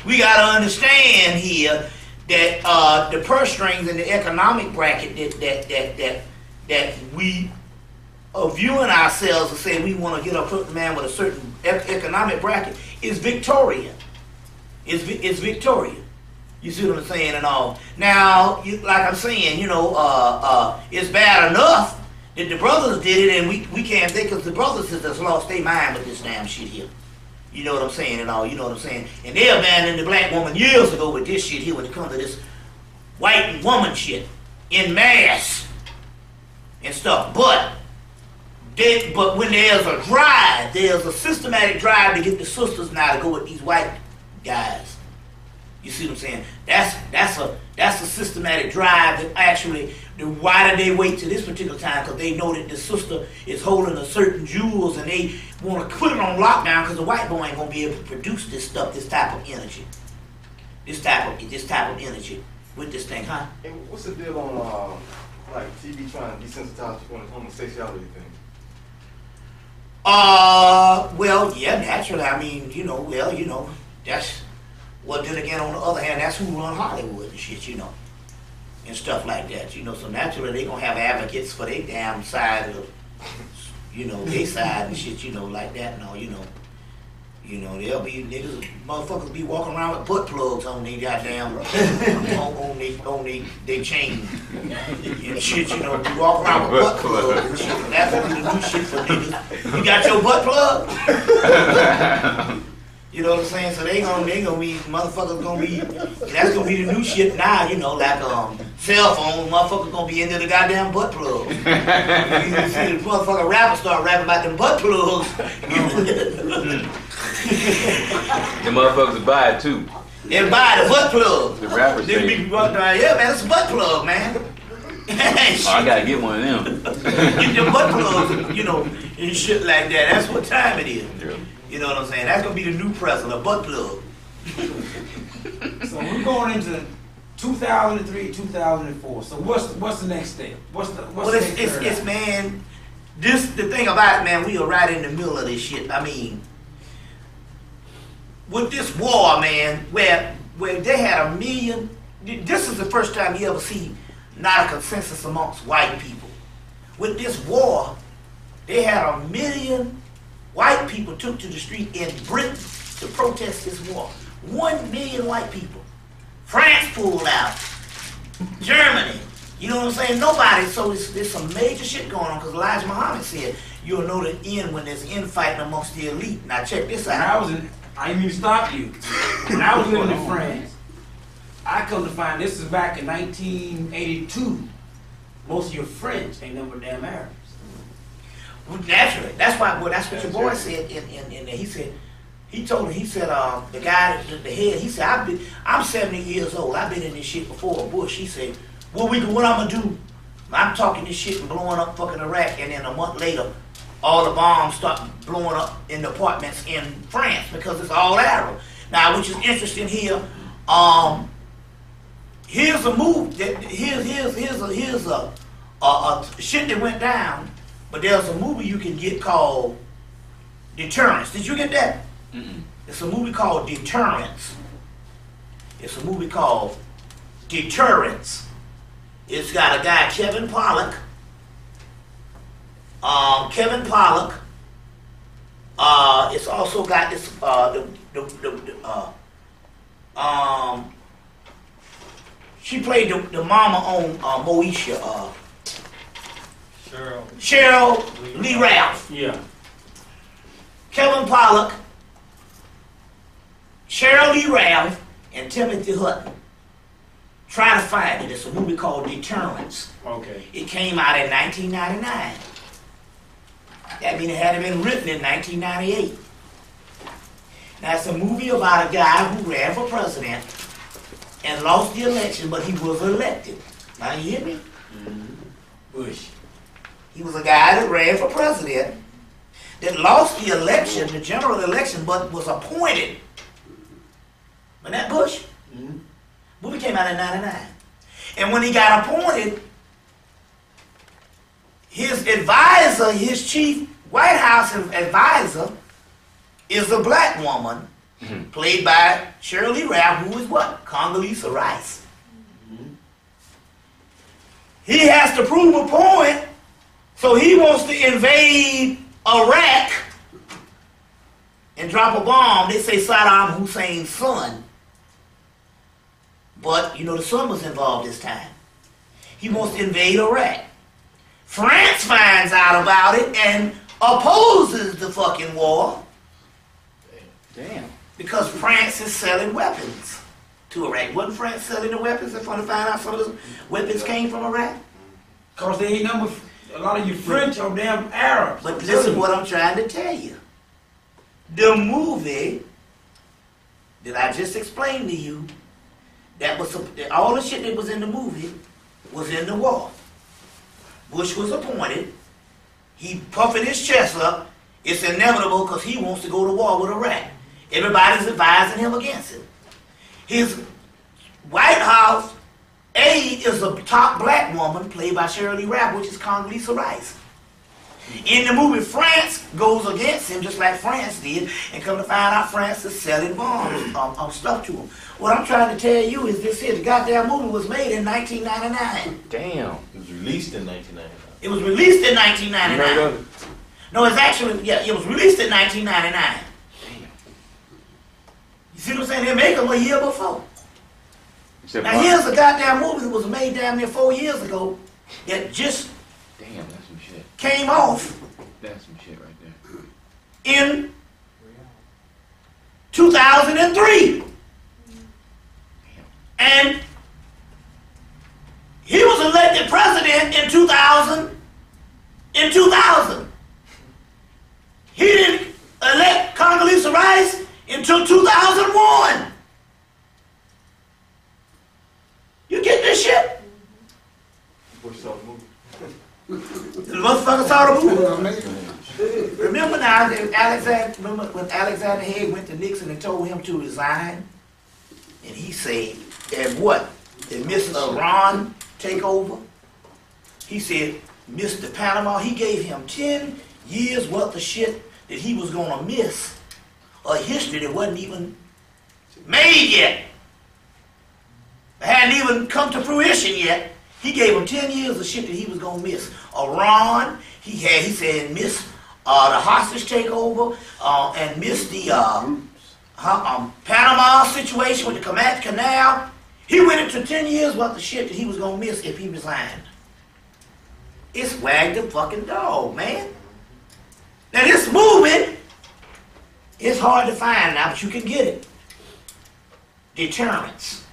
we gotta understand here that the purse strings and the economic bracket that we are viewing ourselves to say we want to get a man with a certain economic bracket is Victorian. It's Victorian. You see what I'm saying and all. Now, like I'm saying, you know, it's bad enough that the brothers did it and we can't think because the brothers has lost their mind with this damn shit here. You know what I'm saying and all, you know what I'm saying? And they abandoned the black woman years ago with this shit here when it comes to this white woman shit in mass and stuff. But when there's a drive, there's a systematic drive to get the sisters now to go with these white guys. You see what I'm saying? That's a systematic drive that actually, why did they wait to this particular time? Because they know that the sister is holding a certain jewels and they want to put it on lockdown because the white boy ain't going to be able to produce this stuff, this type of energy. This type of energy with this thing, huh? And what's the deal on like TV trying to desensitize people on the homosexuality thing? Well, yeah, naturally. I mean, you know, well, you know, that's, well, then again, on the other hand, that's who run Hollywood and shit, you know, and stuff like that, you know, so naturally they gonna have advocates for their damn side of, you know, their side and shit, you know, like that and all, you know, there'll be niggas, motherfuckers be walking around with butt plugs on their goddamn, on they chain and shit, you know, be walking around with butt plugs and shit, and that's gonna be the new shit for niggas. You got your butt plug? You know what I'm saying? So they gonna be, motherfuckers gonna be, that's gonna be the new shit now, you know, like cell phone, motherfuckers gonna be into the goddamn butt plug. You see the motherfucker rapper start rapping about them butt plugs. The motherfuckers buy it too. They buy the butt plug. The rappers they be walking around, yeah man, it's a butt plug, man. I gotta get one of them. Get your butt plugs, you know, and shit like that. That's what time it is. Yeah. You know what I'm saying? That's gonna be the new president, a butt plug. So we're going into 2003, 2004. So what's the next step? What's the next step? It's man. The thing about it, man, we are right in the middle of this shit. I mean, with this war, man, where they had 1 million. This is the first time you ever see not a consensus amongst white people. With this war, they had 1 million. White people took to the street in Britain to protest this war. 1 million white people. France pulled out. Germany. You know what I'm saying? Nobody. So there's some major shit going on because Elijah Muhammad said you'll know the end when there's infighting amongst the elite. Now check this out. I didn't mean to stop you. When I was living in France, I come to find this is back in 1982. most of your friends ain't number damn Arabs. Well, naturally, that's why. Well, that's what your boy said. In he said, he told him. He said, the guy, the head. He said, I'm 70 years old. I've been in this shit before Bush. He said, what I'm gonna do? I'm talking this shit and blowing up fucking Iraq, and then a month later, all the bombs start blowing up in the apartments in France because it's all Arab. Now, which is interesting here. Here's a move. Here's a shit that went down. But there's a movie you can get called Deterrence. Did you get that? Mm-mm. It's a movie called Deterrence. It's a movie called Deterrence. It's got a guy, Kevin Pollak. It's also got this she played the mama on Moesha. Cheryl Lee Ralph. Yeah. Kevin Pollak, Cheryl Lee Ralph, and Timothy Hutton. Try to find it. It's a movie called Deterrence. Okay. It came out in 1999. That means it had been written in 1998. Now, it's a movie about a guy who ran for president and lost the election, but he was elected. Now, you hear me? Mm-hmm. Bush. He was a guy that ran for president that lost the election, the general election, but was appointed. Wasn't that Bush? Mm-hmm. Movie came out in 99. And when he got appointed, his advisor, his chief White House advisor, is a black woman, played by Shirley Lee Ralph, who is what? Condoleezza Rice. Mm-hmm. He has to prove a point, so he wants to invade Iraq and drop a bomb. They say Saddam Hussein's son. But, you know, the son was involved this time. He wants to invade Iraq. France finds out about it and opposes the fucking war. Damn. Because France is selling weapons to Iraq. Wasn't France selling the weapons? They're trying to find out some of those weapons came from Iraq. Cause they ain't number, a lot of you French or damn Arabs. But listen what I'm trying to tell you. The movie that I just explained to you, that was all the shit that was in the movie was in the war. Bush was appointed. He puffing his chest up. It's inevitable because he wants to go to war with Iraq. Everybody's advising him against it. His White House aide is a top black woman played by Shirley Ralph, which is Condoleezza Rice. In the movie, France goes against him just like France did, and come to find out France is selling bombs, stuff to him. What I'm trying to tell you is this here, the goddamn movie was made in 1999. Damn. It was released in 1999. It was released in You 1999. heard of it? No, it's actually, yeah, it was released in 1999. Damn. You see what I'm saying? They make them a year before. Except Now here's a goddamn movie that was made damn near 4 years ago that just Damn, that's some shit. came off That's some shit right there. in 2003. And he was elected president in 2000. He didn't elect Condoleezza Rice until 2001. You get this shit? Bush saw the movie. The motherfucker saw the movie. Well, amazing. Remember now, remember when Alexander Haig went to Nixon and told him to resign? And he said, and what? Did Mr. Iran take over? He said, Mr. Panama, he gave him 10 years worth of shit that he was going to miss. A history that wasn't even made yet. It hadn't even come to fruition yet. He gave him 10 years of shit that he was going to miss. Iran, he said, miss the hostage takeover, and miss the Panama situation with the Comanche Canal. He went into 10 years worth of shit that he was going to miss if he resigned. It's Wag the fucking dog, man. Now this movie is hard to find now, but you can get it. Deterrence.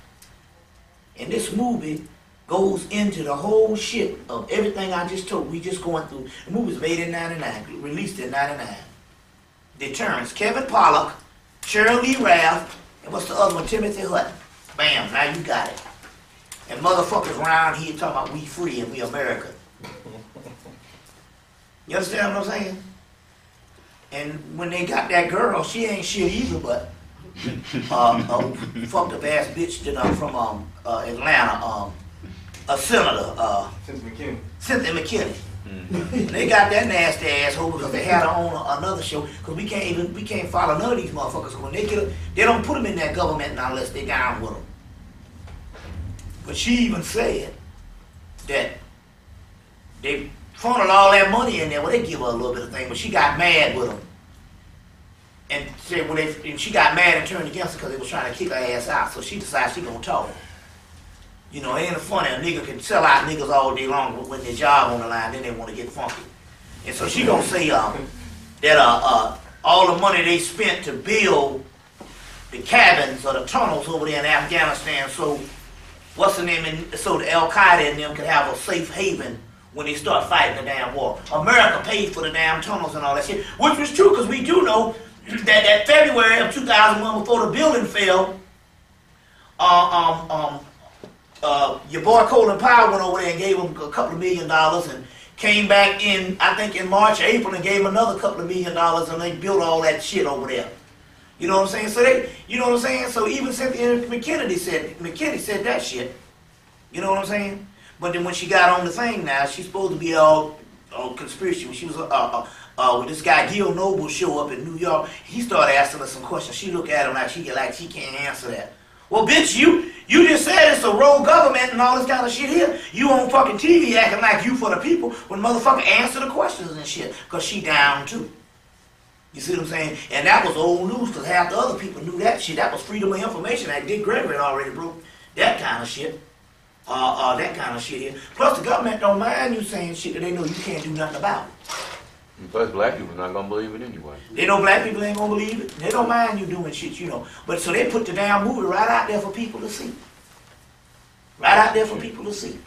In this movie, goes into the whole shit of everything I just told. We just going through. The movie was made in 99, released in 99. Deterrence. Kevin Pollak, Cheryl Lee Raff, and what's the other one? Timothy Hutton. Bam, now you got it. And motherfuckers around here talking about we free and we American. You understand what I'm saying? And when they got that girl, she ain't shit either, but fucked up ass bitch that from Atlanta, a senator, Cynthia McKinney. They got that nasty asshole because they had her on another show. Because we can't follow none of these motherfuckers. When they don't put them in that government unless they down with them. But she even said that they funneled all that money in there. Well, they give her a little bit of thing, but she got mad with them. And said, and she got mad and turned against her because they was trying to kick her ass out. So she decided she gonna talk. You know, it ain't funny. A nigga can sell out niggas all day long, but when their job on the line, then they want to get funky. And so she gonna say that all the money they spent to build the cabins or the tunnels over there in Afghanistan, so what's the name? So the Al Qaeda and them can have a safe haven when they start fighting the damn war. America paid for the damn tunnels and all that shit, which was true because we do know that February of 2001, before the building fell, your boy Colin Powell went over there and gave him a couple of $1 million and came back in, I think in March or April, and gave him another couple of $1 million, and they built all that shit over there. You know what I'm saying? So you know what I'm saying? So even Cynthia McKinney said that shit. You know what I'm saying? But then when she got on the thing now, she's supposed to be all conspiracy. When she was when this guy Gil Noble show up in New York, he started asking her some questions. She looked at him like she can't answer that. Well, bitch, you just said it's a rogue government and all this kind of shit here. You on fucking TV acting like you for the people when motherfucker answer the questions and shit, because she down too. You see what I'm saying? And that was old news because half the other people knew that shit. That was Freedom of Information Act. Dick Gregory already broke that kind of shit. That kind of shit here. Plus the government don't mind you saying shit that they know you can't do nothing about. And plus black people not gonna believe it anyway. They know black people ain't gonna believe it. They don't mind you doing shit, you know. But so they put the damn movie right out there for people to see. Right out there for people to see.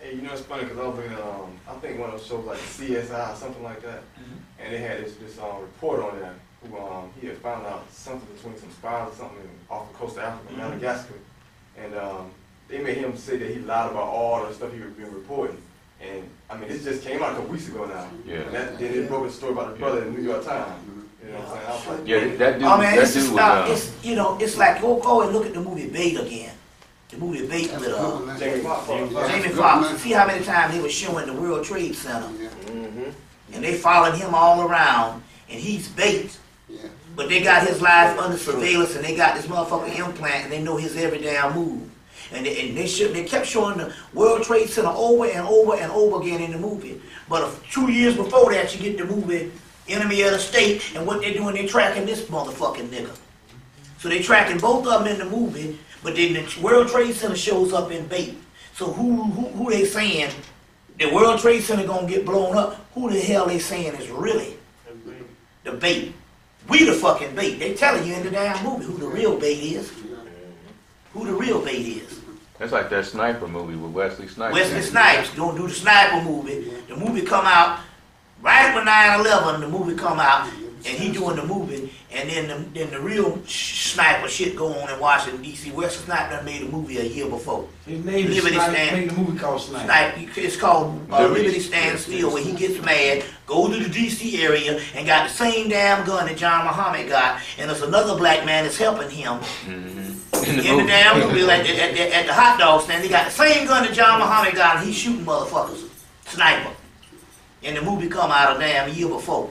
Hey, you know it's funny because I was looking at I think one of those shows like CSI or something like that, and they had this reporter on there who he had found out something between some spies or something off the coast of Africa, Madagascar, and they made him say that he lied about all the stuff he had been reporting. And I mean, this just came out a couple weeks ago now. Yeah. And then it broke a story about the brother in the New York Times. You know what I'm saying? I was like, yeah, that dude. Oh man, that dude it's you know, it's like go and look at the movie Bait again. The movie Bait with Jamie Foxx. See how many times he was showing the World Trade Center, and they followed him all around, and he's bait. Yeah. But they got his life under surveillance, and they got this motherfucking implant, and they know his every damn move. And they kept showing the World Trade Center over and over and over again in the movie. But 2 years before that, you get the movie Enemy of the State, and what they're doing, they're tracking this motherfucking nigga. So they tracking both of them in the movie, but then the World Trade Center shows up in Bait. So who they saying the World Trade Center gonna get blown up? Who the hell they saying is really the bait? We the fucking bait. They telling you in the damn movie who the real bait is. Who the real bait is. That's like that Sniper movie with Wesley Snipes. Wesley Snipes gonna do the Sniper movie. The movie come out right after 9/11. The movie come out, and he doing the movie, and then the real sniper shit go on in Washington D.C. Wesley Snipes done made a movie a year before. His name is Snipe. Made the movie called Snipe. It's called Liberty Stands Still, where he gets mad, goes to the D.C. area, and got the same damn gun that John Muhammad got, and there's another black man that's helping him. In the damn movie, like at the hot dog stand, they got the same gun that John Muhammad got, and he's shooting motherfuckers. Sniper. And the movie come out a damn year before.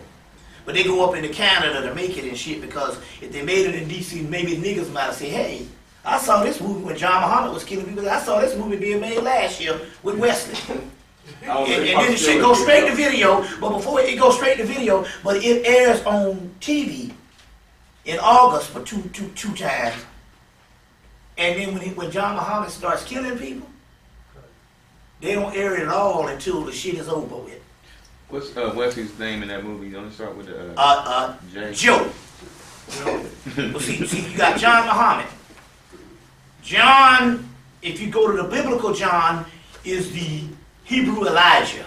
But they go up into Canada to make it and shit, because if they made it in D.C., maybe niggas might have said, hey, I saw this movie when John Muhammad was killing people. I saw this movie being made last year with Wesley. and then the shit goes straight to video, but before it goes straight to video, but it airs on TV in August for two times. And then when John Muhammad starts killing people, they don't air it at all until the shit is over with. What's Wesley's name in that movie? Don't start with the Joe. Well, see, you got John Muhammad. John, if you go to the biblical John, is the Hebrew Elijah.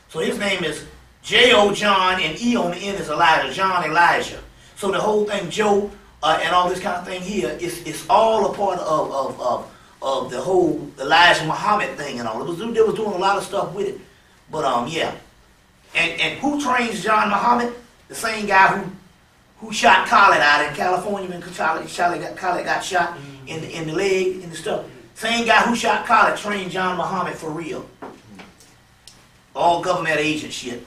So his name is J-O John, and E on the end is Elijah, John Elijah. So the whole thing, Joe, and all this kind of thing here, it's all a part of the whole Elijah Muhammad thing and all. They was doing a lot of stuff with it. But yeah. And who trains John Muhammad? The same guy who shot Khaled out in California when Khaled got shot in the leg and the stuff. Same guy who shot Khaled trained John Muhammad for real. All government agent shit.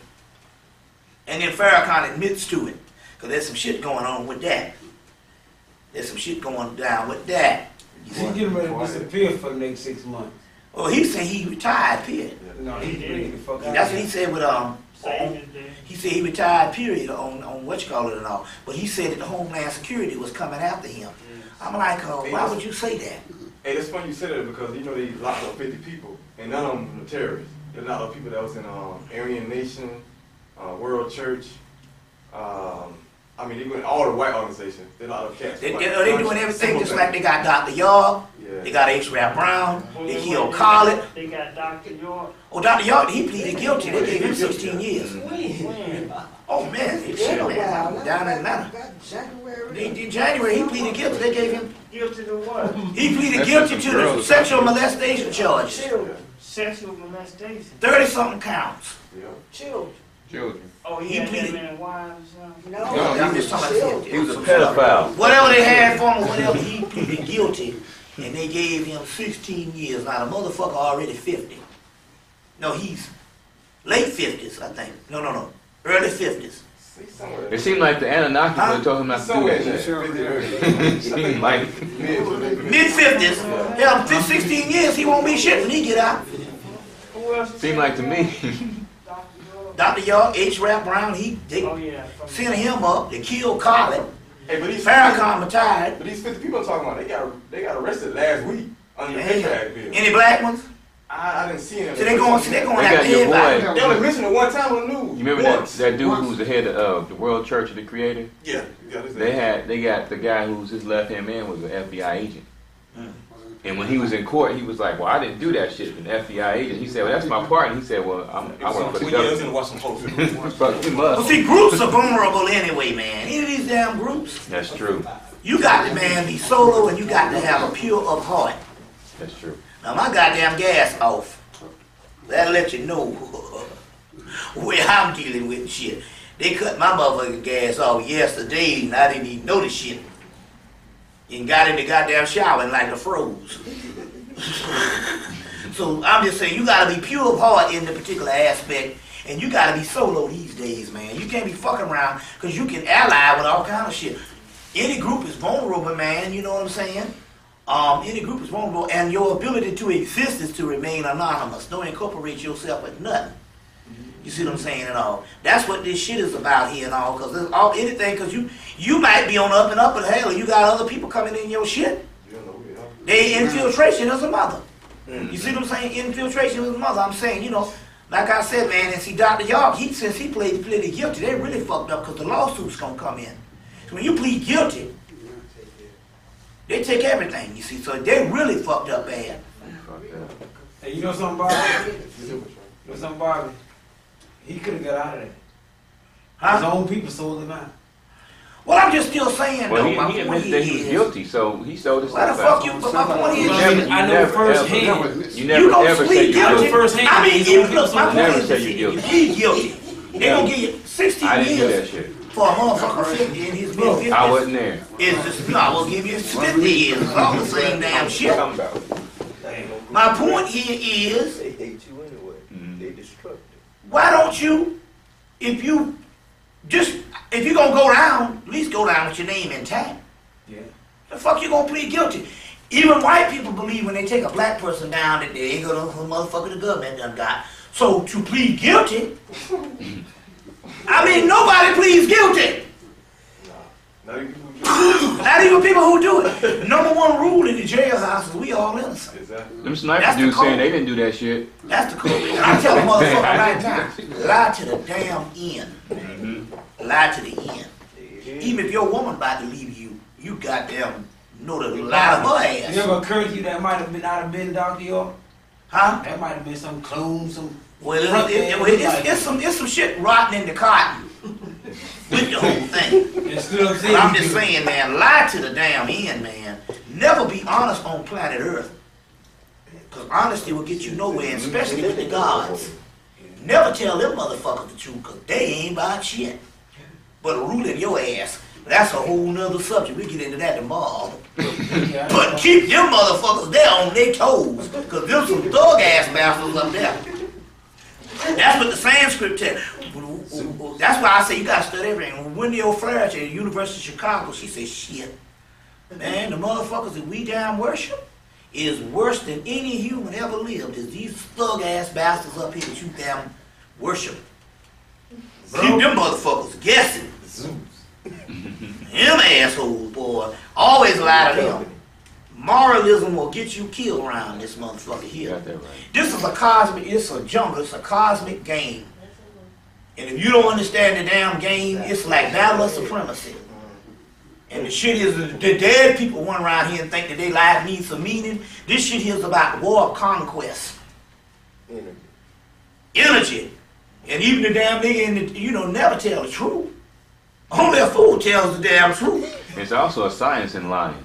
And then Farrakhan admits to it. Because there's some shit going on with that. There's some shit going down with that. He's getting ready to disappear for the next 6 months. Oh, he said he retired, period. No, he's ready to fuck out. That's what he said with he said he retired, period, on what you call it and all. But he said that the Homeland Security was coming after him. I'm like, why would you say that? Hey, it's funny you said that because you know they locked up 50 people and none of them were terrorists. There's a lot of people that was in Aryan Nation, World Church. I mean, they went all the white organizations. They lot of cats. They doing everything just like they got Dr. York. Yeah. They got H. Rap Brown. They killed Khaled. They got Dr. York. Oh, Dr. York, he pleaded guilty. They gave him 16 years. Oh, man. Down in Atlanta. In January, he pleaded guilty. They gave him... Guilty to what? He pleaded guilty to the sexual molestation charge. Sexual molestation? 30-something counts. Children. Oh, he had that many wives? No, he was a pedophile. Whatever they had for him or whatever, he pleaded guilty. And they gave him 16 years. Now, the motherfucker already 50. No, he's late 50s, I think. No. Early 50s. It seemed like the Anunnaki told him not to do that shit. Like mid-50s. Yeah, 16 years, he won't be shit when he get out. Seemed like to me. Dr. York, H. Rap Brown, they sent him up. They killed Khaled. Hey, but these Farrakhan retired. But these 50 people I'm talking about, they got arrested last week under the Patriot bill. Any black ones? I didn't see them. So they're going after everybody. They only mentioned it one time on the news. You remember that dude who was the head of the World Church of the Creator? Yeah. They got the guy who was his left hand man was an FBI agent. And when he was in court, he was like, "Well, I didn't do that shit." An FBI agent. He said, "Well, that's my partner." He said, "Well, I work for the government." Well, see, groups are vulnerable anyway, man. Any of these damn groups. That's true. You got to, man, be solo, and you got to have a pure of heart. That's true. Now, my goddamn gas off. That'll let you know where I'm dealing with and shit. They cut my motherfucking gas off yesterday, and I didn't even know the shit. And got in the goddamn shower and like the froze. So I'm just saying, you gotta be pure of heart in the particular aspect, and you gotta be solo these days, man. You can't be fucking around, because you can ally with all kind of shit. Any group is vulnerable, man, you know what I'm saying? Any group is vulnerable, and your ability to exist is to remain anonymous. Don't incorporate yourself with nothing. You see what I'm saying and all? That's what this shit is about here and all, because anything, because you might be on the up and up, but hell, you got other people coming in your shit. They infiltration is a mother. You see what I'm saying? Infiltration is a mother. I'm saying, you know, like I said, man, and see Dr. York, since he pleaded guilty, they really fucked up because the lawsuit's gonna come in. So when you plead guilty, they take everything, you see, so they really fucked up bad. Hey, you know something, Bobby? Bobby? He could have got out of there. Huh? His own people sold him out. Well, I'm just still saying, well, though, he admitted that he was guilty, so he sold his stuff out. Why the fuck you, but my point is, I know firsthand. You never ever say you're guilty. Firsthand. I mean, even look, my point is, if you plead guilty, they're going to give you 16 years for a motherfucker 50 in his mid-50s. I wasn't there. I will give you 50 years. It's all the same damn shit. My point here is, they hate you anyway. They destructive. Why don't you, if you're going to go down, at least go down with your name intact. Yeah. The fuck you going to plead guilty? Even white people believe when they take a black person down that they ain't going to motherfucker the government done got. So to plead guilty, I mean, nobody pleads guilty. Not even people who do it. Number one rule in the jailhouse is we all innocent. Exactly. Them sniper dudes saying they didn't do that shit. That's the code. And I tell a motherfucker right now, lie to the damn end. Lie to the end. Even if your woman about to leave you, you goddamn know the lie of her ass. It never occurred to you that might have been Dr. York? Huh? That might have been some clone, some. Well, it's some shit rotting in the cotton with the whole thing. You see what I'm saying? But I'm just saying, man, lie to the damn end, man. Never be honest on planet Earth. Because honesty will get you nowhere, and especially with the gods. Never tell them motherfuckers the truth, because they ain't about shit. But ruling your ass. That's a whole nother subject. We get into that tomorrow. But keep them motherfuckers there on their toes, because there's some thug ass bastards up there. That's what the Sanskrit tells. That's why I say you gotta study everything. When Wendy O'Flaherty at the University of Chicago, she said, shit, man, the motherfuckers that we damn worship is worse than any human ever lived. Is these thug ass bastards up here that you damn worship. Keep them motherfuckers guessing. Them assholes, boy. Always lie to them. Moralism will get you killed around this motherfucker here. This is a cosmic, it's a jungle, it's a cosmic game. And if you don't understand the damn game, it's like battle of supremacy. And the shit is, the dead people run around here and think that their life needs some meaning. This shit here is about war of conquest. Energy. And even the damn nigga, never tell the truth. Only a fool tells the damn truth. It's also a science in lying.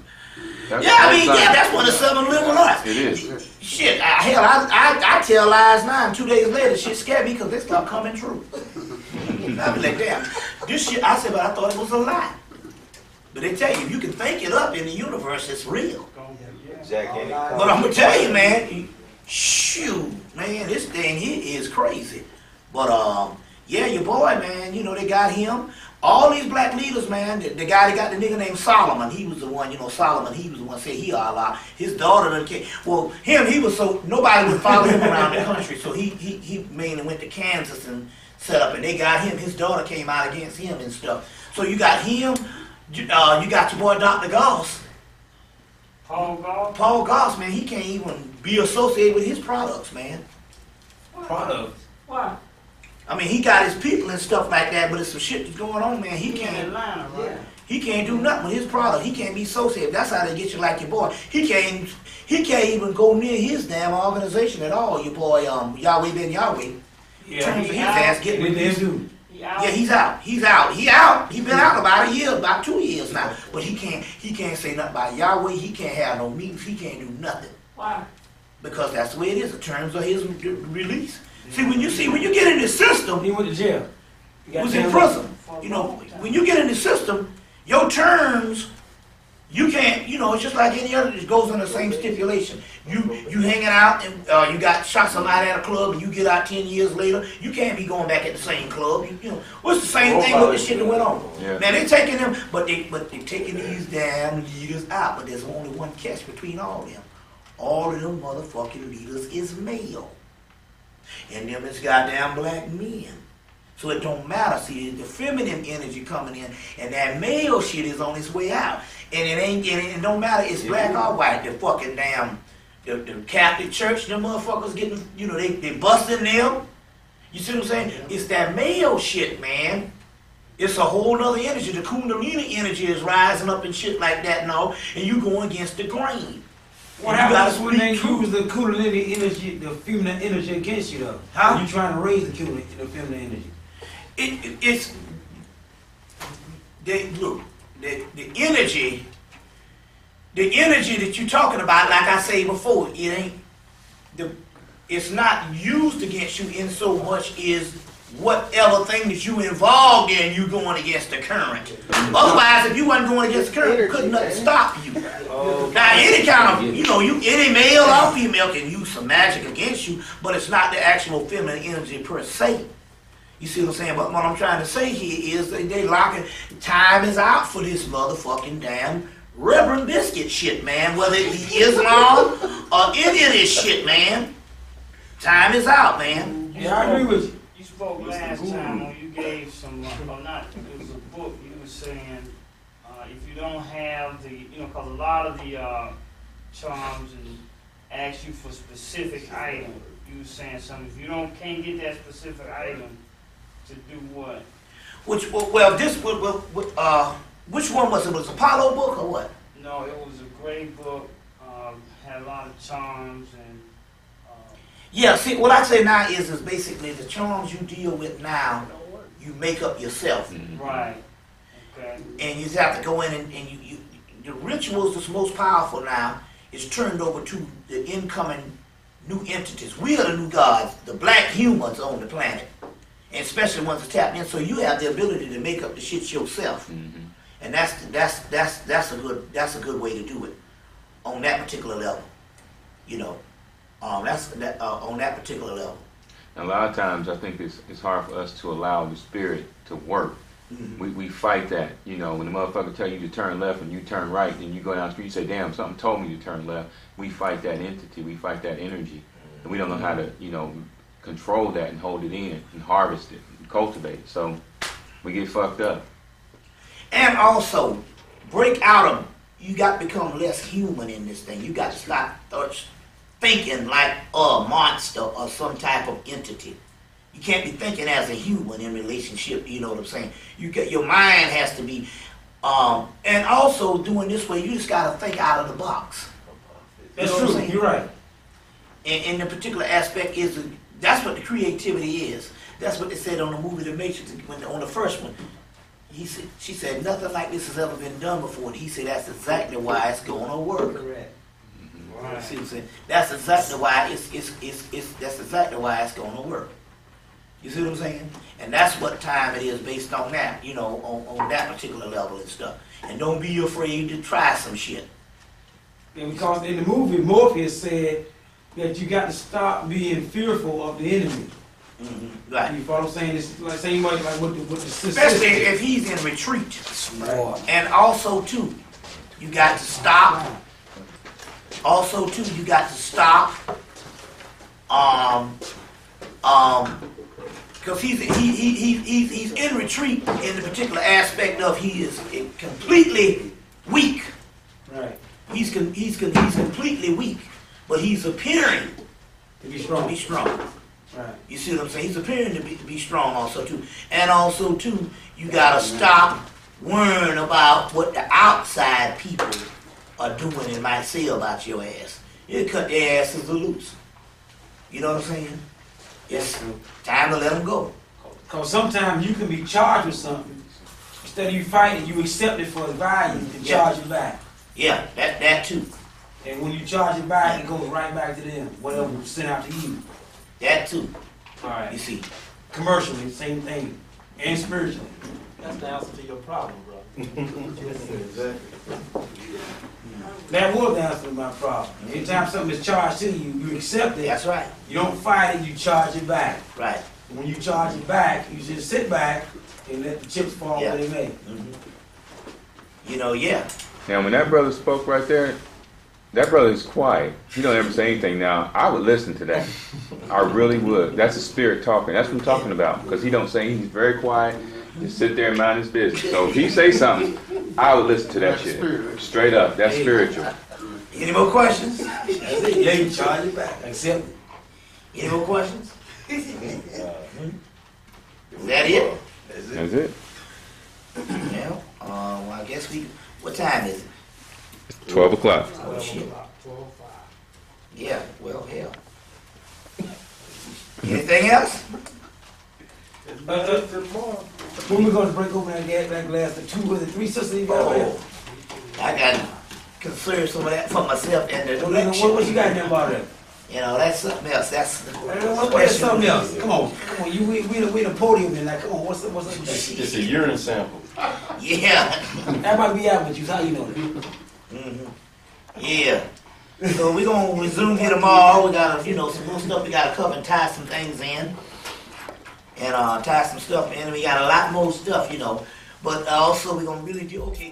That's one of the 7 liberal arts. It is. Shit, hell, I tell lies now, and 2 days later, shit scared me because they start coming true. I be like, damn, this shit, I said, but I thought it was a lie. But they tell you, if you can think it up in the universe, it's real. But I'm going to tell you, man, shoot, man, this thing here is crazy. But, yeah, your boy, man, they got him. All these black leaders, man, the guy that got the nigga named Solomon, he was the one, Solomon, he was the one said he Allah. His daughter done came. Well, he was so, nobody would follow him around the country, so he mainly went to Kansas and set up, and they got him, his daughter came out against him and stuff. So you got him, you got your boy Dr. Goss. Paul Goss? Paul Goss, man, he can't even be associated with his products, man. Products? Why? I mean, he got his people and stuff like that, but it's some shit that's going on, man. He can't. In Atlanta, right? He can't do nothing with his product. He can't be associated. That's how they get you like your boy. He can't even go near his damn organization at all. Your boy, Yahweh Ben Yahweh. Yeah, Turns his ass getting with released. him. Yeah, he's out. He's out. He out. He been out about a year, about 2 years now. But he can't say nothing about Yahweh. He can't have no meetings. He can't do nothing. Why? Because that's the way it is. The terms of his release. See, when you get in the system, He went to jail. He was in prison. When you get in the system, your terms, you can't, it's just like any other, it goes on the same stipulation. You hanging out and you got shot somebody at a club and you get out 10 years later, you can't be going back at the same club. What's the same thing with the shit that went on? Yeah. Now they taking them, but they taking these damn leaders out, but there's only one catch between all of them. All of them motherfucking leaders is male. And them is goddamn black men. So it don't matter. See, the feminine energy coming in, and that male shit is on its way out. And it don't matter, it's black or white. The fucking damn, the Catholic Church, them motherfuckers getting, they busting them. You see what I'm saying? It's that male shit, man. It's a whole nother energy. The Kundalini energy is rising up and shit like that now, and you going against the grain. What happens when they use the Kundalini energy, the feminine energy against you, though? How are you trying to raise the feminine energy? The energy that you're talking about, like I say before, it's not used against you in so much as whatever thing that you involved in, you going against the current. Otherwise, if you wasn't going against the current, couldn't nothing stop you. Now, any kind of, any male or female can use some magic against you, but it's not the actual feminine energy per se. You see what I'm saying? But what I'm trying to say here is they locking, time is out for this motherfucking damn Reverend Biscuit shit, man. Whether it be Islam or any of this shit, man. Time is out, man. Yeah, I agree with you. You spoke last time when you gave some, it was a book, you were saying, if you don't have the, because a lot of the charms and ask you for specific item, you were saying something, if you can't get that specific item, to do what? Which one was it? Was it Apollo book or what? No, it was a great book, had a lot of charms and Yeah, see, what I say now is basically the charms you deal with now, you make up yourself. Right. Okay. And you just have to go in and the rituals that's most powerful now is turned over to the incoming new entities. We are the new gods, the black humans on the planet, and especially ones that tap in. So you have the ability to make up the shit yourself, and that's a good way to do it on that particular level. You know, on that particular level. And a lot of times, I think it's hard for us to allow the spirit to work. We fight that, you know, when the motherfucker tell you to turn left and you turn right, and you go down the street, you say, damn, something told me to turn left. We fight that entity, we fight that energy, and we don't know how to, you know, control that and hold it in and harvest it and cultivate it. So we get fucked up. And also, break out of, you got to become less human in this thing. You got to stop thinking like a monster or some type of entity. You can't be thinking as a human in relationship, you know what I'm saying? Your mind has to be, and also doing this way, you just got to think out of the box. That's true, you're right. And the particular aspect is, that's what the creativity is. That's what they said on the movie The Matrix, on the first one. She said, nothing like this has ever been done before. And he said, that's exactly why it's going to work. Correct. Right. See what I'm saying? That's exactly why that's exactly why it's going to work. You see what I'm saying? And that's what time it is based on that, you know, on that particular level and stuff. And don't be afraid to try some shit. And because in the movie, Morpheus said that you got to stop being fearful of the enemy. Right. You follow what I'm saying? It's like same way like with the sister. Especially if he's in retreat. Right. And also too, you got to stop. Also too, you got to stop. Because he's in retreat in the particular aspect of he is completely weak. Right. He's completely weak, but he's appearing to be strong. Right. You see what I'm saying? He's appearing to be strong also too. And also too, you gotta stop worrying about what the outside people are doing and might say about your ass. You cut their asses loose. You know what I'm saying? It's time to let them go. Because sometimes you can be charged with something. Instead of you fighting, you accept it for its value and charge it back. Yeah, that too. And when you charge it back, it goes right back to them, whatever was sent out to you. That too. All right. You see. Commercially, same thing. And spiritually. That's the answer to your problem, bro. Exactly. That was the answer to my problem. Anytime something is charged to you, you accept it. That's right. You don't fight it, you charge it back. Right. When you charge it back, you just sit back and let the chips fall where they may. You know, yeah. Now, when that brother spoke right there, that brother is quiet. He don't ever say anything. Now, I would listen to that. I really would. That's the spirit talking. That's what I'm talking about. Because he don't say, he's very quiet. Just sit there and mind his business. So if he say something, I would listen to that shit. Straight up. That's spiritual. Any more questions? That's it. Yeah, you charge it back. Accept it. Any more questions? Is that it? That's it. Well, I guess what time is it? 12 o'clock. Oh, shit. Yeah, well, hell. Anything else? When we going to break open that glass, the 2 or the 3 sisters you got over there? I got to conserve some of that for myself and the What you got there about that? You know, that's something else. That's what's something else? Come on. We the podium and like, come on, what's up? It's a urine sample. Yeah. That might be out with you. How you know that? Yeah. So we're going to resume here tomorrow. We got some more stuff we got to cover and tie some things in. And tie some stuff in. We got a lot more stuff, But also we're going to really do, okay.